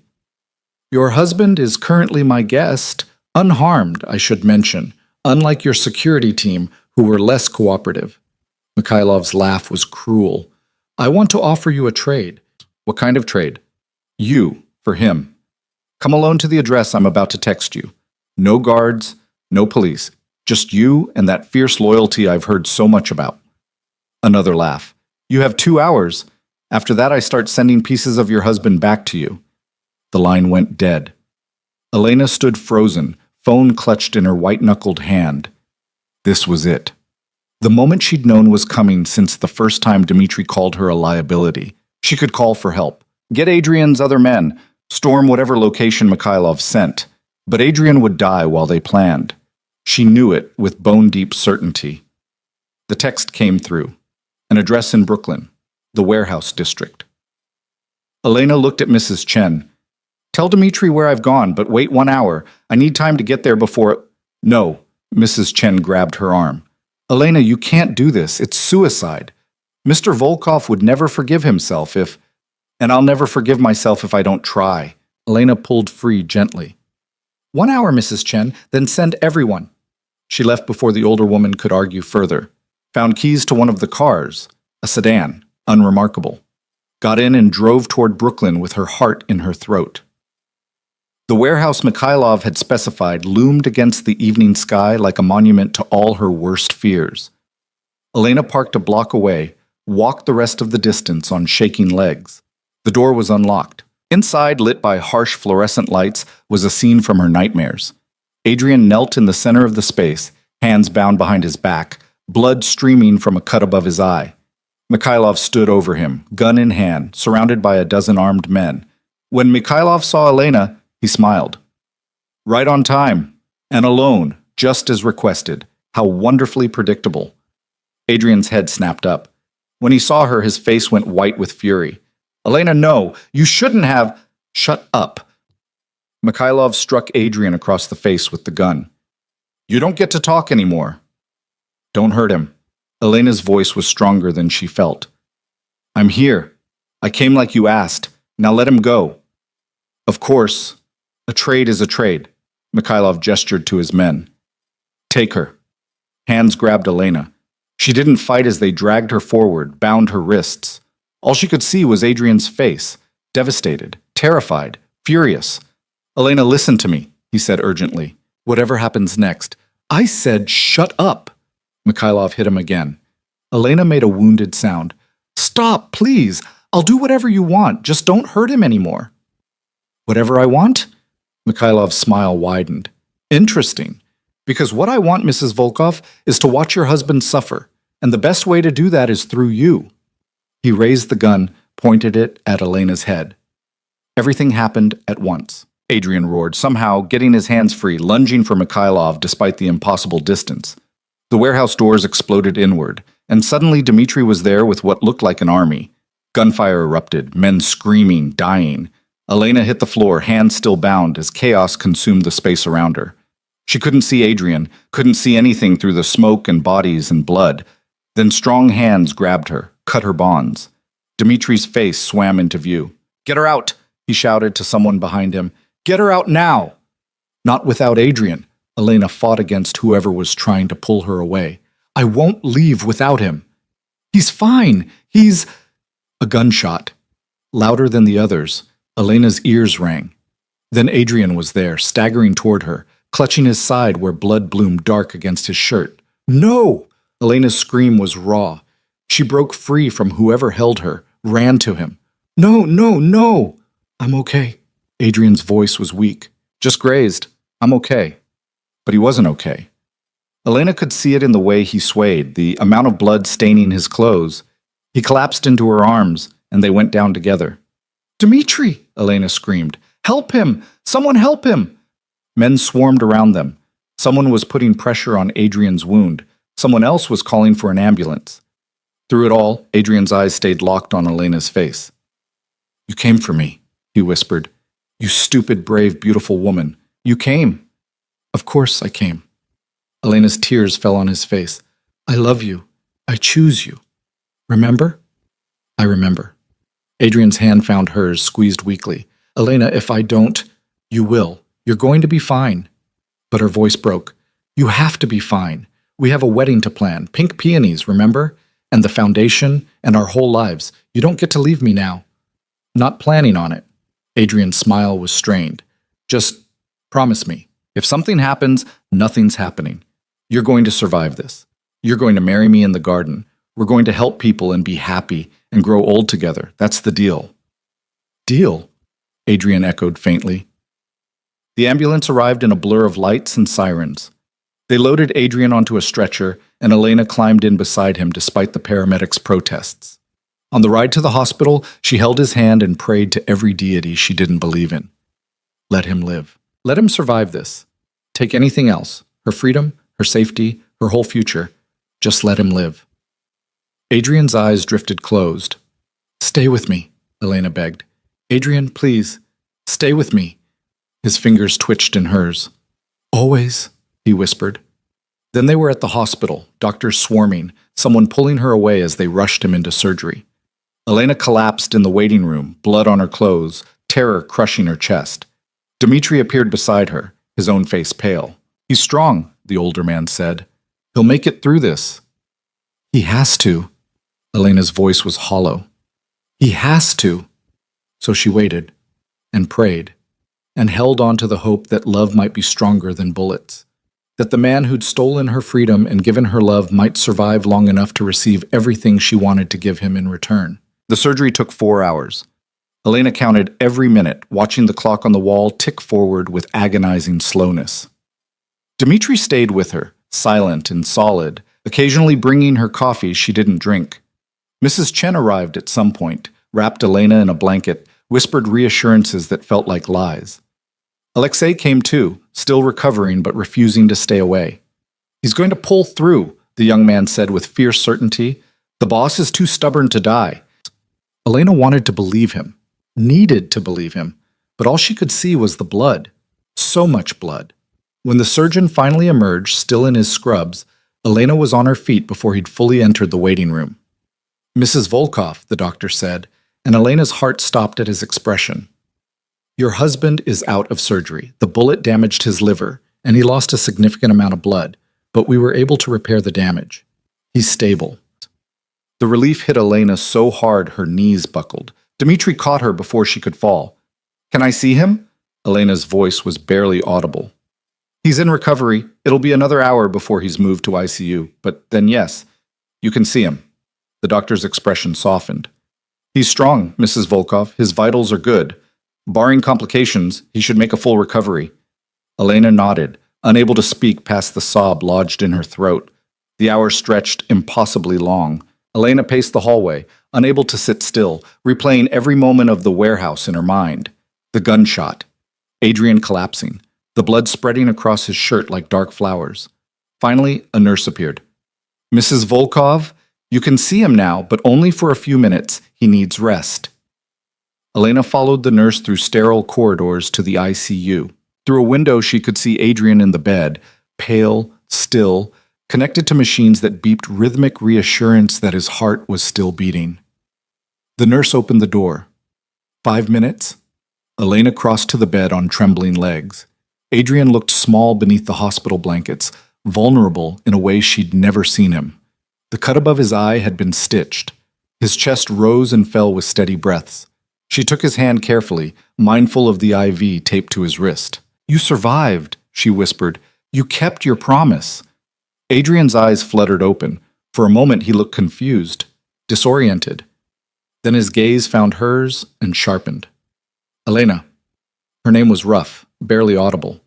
"Your husband is currently my guest, unharmed, I should mention, unlike your security team, who were less cooperative." Mikhailov's laugh was cruel. "I want to offer you a trade." "What kind of trade?" "You, for him. Come alone to the address I'm about to text you. No guards, no police. Just you and that fierce loyalty I've heard so much about." Another laugh. "You have 2 hours. After that I start sending pieces of your husband back to you." The line went dead. Elena stood frozen, phone clutched in her white-knuckled hand. This was it. The moment she'd known was coming since the first time Dmitri called her a liability. She could call for help. Get Adrian's other men. Storm whatever location Mikhailov sent. But Adrian would die while they planned. She knew it with bone-deep certainty. The text came through. An address in Brooklyn, the warehouse district. Elena looked at Mrs. Chen. "Tell Dmitri where I've gone, but wait 1 hour. I need time to get there before—" "No," Mrs. Chen grabbed her arm. "Elena, you can't do this. It's suicide. Mr. Volkov would never forgive himself if— and I'll never forgive myself if I don't try." Elena pulled free gently. 1 hour, Mrs. Chen, then send everyone." She left before the older woman could argue further. Found keys to one of the cars, a sedan, unremarkable. Got in and drove toward Brooklyn with her heart in her throat. The warehouse Mikhailov had specified loomed against the evening sky like a monument to all her worst fears. Elena parked a block away, walked the rest of the distance on shaking legs. The door was unlocked. Inside, lit by harsh fluorescent lights, was a scene from her nightmares. Adrian knelt in the center of the space, hands bound behind his back, blood streaming from a cut above his eye. Mikhailov stood over him, gun in hand, surrounded by a dozen armed men. When Mikhailov saw Elena, he smiled. "Right on time, and alone, just as requested. How wonderfully predictable." Adrian's head snapped up. When he saw her, his face went white with fury. "Elena, no! You shouldn't have—" "Shut up!" Mikhailov struck Adrian across the face with the gun. "You don't get to talk anymore." "Don't hurt him." Elena's voice was stronger than she felt. "I'm here. I came like you asked. Now let him go." "Of course. A trade is a trade." Mikhailov gestured to his men. "Take her." Hands grabbed Elena. She didn't fight as they dragged her forward, bound her wrists. All she could see was Adrian's face, devastated, terrified, furious. "Elena, listen to me," he said urgently. "Whatever happens next—" "I said shut up!" Mikhailov hit him again. Elena made a wounded sound. "Stop, please! I'll do whatever you want. Just don't hurt him anymore." "Whatever I want?" Mikhailov's smile widened. Interesting. Because what I want, Mrs. Volkov, is to watch your husband suffer, and the best way to do that is through you. He raised the gun, pointed it at Elena's head. Everything happened at once. Adrian roared, somehow getting his hands free, lunging for Mikhailov despite the impossible distance. The warehouse doors exploded inward, and suddenly Dmitri was there with what looked like an army. Gunfire erupted, men screaming, dying. Elena hit the floor, hands still bound, as chaos consumed the space around her. She couldn't see Adrian, couldn't see anything through the smoke and bodies and blood. Then strong hands grabbed her, cut her bonds. Dmitri's face swam into view. "Get her out!" he shouted to someone behind him. "Get her out now!" Not without Adrian. Elena fought against whoever was trying to pull her away. "I won't leave without him." "He's fine. He's—" A gunshot. Louder than the others, Elena's ears rang. Then Adrian was there, staggering toward her, clutching his side where blood bloomed dark against his shirt. "No!" Elena's scream was raw. She broke free from whoever held her, ran to him. "No, no, no!" "I'm okay." Adrian's voice was weak. "Just grazed. I'm okay." But he wasn't okay. Elena could see it in the way he swayed, the amount of blood staining his clothes. He collapsed into her arms, and they went down together. "Dmitri!" Elena screamed. "Help him! Someone help him!" Men swarmed around them. Someone was putting pressure on Adrian's wound. Someone else was calling for an ambulance. Through it all, Adrian's eyes stayed locked on Elena's face. "You came for me," he whispered. "You stupid, brave, beautiful woman. You came." "Of course I came." Elena's tears fell on his face. "I love you. I choose you. Remember?" "I remember." Adrian's hand found hers, squeezed weakly. "Elena, if I don't, you will. You're going to be fine." But her voice broke. "You have to be fine. We have a wedding to plan. Pink peonies, remember? And the foundation, and our whole lives. You don't get to leave me now." "Not planning on it." Adrian's smile was strained. "Just promise me. If something happens, nothing's happening. You're going to survive this. You're going to marry me in the garden. We're going to help people and be happy and grow old together. That's the deal." "Deal?" Adrian echoed faintly. The ambulance arrived in a blur of lights and sirens. They loaded Adrian onto a stretcher, and Elena climbed in beside him despite the paramedics' protests. On the ride to the hospital, she held his hand and prayed to every deity she didn't believe in. Let him live. Let him survive this. Take anything else, her freedom, her safety, her whole future. Just let him live. Adrian's eyes drifted closed. "Stay with me," Elena begged. "Adrian, please, stay with me." His fingers twitched in hers. "Always," he whispered. Then they were at the hospital, doctors swarming, someone pulling her away as they rushed him into surgery. Elena collapsed in the waiting room, blood on her clothes, terror crushing her chest. Dmitri appeared beside her, his own face pale. "He's strong," the older man said. "He'll make it through this." "He has to." Elena's voice was hollow. "He has to." So she waited, and prayed, and held on to the hope that love might be stronger than bullets, that the man who'd stolen her freedom and given her love might survive long enough to receive everything she wanted to give him in return. The surgery took 4 hours. Elena counted every minute, watching the clock on the wall tick forward with agonizing slowness. Dmitri stayed with her, silent and solid, occasionally bringing her coffee she didn't drink. Mrs. Chen arrived at some point, wrapped Elena in a blanket, whispered reassurances that felt like lies. Alexei came too, still recovering but refusing to stay away. "He's going to pull through," the young man said with fierce certainty. "The boss is too stubborn to die." Elena wanted to believe him, needed to believe him, but all she could see was the blood. So much blood. When the surgeon finally emerged, still in his scrubs, Elena was on her feet before he'd fully entered the waiting room. "Mrs. Volkov," the doctor said, and Elena's heart stopped at his expression. "Your husband is out of surgery. The bullet damaged his liver, and he lost a significant amount of blood, but we were able to repair the damage. He's stable." The relief hit Elena so hard her knees buckled. Dmitri caught her before she could fall. "Can I see him?" Elena's voice was barely audible. "He's in recovery. It'll be another hour before he's moved to ICU, but then yes, you can see him." The doctor's expression softened. "He's strong, Mrs. Volkov. His vitals are good. Barring complications, he should make a full recovery." Elena nodded, unable to speak past the sob lodged in her throat. The hours stretched impossibly long. Elena paced the hallway, unable to sit still, replaying every moment of the warehouse in her mind. The gunshot. Adrian collapsing, the blood spreading across his shirt like dark flowers. Finally, a nurse appeared. "Mrs. Volkov, you can see him now, but only for a few minutes. He needs rest." Elena followed the nurse through sterile corridors to the ICU. Through a window, she could see Adrian in the bed, pale, still, connected to machines that beeped rhythmic reassurance that his heart was still beating. The nurse opened the door. 5 minutes? Elena crossed to the bed on trembling legs. Adrian looked small beneath the hospital blankets, vulnerable in a way she'd never seen him. The cut above his eye had been stitched. His chest rose and fell with steady breaths. She took his hand carefully, mindful of the IV taped to his wrist. "You survived," she whispered. "You kept your promise." Adrian's eyes fluttered open. For a moment he looked confused, disoriented. Then his gaze found hers and sharpened. "Elena." Her name was rough, barely audible.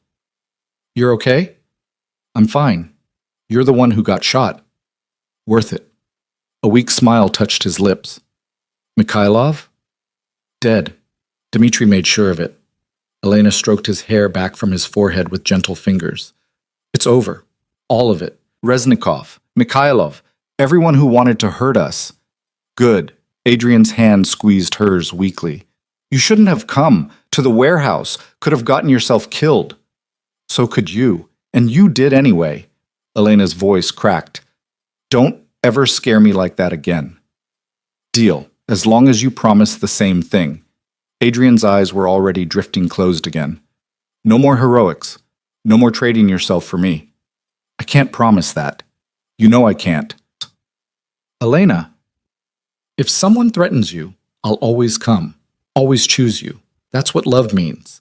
"You're okay?" "I'm fine. You're the one who got shot." "Worth it." A weak smile touched his lips. "Mikhailov?" "Dead." Dmitri made sure of it. Elena stroked his hair back from his forehead with gentle fingers. "It's over. All of it. Reznikov, Mikhailov, everyone who wanted to hurt us." "Good." Adrian's hand squeezed hers weakly. "You shouldn't have come to the warehouse. Could have gotten yourself killed." "So could you. And you did anyway." Elena's voice cracked. "Don't ever scare me like that again." "Deal, as long as you promise the same thing." Adrian's eyes were already drifting closed again. "No more heroics. No more trading yourself for me." "I can't promise that. You know I can't." "Elena, if someone threatens you, I'll always come, always choose you. That's what love means."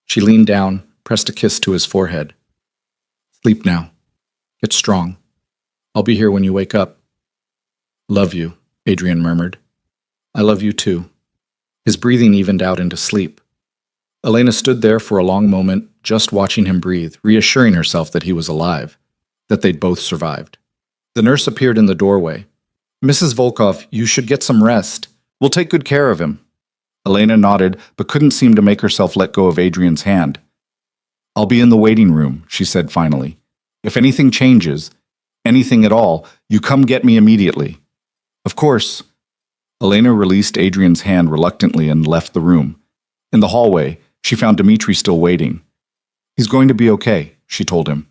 She leaned down, pressed a kiss to his forehead. "Sleep now. Get strong. I'll be here when you wake up." "Love you," Adrian murmured. "I love you too." His breathing evened out into sleep. Elena stood there for a long moment, just watching him breathe, reassuring herself that he was alive, that they'd both survived. The nurse appeared in the doorway. "Mrs. Volkov, you should get some rest. We'll take good care of him." Elena nodded, but couldn't seem to make herself let go of Adrian's hand. "I'll be in the waiting room," she said finally. "If anything changes, anything at all, you come get me immediately." "Of course." Elena released Adrian's hand reluctantly and left the room. In the hallway, she found Dmitri still waiting. "He's going to be okay," she told him.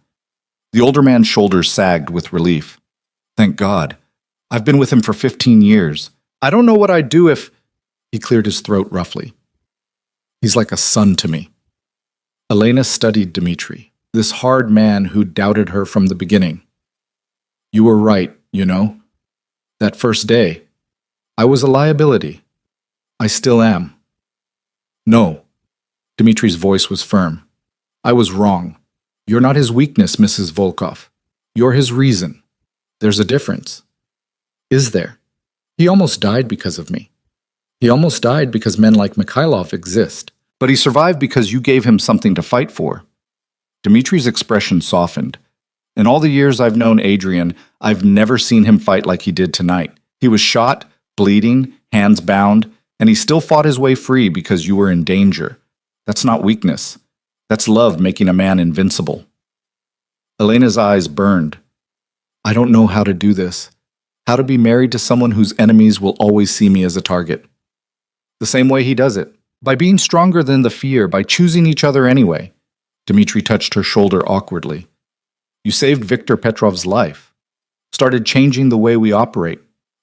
The older man's shoulders sagged with relief. "Thank God. I've been with him for 15 years. I don't know what I'd do if—" He cleared his throat roughly. "He's like a son to me." Elena studied Dmitri, this hard man who doubted her from the beginning. "You were right, you know. That first day, I was a liability. I still am." "No." Dmitri's voice was firm. "I was wrong. You're not his weakness, Mrs. Volkov. You're his reason. There's a difference." "Is there? He almost died because of me. He almost died because men like Mikhailov exist. But he survived because you gave him something to fight for." Dmitri's expression softened. In all the years I've known Adrian, I've never seen him fight like he did tonight. He was shot, bleeding, hands bound, and he still fought his way free because you were in danger. That's not weakness. That's love making a man invincible. Elena's eyes burned. "I don't know how to do this. How to be married to someone whose enemies will always see me as a target." "The same way he does it. By being stronger than the fear, by choosing each other anyway." Dmitri touched her shoulder awkwardly. "You saved Viktor Petrov's life. Started changing the way we operate.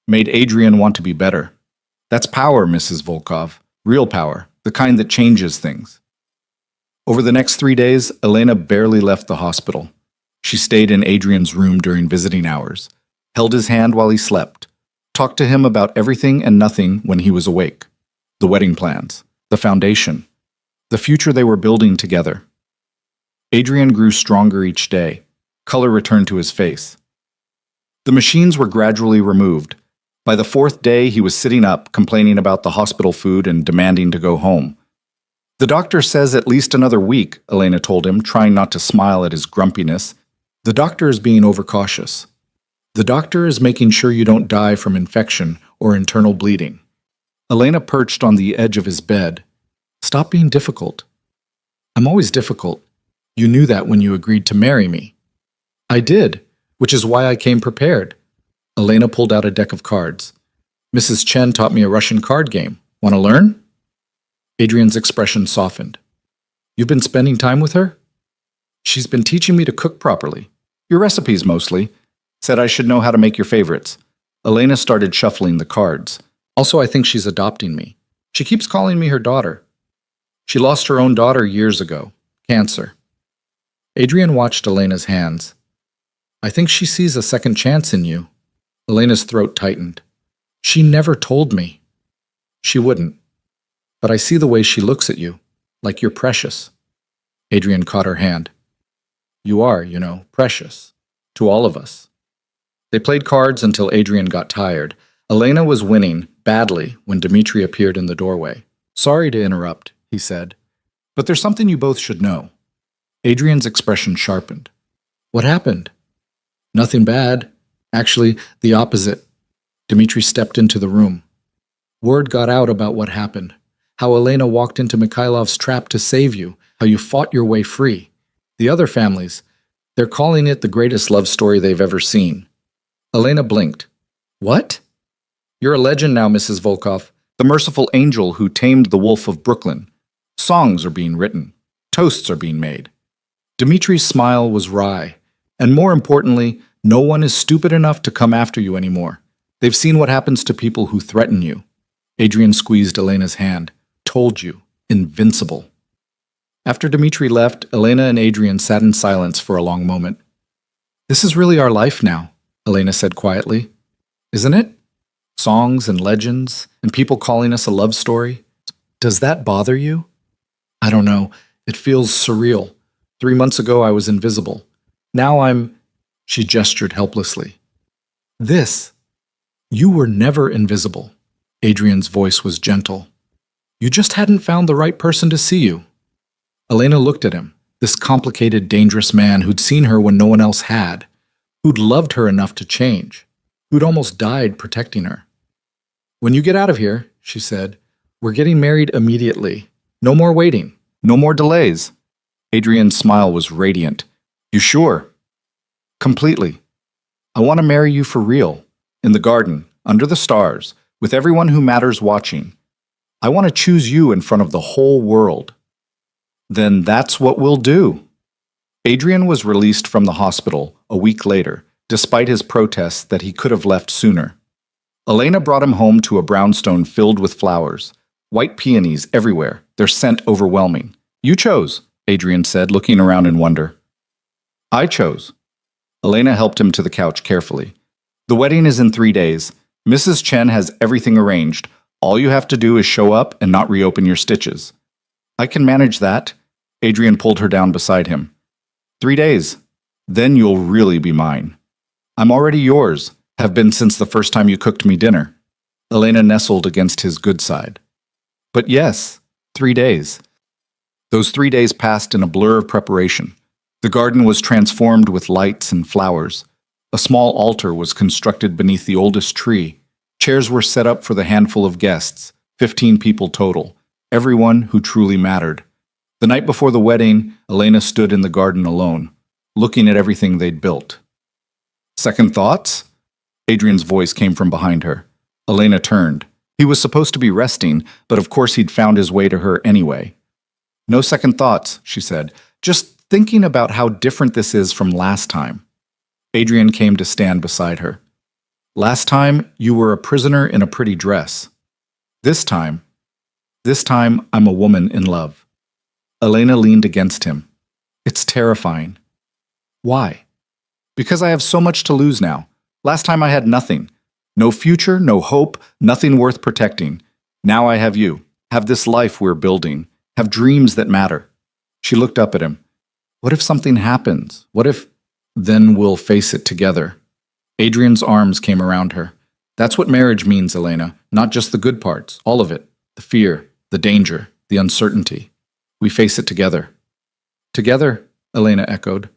Made Adrian want to be better. That's power, Mrs. Volkov. Real power. The kind that changes things." Over the next 3 days, Elena barely left the hospital. She stayed in Adrian's room during visiting hours, held his hand while he slept, talked to him about everything and nothing when he was awake. The wedding plans, the foundation, the future they were building together. Adrian grew stronger each day. Color returned to his face. The machines were gradually removed. By the 4th day, he was sitting up, complaining about the hospital food and demanding to go home. The doctor says at least another week, Elena told him, trying not to smile at his grumpiness. The doctor is being overcautious. The doctor is making sure you don't die from infection or internal bleeding. Elena perched on the edge of his bed. Stop being difficult. I'm always difficult. You knew that when you agreed to marry me. I did, which is why I came prepared. Elena pulled out a deck of cards. Mrs. Chen taught me a Russian card game. Want to learn? Adrian's expression softened. You've been spending time with her? She's been teaching me to cook properly. Your recipes, mostly. Said I should know how to make your favorites. Elena started shuffling the cards. Also, I think she's adopting me. She keeps calling me her daughter. She lost her own daughter years ago. Cancer. Adrian watched Elena's hands. I think she sees a second chance in you. Elena's throat tightened. She never told me. She wouldn't. But I see the way she looks at you, like you're precious. Adrian caught her hand. You are, precious. To all of us. They played cards until Adrian got tired. Elena was winning, badly, when Dmitri appeared in the doorway. Sorry to interrupt, he said. But there's something you both should know. Adrian's expression sharpened. What happened? Nothing bad. Actually, the opposite. Dmitri stepped into the room. Word got out about what happened. How Elena walked into Mikhailov's trap to save you. How you fought your way free. The other families, they're calling it the greatest love story they've ever seen. Elena blinked. What? You're a legend now, Mrs. Volkov. The merciful angel who tamed the wolf of Brooklyn. Songs are being written. Toasts are being made. Dmitri's smile was wry. And more importantly, no one is stupid enough to come after you anymore. They've seen what happens to people who threaten you. Adrian squeezed Elena's hand. Told you. Invincible. After Dmitri left, Elena and Adrian sat in silence for a long moment. This is really our life now, Elena said quietly. Isn't it? Songs and legends, and people calling us a love story. Does that bother you? I don't know. It feels surreal. 3 months ago I was invisible. Now I'm... She gestured helplessly. This. You were never invisible. Adrian's voice was gentle. You just hadn't found the right person to see you. Elena looked at him, this complicated, dangerous man who'd seen her when no one else had, who'd loved her enough to change, who'd almost died protecting her. When you get out of here, she said, we're getting married immediately. No more waiting. No more delays. Adrian's smile was radiant. You sure? Completely. I want to marry you for real. In the garden, under the stars, with everyone who matters watching. I want to choose you in front of the whole world. Then that's what we'll do. Adrian was released from the hospital a week later, despite his protests that he could have left sooner. Elena brought him home to a brownstone filled with flowers. White peonies everywhere, their scent overwhelming. You chose, Adrian said, looking around in wonder. I chose. Elena helped him to the couch carefully. The wedding is in 3 days. Mrs. Chen has everything arranged. All you have to do is show up and not reopen your stitches. I can manage that. Adrian pulled her down beside him. 3 days. Then you'll really be mine. I'm already yours. Have been since the first time you cooked me dinner. Elena nestled against his good side. But yes, 3 days. Those 3 days passed in a blur of preparation. The garden was transformed with lights and flowers. A small altar was constructed beneath the oldest tree. Chairs were set up for the handful of guests, 15 people total, everyone who truly mattered. The night before the wedding, Elena stood in the garden alone, looking at everything they'd built. Second thoughts? Adrian's voice came from behind her. Elena turned. He was supposed to be resting, but of course he'd found his way to her anyway. No second thoughts, she said, just thinking about how different this is from last time. Adrian came to stand beside her. Last time, you were a prisoner in a pretty dress. This time I'm a woman in love. Elena leaned against him. It's terrifying. Why? Because I have so much to lose now. Last time I had nothing. No future, no hope, nothing worth protecting. Now I have you, have this life we're building, have dreams that matter. She looked up at him. What if something happens? What if... Then we'll face it together. Adrian's arms came around her. That's what marriage means, Elena. Not just the good parts, all of it. The fear, the danger, the uncertainty. We face it together. Together, Elena echoed.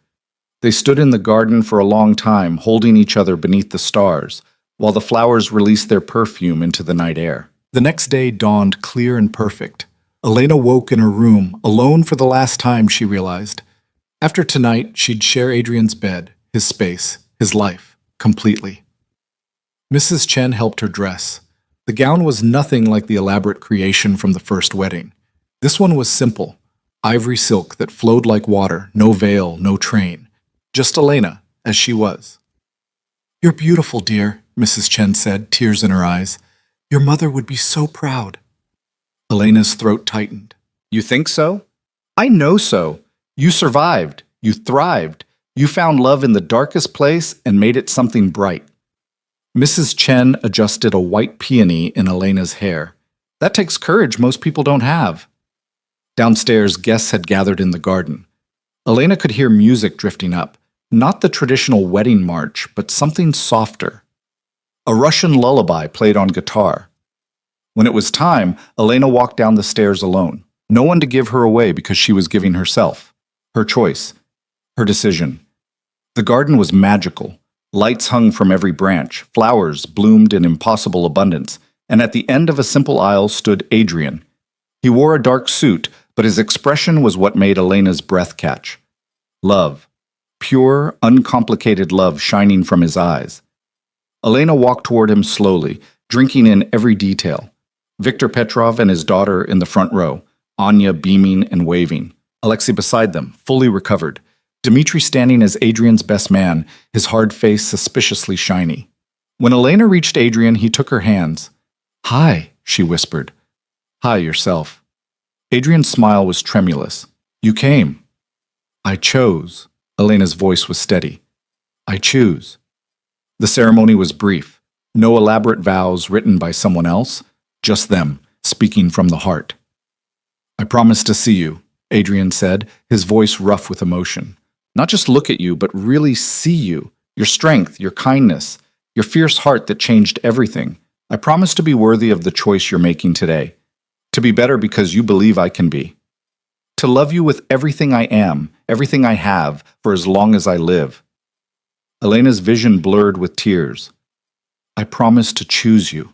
They stood in the garden for a long time, holding each other beneath the stars, while the flowers released their perfume into the night air. The next day dawned clear and perfect. Elena woke in her room, alone for the last time, she realized. After tonight, she'd share Adrian's bed, his space, his life, completely. Mrs. Chen helped her dress. The gown was nothing like the elaborate creation from the first wedding. This one was simple, ivory silk that flowed like water, no veil, no train. Just Elena, as she was. "You're beautiful, dear," Mrs. Chen said, tears in her eyes. "Your mother would be so proud." Elena's throat tightened. You think so? I know so. You survived. You thrived. You found love in the darkest place and made it something bright. Mrs. Chen adjusted a white peony in Elena's hair. That takes courage most people don't have. Downstairs, guests had gathered in the garden. Elena could hear music drifting up, not the traditional wedding march, but something softer. A Russian lullaby played on guitar. When it was time, Elena walked down the stairs alone. No one to give her away because she was giving herself. Her choice. Her decision. The garden was magical. Lights hung from every branch. Flowers bloomed in impossible abundance. And at the end of a simple aisle stood Adrian. He wore a dark suit, but his expression was what made Elena's breath catch. Love. Pure, uncomplicated love shining from his eyes. Elena walked toward him slowly, drinking in every detail. Viktor Petrov and his daughter in the front row, Anya beaming and waving. Alexei beside them, fully recovered. Dmitri standing as Adrian's best man, his hard face suspiciously shiny. When Elena reached Adrian, he took her hands. "Hi," she whispered. "Hi, yourself." Adrian's smile was tremulous. "You came." "I chose." Elena's voice was steady. "I choose." The ceremony was brief. No elaborate vows written by someone else. Just them, speaking from the heart. "I promise to see you," Adrian said, his voice rough with emotion. "Not just look at you, but really see you. Your strength, your kindness, your fierce heart that changed everything. I promise to be worthy of the choice you're making today. To be better because you believe I can be. To love you with everything I am, everything I have, for as long as I live." Elena's vision blurred with tears. "I promise to choose you.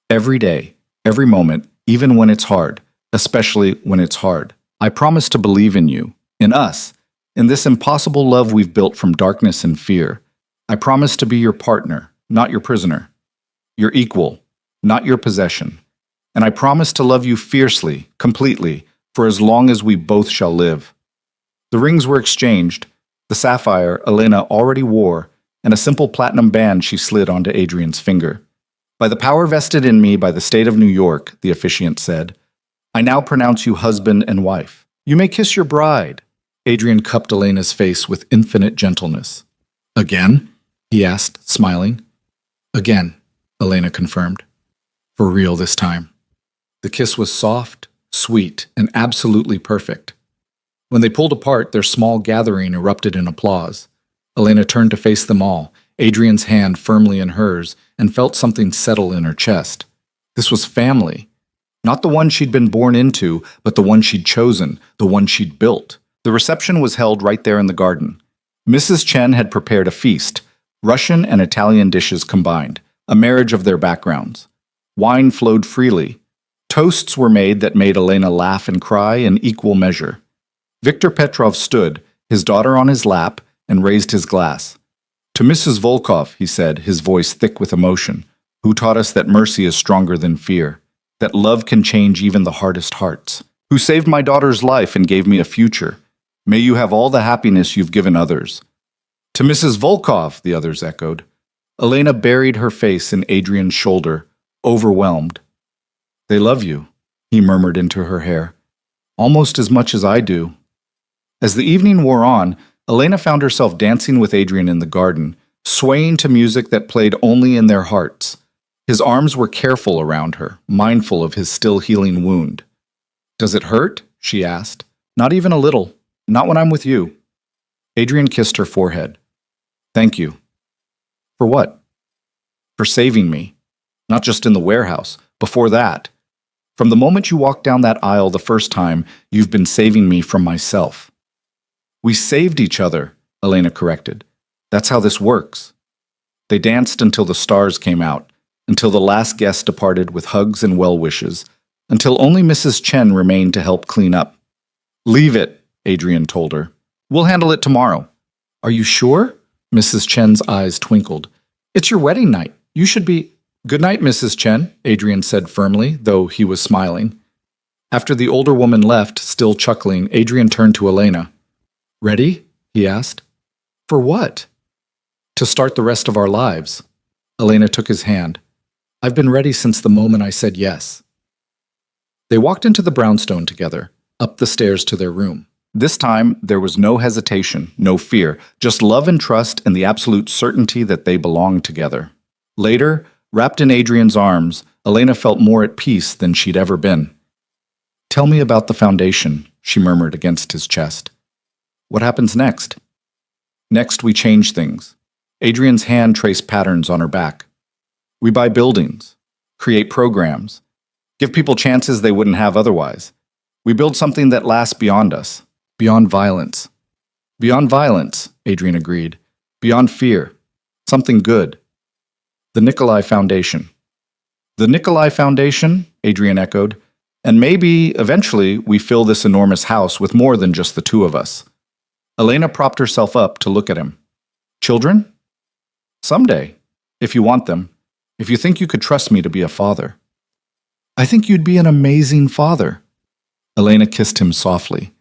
Every day, every moment, even when it's hard, especially when it's hard. I promise to believe in you, in us, in this impossible love we've built from darkness and fear. I promise to be your partner, not your prisoner. Your equal, not your possession. And I promise to love you fiercely, completely, for as long as we both shall live." The rings were exchanged, the sapphire Elena already wore, and a simple platinum band she slid onto Adrian's finger. "By the power vested in me by the state of New York," the officiant said, "I now pronounce you husband and wife. You may kiss your bride." Adrian cupped Elena's face with infinite gentleness. "Again?" he asked, smiling. "Again," Elena confirmed. "For real this time." The kiss was soft, sweet, and absolutely perfect. When they pulled apart, their small gathering erupted in applause. Elena turned to face them all, Adrian's hand firmly in hers, and felt something settle in her chest. This was family. Not the one she'd been born into, but the one she'd chosen, the one she'd built. The reception was held right there in the garden. Mrs. Chen had prepared a feast, Russian and Italian dishes combined, a marriage of their backgrounds. Wine flowed freely. Toasts were made that made Elena laugh and cry in equal measure. Viktor Petrov stood, his daughter on his lap, and raised his glass. "To Mrs. Volkov," he said, his voice thick with emotion, "who taught us that mercy is stronger than fear, that love can change even the hardest hearts, who saved my daughter's life and gave me a future. May you have all the happiness you've given others." "To Mrs. Volkov," the others echoed. Elena buried her face in Adrian's shoulder, overwhelmed. "They love you," he murmured into her hair, "almost as much as I do." As the evening wore on, Elena found herself dancing with Adrian in the garden, swaying to music that played only in their hearts. His arms were careful around her, mindful of his still healing wound. "Does it hurt?" she asked. "Not even a little. Not when I'm with you." Adrian kissed her forehead. "Thank you." "For what?" "For saving me. Not just in the warehouse. Before that. From the moment you walked down that aisle the first time, you've been saving me from myself." "We saved each other," Elena corrected. "That's how this works." They danced until the stars came out, until the last guest departed with hugs and well wishes, until only Mrs. Chen remained to help clean up. "Leave it," Adrian told her. "We'll handle it tomorrow." "Are you sure?" Mrs. Chen's eyes twinkled. "It's your wedding night. You should be—" "Good night, Mrs. Chen," Adrian said firmly, though he was smiling. After the older woman left, still chuckling, Adrian turned to Elena. "Ready?" he asked. "For what?" "To start the rest of our lives." Elena took his hand. "I've been ready since the moment I said yes." They walked into the brownstone together, up the stairs to their room. This time, there was no hesitation, no fear, just love and trust and the absolute certainty that they belonged together. Later, wrapped in Adrian's arms, Elena felt more at peace than she'd ever been. "Tell me about the foundation," she murmured against his chest. "What happens next?" "Next, we change things." Adrian's hand traced patterns on her back. "We buy buildings, create programs, give people chances they wouldn't have otherwise. We build something that lasts beyond us, beyond violence." "Beyond violence," Adrian agreed. "Beyond fear. Something good." "The Nikolai Foundation." "The Nikolai Foundation?" Adrian echoed. "And maybe, eventually, we fill this enormous house with more than just the two of us." Elena propped herself up to look at him. "Children?" "Someday, if you want them. If you think you could trust me to be a father." "I think you'd be an amazing father." Elena kissed him softly.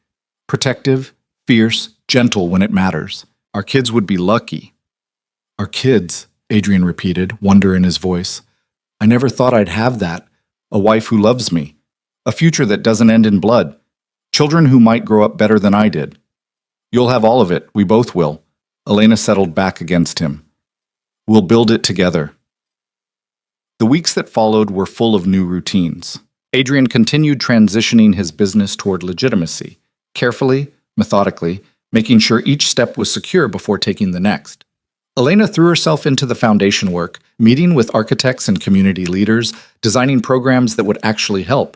"Protective, fierce, gentle when it matters. Our kids would be lucky." "Our kids," Adrian repeated, wonder in his voice. "I never thought I'd have that. A wife who loves me. A future that doesn't end in blood. Children who might grow up better than I did." "You'll have all of it. We both will." Elena settled back against him. "We'll build it together." The weeks that followed were full of new routines. Adrian continued transitioning his business toward legitimacy, carefully, methodically, making sure each step was secure before taking the next. Elena threw herself into the foundation work, meeting with architects and community leaders, designing programs that would actually help.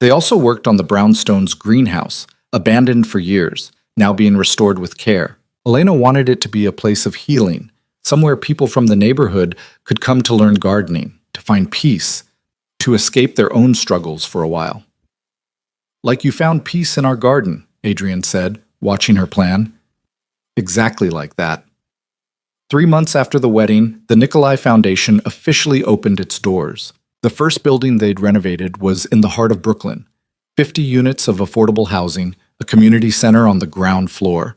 They also worked on the brownstone's greenhouse, abandoned for years, now being restored with care. Elena wanted it to be a place of healing, somewhere people from the neighborhood could come to learn gardening, to find peace, to escape their own struggles for a while. "Like you found peace in our garden," Adrian said, watching her plan. "Exactly like that." 3 months after the wedding, the Nikolai Foundation officially opened its doors. The first building they'd renovated was in the heart of Brooklyn. 50 units of affordable housing, a community center on the ground floor,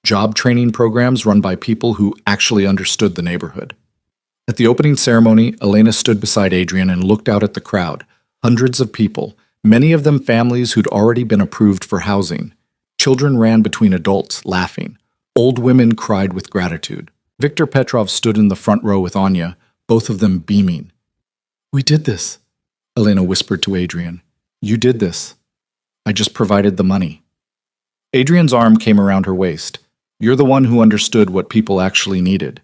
job training programs run by people who actually understood the neighborhood. At the opening ceremony, Elena stood beside Adrian and looked out at the crowd. Hundreds of people, many of them families who'd already been approved for housing. Children ran between adults, laughing. Old women cried with gratitude. Viktor Petrov stood in the front row with Anya, both of them beaming. "We did this," Elena whispered to Adrian. "You did this. I just provided the money." Adrian's arm came around her waist. "You're the one who understood what people actually needed."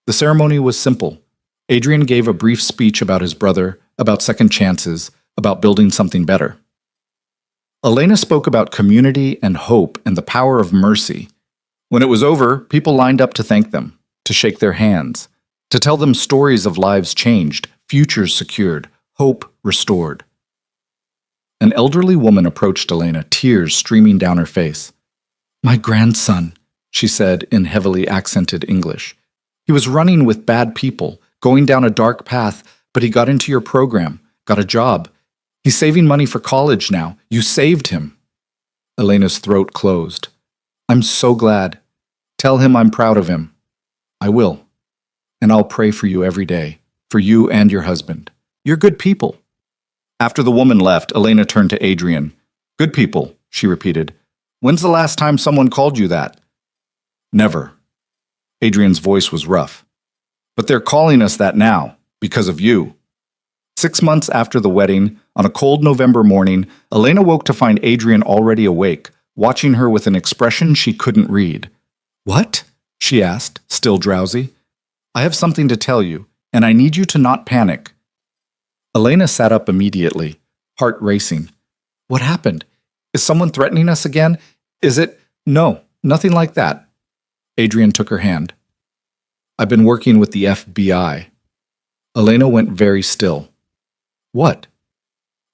The ceremony was simple. Adrian gave a brief speech about his brother, about second chances, about building something better. Elena spoke about community and hope and the power of mercy. When it was over, people lined up to thank them, to shake their hands, to tell them stories of lives changed, futures secured, hope restored. An elderly woman approached Elena, tears streaming down her face. "My grandson," she said in heavily accented English. "He was running with bad people, going down a dark path, but he got into your program, got a job. He's saving money for college now. You saved him." Elena's throat closed. "I'm so glad. Tell him I'm proud of him." "I will. And I'll pray for you every day, for you and your husband. You're good people." After the woman left, Elena turned to Adrian. "Good people," she repeated. "When's the last time someone called you that?" "Never." Adrian's voice was rough. "But they're calling us that now, because of you." 6 months after the wedding, on a cold November morning, Elena woke to find Adrian already awake, watching her with an expression she couldn't read. "What?" she asked, still drowsy. "I have something to tell you, and I need you to not panic." Elena sat up immediately. heart racing. What happened? Is someone threatening us again? Is it? No, nothing like that. Adrian took her hand. I've been working with the FBI. Elena went very still. What?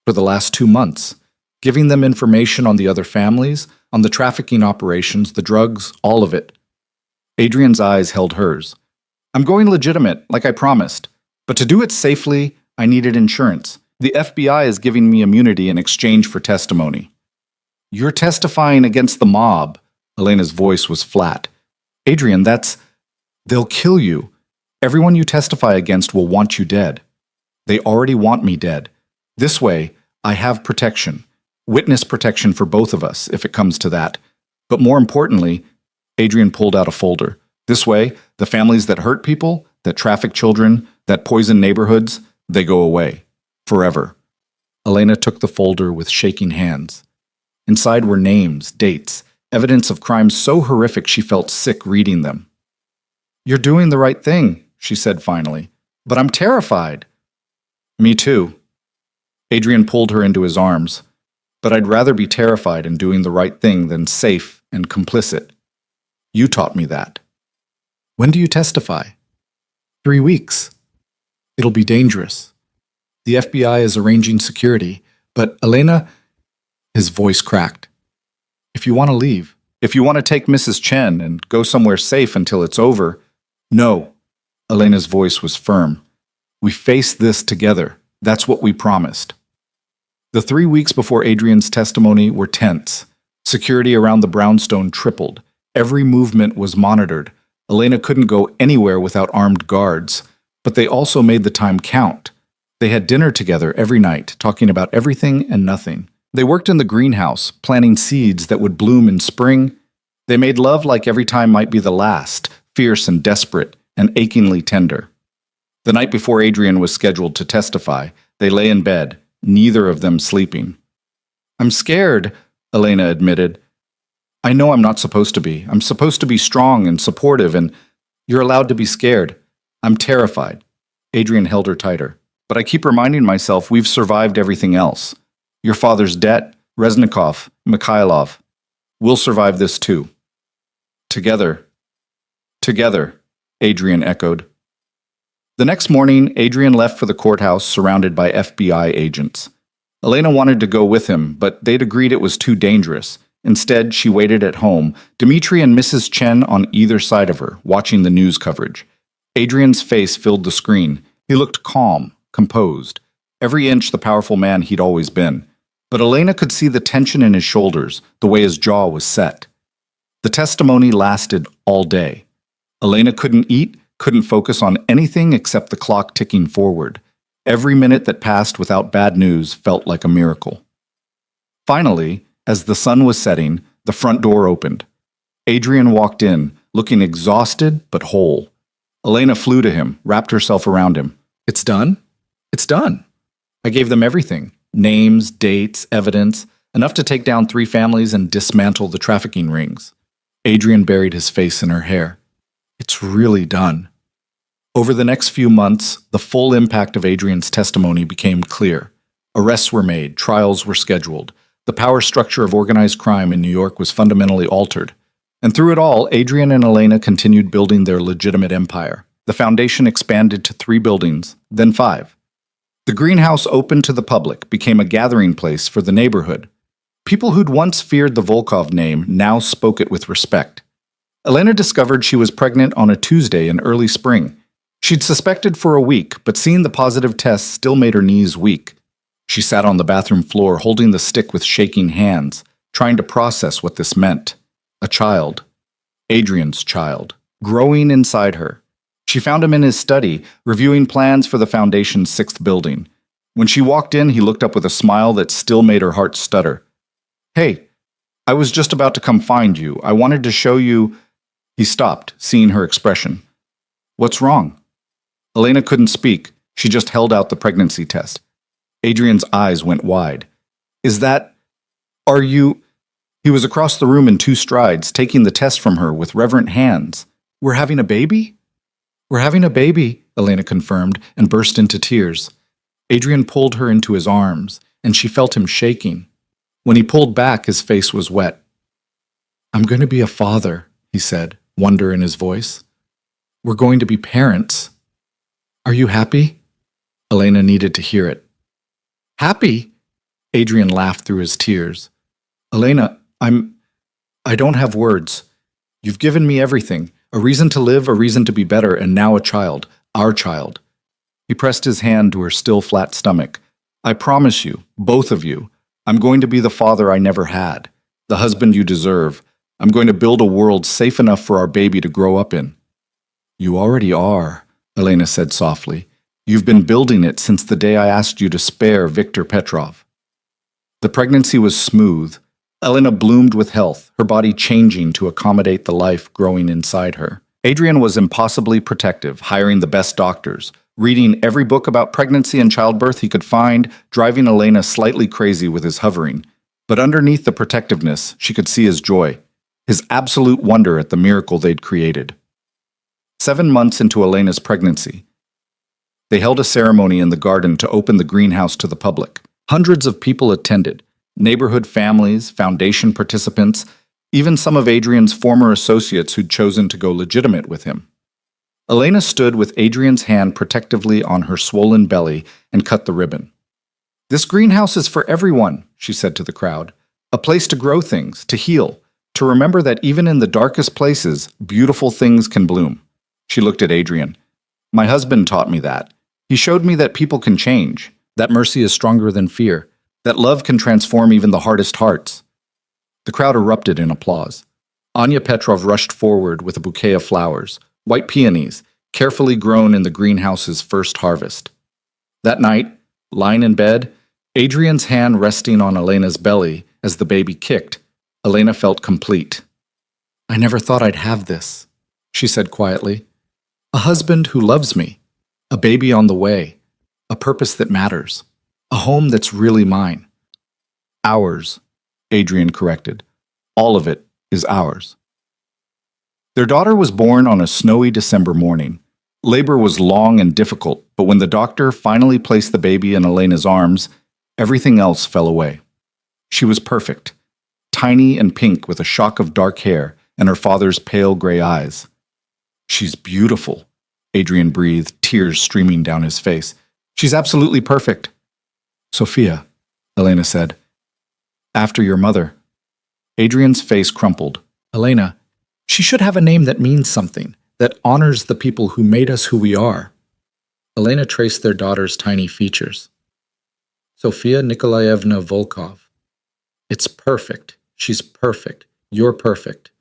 For the last 2 months, giving them information on the other families, on the trafficking operations, the drugs, all of it. Adrian's eyes held hers. I'm going legitimate, like I promised. But to do it safely, I needed insurance. The FBI is giving me immunity in exchange for testimony. You're testifying against the mob. Elena's voice was flat. Adrian, they'll kill you. Everyone you testify against will want you dead. They already want me dead. This way, I have protection. Witness protection for both of us, if it comes to that. But more importantly, Adrian pulled out a folder. This way, the families that hurt people, that traffic children, that poison neighborhoods, they go away. Forever. Elena took the folder with shaking hands. Inside were names, dates, evidence of crimes so horrific she felt sick reading them. You're doing the right thing, she said finally. But I'm terrified. Me too. Adrian pulled her into his arms. But I'd rather be terrified and doing the right thing than safe and complicit. You taught me that. When do you testify? 3 weeks. It'll be dangerous. The FBI is arranging security, but Elena, his voice cracked. If you want to leave, if you want to take Mrs. Chen and go somewhere safe until it's over, no. Elena's voice was firm. We face this together. That's what we promised. The 3 weeks before Adrian's testimony were tense. Security around the brownstone tripled. Every movement was monitored. Elena couldn't go anywhere without armed guards, but they also made the time count. They had dinner together every night, talking about everything and nothing. They worked in the greenhouse, planting seeds that would bloom in spring. They made love like every time might be the last, fierce and desperate and achingly tender. The night before Adrian was scheduled to testify, they lay in bed, neither of them sleeping. I'm scared, Elena admitted. I know I'm not supposed to be. I'm supposed to be strong and supportive, and you're allowed to be scared. I'm terrified. Adrian held her tighter. But I keep reminding myself we've survived everything else. Your father's debt, Reznikov, Mikhailov. We'll survive this too. Together. Together, Adrian echoed. The next morning, Adrian left for the courthouse surrounded by FBI agents. Elena wanted to go with him, but they'd agreed it was too dangerous. Instead, she waited at home, Dmitri and Mrs. Chen on either side of her, watching the news coverage. Adrian's face filled the screen. He looked calm, composed, every inch the powerful man he'd always been. But Elena could see the tension in his shoulders, the way his jaw was set. The testimony lasted all day. Elena couldn't eat, couldn't focus on anything except the clock ticking forward. Every minute that passed without bad news felt like a miracle. Finally, as the sun was setting, the front door opened. Adrian walked in, looking exhausted but whole. Elena flew to him, wrapped herself around him. It's done? It's done. I gave them everything. Names, dates, evidence, enough to take down 3 families and dismantle the trafficking rings. Adrian buried his face in her hair. It's really done. Over the next few months, the full impact of Adrian's testimony became clear. Arrests were made, trials were scheduled. The power structure of organized crime in New York was fundamentally altered. And through it all, Adrian and Elena continued building their legitimate empire. The foundation expanded to 3 buildings, then 5. The greenhouse opened to the public, became a gathering place for the neighborhood. People who'd once feared the Volkov name now spoke it with respect. Elena discovered she was pregnant on a Tuesday in early spring. She'd suspected for a week, but seeing the positive tests still made her knees weak. She sat on the bathroom floor holding the stick with shaking hands, trying to process what this meant. A child. Adrian's child. Growing inside her. She found him in his study, reviewing plans for the foundation's 6th building. When she walked in, he looked up with a smile that still made her heart stutter. Hey, I was just about to come find you. I wanted to show you... He stopped, seeing her expression. What's wrong? Elena couldn't speak. She just held out the pregnancy test. Adrian's eyes went wide. Is that... Are you... He was across the room in 2 strides, taking the test from her with reverent hands. We're having a baby? We're having a baby, Elena confirmed, and burst into tears. Adrian pulled her into his arms, and she felt him shaking. When he pulled back, his face was wet. "I'm going to be a father," he said, wonder in his voice. "We're going to be parents. Are you happy?" Elena needed to hear it. "Happy?" Adrian laughed through his tears. "Elena, I don't have words. You've given me everything. A reason to live, a reason to be better, and now a child. Our child." He pressed his hand to her still flat stomach. "I promise you, both of you, I'm going to be the father I never had, the husband you deserve. I'm going to build a world safe enough for our baby to grow up in." "You already are," Elena said softly. "You've been building it since the day I asked you to spare Viktor Petrov." The pregnancy was smooth. Elena bloomed with health, her body changing to accommodate the life growing inside her. Adrian was impossibly protective, hiring the best doctors, reading every book about pregnancy and childbirth he could find, driving Elena slightly crazy with his hovering. But underneath the protectiveness, she could see his joy, his absolute wonder at the miracle they'd created. 7 months into Elena's pregnancy, they held a ceremony in the garden to open the greenhouse to the public. Hundreds of people attended, neighborhood families, foundation participants, even some of Adrian's former associates who'd chosen to go legitimate with him. Elena stood with Adrian's hand protectively on her swollen belly and cut the ribbon. "This greenhouse is for everyone," she said to the crowd. "A place to grow things, to heal, to remember that even in the darkest places, beautiful things can bloom." She looked at Adrian. "My husband taught me that. He showed me that people can change, that mercy is stronger than fear, that love can transform even the hardest hearts." The crowd erupted in applause. Anya Petrov rushed forward with a bouquet of flowers, white peonies, carefully grown in the greenhouse's first harvest. That night, lying in bed, Adrian's hand resting on Elena's belly as the baby kicked, Elena felt complete. "I never thought I'd have this," she said quietly. "A husband who loves me, a baby on the way, a purpose that matters, a home that's really mine." "Ours," Adrian corrected. "All of it is ours." Their daughter was born on a snowy December morning. Labor was long and difficult, but when the doctor finally placed the baby in Elena's arms, everything else fell away. She was perfect, tiny and pink with a shock of dark hair and her father's pale gray eyes. "She's beautiful," Adrian breathed, tears streaming down his face. "She's absolutely perfect." "Sophia," Elena said. "After your mother." Adrian's face crumpled. "Elena, she should have a name that means something, that honors the people who made us who we are." Elena traced their daughter's tiny features. "Sophia Nikolaevna Volkov. It's perfect. She's perfect. You're perfect."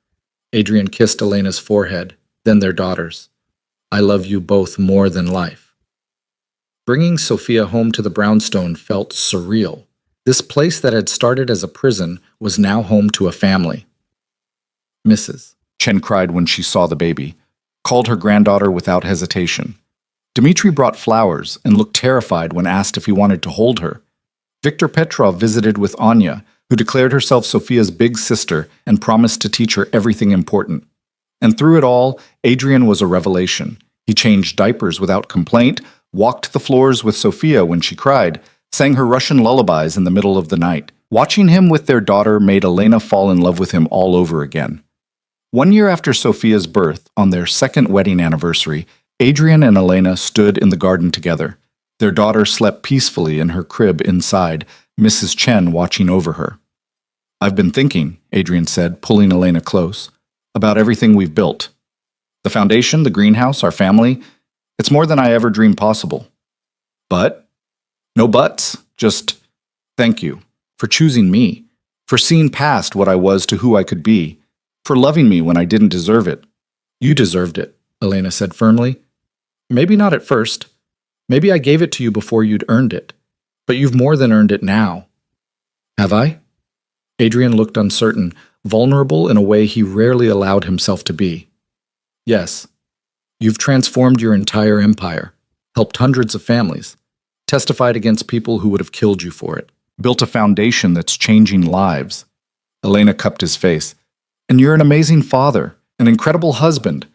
Adrian kissed Elena's forehead, then their daughter's. "I love you both more than life." Bringing Sophia home to the brownstone felt surreal. This place that had started as a prison was now home to a family. "Mrs." Chen cried when she saw the baby, called her granddaughter without hesitation. Dmitri brought flowers and looked terrified when asked if he wanted to hold her. Viktor Petrov visited with Anya, who declared herself Sophia's big sister and promised to teach her everything important. And through it all, Adrian was a revelation. He changed diapers without complaint, walked the floors with Sophia when she cried, sang her Russian lullabies in the middle of the night. Watching him with their daughter made Elena fall in love with him all over again. 1 year after Sophia's birth, on their second wedding anniversary, Adrian and Elena stood in the garden together. Their daughter slept peacefully in her crib inside, Mrs. Chen watching over her. "I've been thinking," Adrian said, pulling Elena close, "about everything we've built. The foundation, the greenhouse, our family. It's more than I ever dreamed possible. But no buts, just thank you for choosing me, for seeing past what I was to who I could be, for loving me when I didn't deserve it." "You deserved it," Elena said firmly. "Maybe not at first. Maybe I gave it to you before you'd earned it. But you've more than earned it now." "Have I?" Adrian looked uncertain, vulnerable in a way he rarely allowed himself to be. "Yes. You've transformed your entire empire, helped hundreds of families, testified against people who would have killed you for it, built a foundation that's changing lives." Elena cupped his face. "And you're an amazing father, an incredible husband,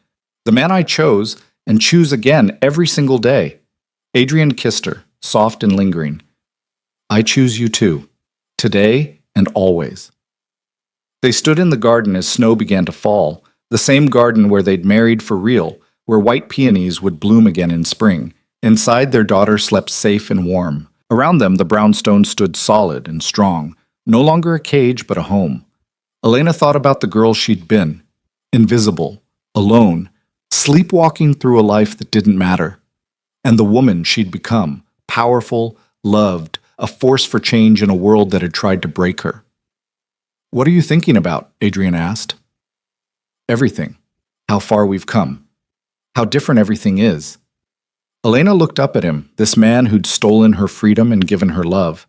the man I chose and choose again every single day." Adrian kissed her, soft and lingering. I choose you too, today and always. They stood in the garden as snow began to fall, the same garden where they'd married for real, where white peonies would bloom again in spring. Inside, their daughter slept safe and warm. Around them, the brownstone stood solid and strong, no longer a cage but a home. Elena thought about the girl she'd been, invisible, alone, sleepwalking through a life that didn't matter, and the woman she'd become, powerful, loved, a force for change in a world that had tried to break her. "What are you thinking about?" Adrian asked. "Everything. How far we've come. How different everything is." Elena looked up at him, this man who'd stolen her freedom and given her love.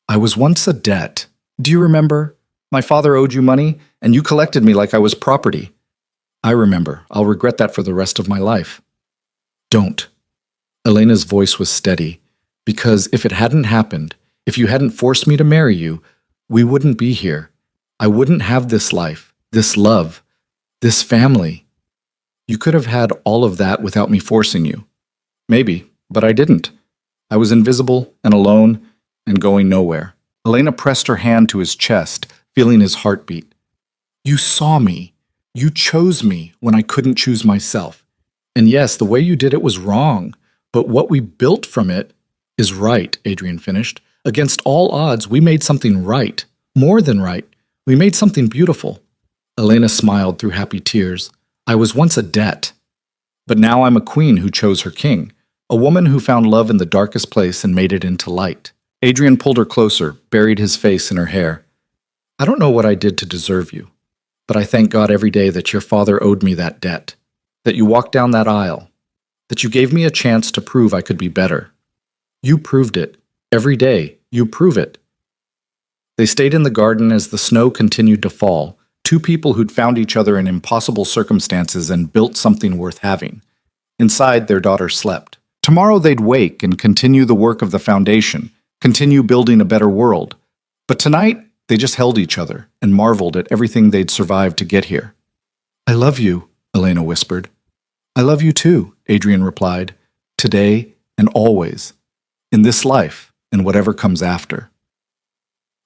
"I was once a debt. Do you remember? My father owed you money, and you collected me like I was property." "I remember. I'll regret that for the rest of my life." "Don't." Elena's voice was steady, "because if it hadn't happened, if you hadn't forced me to marry you, we wouldn't be here. I wouldn't have this life, this love, this family. You could have had all of that without me forcing you. Maybe, but I didn't. I was invisible and alone and going nowhere." Elena pressed her hand to his chest, feeling his heartbeat. "You saw me. You chose me when I couldn't choose myself. And yes, the way you did it was wrong, but what we built from it is right," Adrian finished. "Against all odds, we made something right. More than right. We made something beautiful." Elena smiled through happy tears. "I was once a debt. But now I'm a queen who chose her king, a woman who found love in the darkest place and made it into light." Adrian pulled her closer, buried his face in her hair. "I don't know what I did to deserve you, but I thank God every day that your father owed me that debt, that you walked down that aisle, that you gave me a chance to prove I could be better. You proved it. Every day, you prove it." They stayed in the garden as the snow continued to fall, two people who'd found each other in impossible circumstances and built something worth having. Inside, their daughter slept. Tomorrow they'd wake and continue the work of the foundation, continue building a better world. But tonight, they just held each other and marveled at everything they'd survived to get here. "I love you," Elena whispered. "I love you too," Adrian replied, "today and always, in this life and whatever comes after."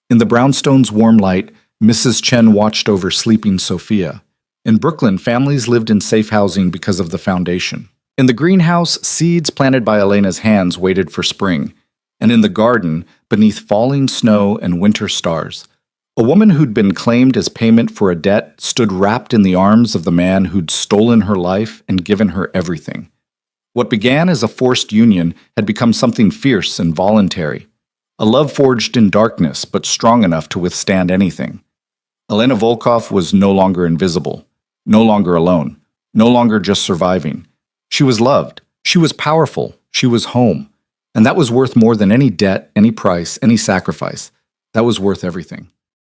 In the brownstone's warm light, Mrs. Chen watched over sleeping Sophia. In Brooklyn, families lived in safe housing because of the foundation. In the greenhouse, seeds planted by Elena's hands waited for spring. And in the garden, beneath falling snow and winter stars, a woman who'd been claimed as payment for a debt stood wrapped in the arms of the man who'd stolen her life and given her everything. What began as a forced union had become something fierce and voluntary, a love forged in darkness but strong enough to withstand anything. Elena Volkov was no longer invisible, no longer alone, no longer just surviving. She was loved, she was powerful, she was home. And that was worth more than any debt, any price, any sacrifice. That was worth everything.